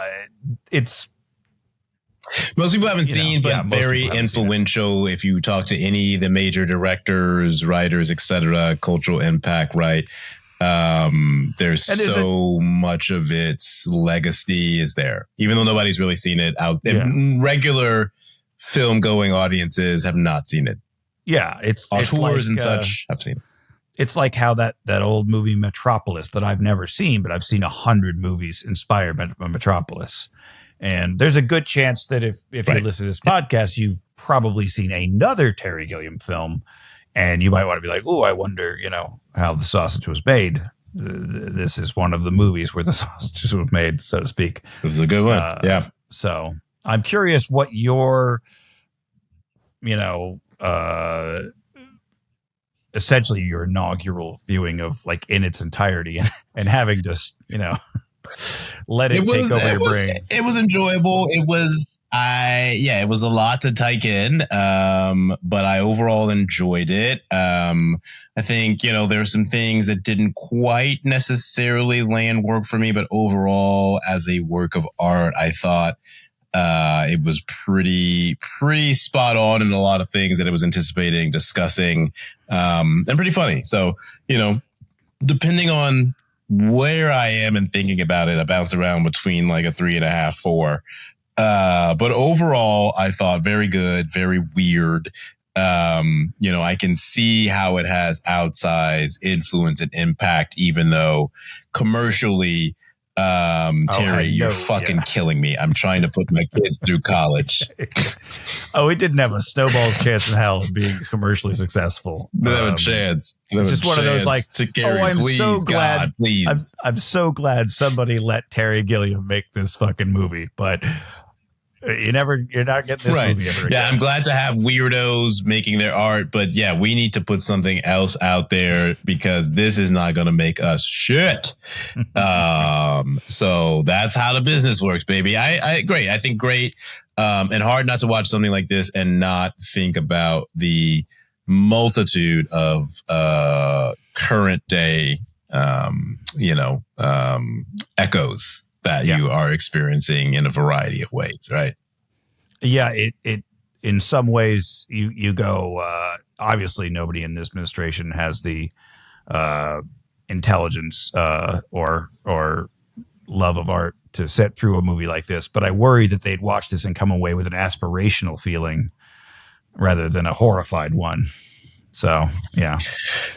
It's most people haven't seen, but very influential. If you talk to any of the major directors, writers, etc., cultural impact, right? There's so much of its legacy is there, even though nobody's really seen it out there. Yeah. Regular film going audiences have not seen it. Yeah, it's tours like, and such. I've seen. It's like how that old movie Metropolis that I've never seen, but I've seen 100 movies inspired by Metropolis. And there's a good chance that if you listen to this podcast, you've probably seen another Terry Gilliam film, and you might want to be like, "Oh, I wonder, how the sausage was made." This is one of the movies where the sausage was made, so to speak. It was a good one. Yeah. So I'm curious what your, essentially your inaugural viewing of like in its entirety and having to, let it take over your brain. It was enjoyable. It was a lot to take in. But I overall enjoyed it. I think, there were some things that didn't quite necessarily land work for me, but overall as a work of art, I thought, it was pretty spot on in a lot of things that it was anticipating, discussing, and pretty funny. So, depending on where I am and thinking about it, I bounce around between like a 3.5, 4. But overall, I thought very good, very weird. I can see how it has outsized influence and impact, even though commercially, Terry, you're fucking killing me. I'm trying to put my kids through college. It didn't have a snowball's chance in hell of being commercially successful. Didn't have a chance. It's just one of those like, I'm so glad. God, please. I'm so glad somebody let Terry Gilliam make this fucking movie, but you're not getting this movie ever again. Yeah, I'm glad to have weirdos making their art, but yeah, we need to put something else out there because this is not going to make us shit. So that's how the business works, baby. Great. I think great. And hard not to watch something like this and not think about the multitude of current day, echoes that you are experiencing in a variety of ways, right? Yeah, it in some ways you go, obviously nobody in this administration has the intelligence or love of art to sit through a movie like this, but I worry that they'd watch this and come away with an aspirational feeling rather than a horrified one. So, yeah.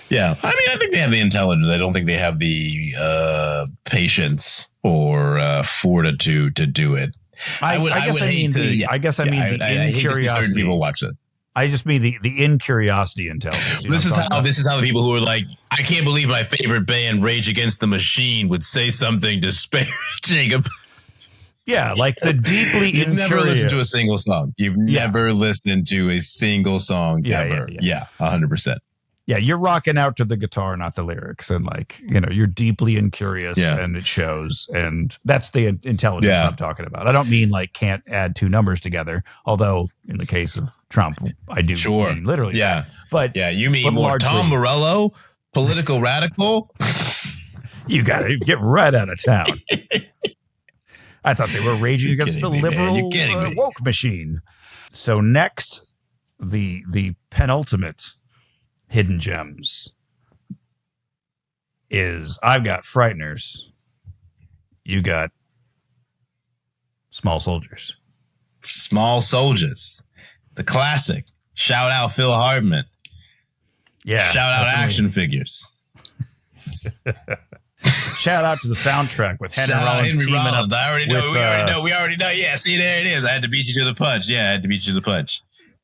Yeah. I mean, I think they have the intelligence. I don't think they have the patience or fortitude to do it. I mean the incuriosity. People watch it. I just mean the incuriosity intelligence. This is how the people who are like, I can't believe my favorite band, Rage Against the Machine, would say something disparaging about. Yeah, like the deeply You've incurious. never listened to a single song. You've never listened to a single song ever. Yeah, 100%. Yeah, you're rocking out to the guitar, not the lyrics. And like, you're deeply incurious and it shows. And that's the intelligence I'm talking about. I don't mean like can't add two numbers together. Although in the case of Trump, I do mean literally. Yeah. But you mean more largely, Tom Morello, political radical? You got to get right out of town. I thought they were raging against the liberal woke machine. So next, the penultimate hidden gems is I've got Frighteners. You got Small Soldiers. Small Soldiers. The classic. Shout out Phil Hartman. Yeah. Shout out action figures. Shout out to the soundtrack with Henry Rollins teaming up. I already know. We already know. Yeah, see, there it is. I had to beat you to the punch.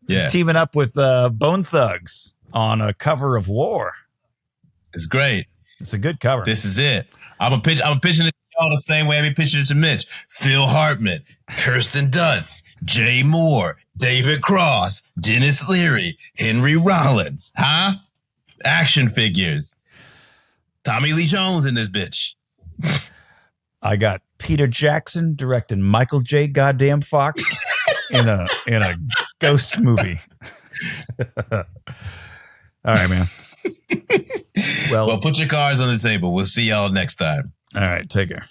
Yeah. Teaming up with Bone Thugs on a cover of War. It's great. It's a good cover. This is it. I'm pitching it to y'all the same way I've been pitching it to Mitch. Phil Hartman, Kirsten Dunst, Jay Moore, David Cross, Dennis Leary, Henry Rollins. Huh? Action figures. Tommy Lee Jones in this bitch. I got Peter Jackson directing Michael J. Goddamn Fox in a ghost movie. All right, man. Well, put your cards on the table. We'll see y'all next time. All right, take care.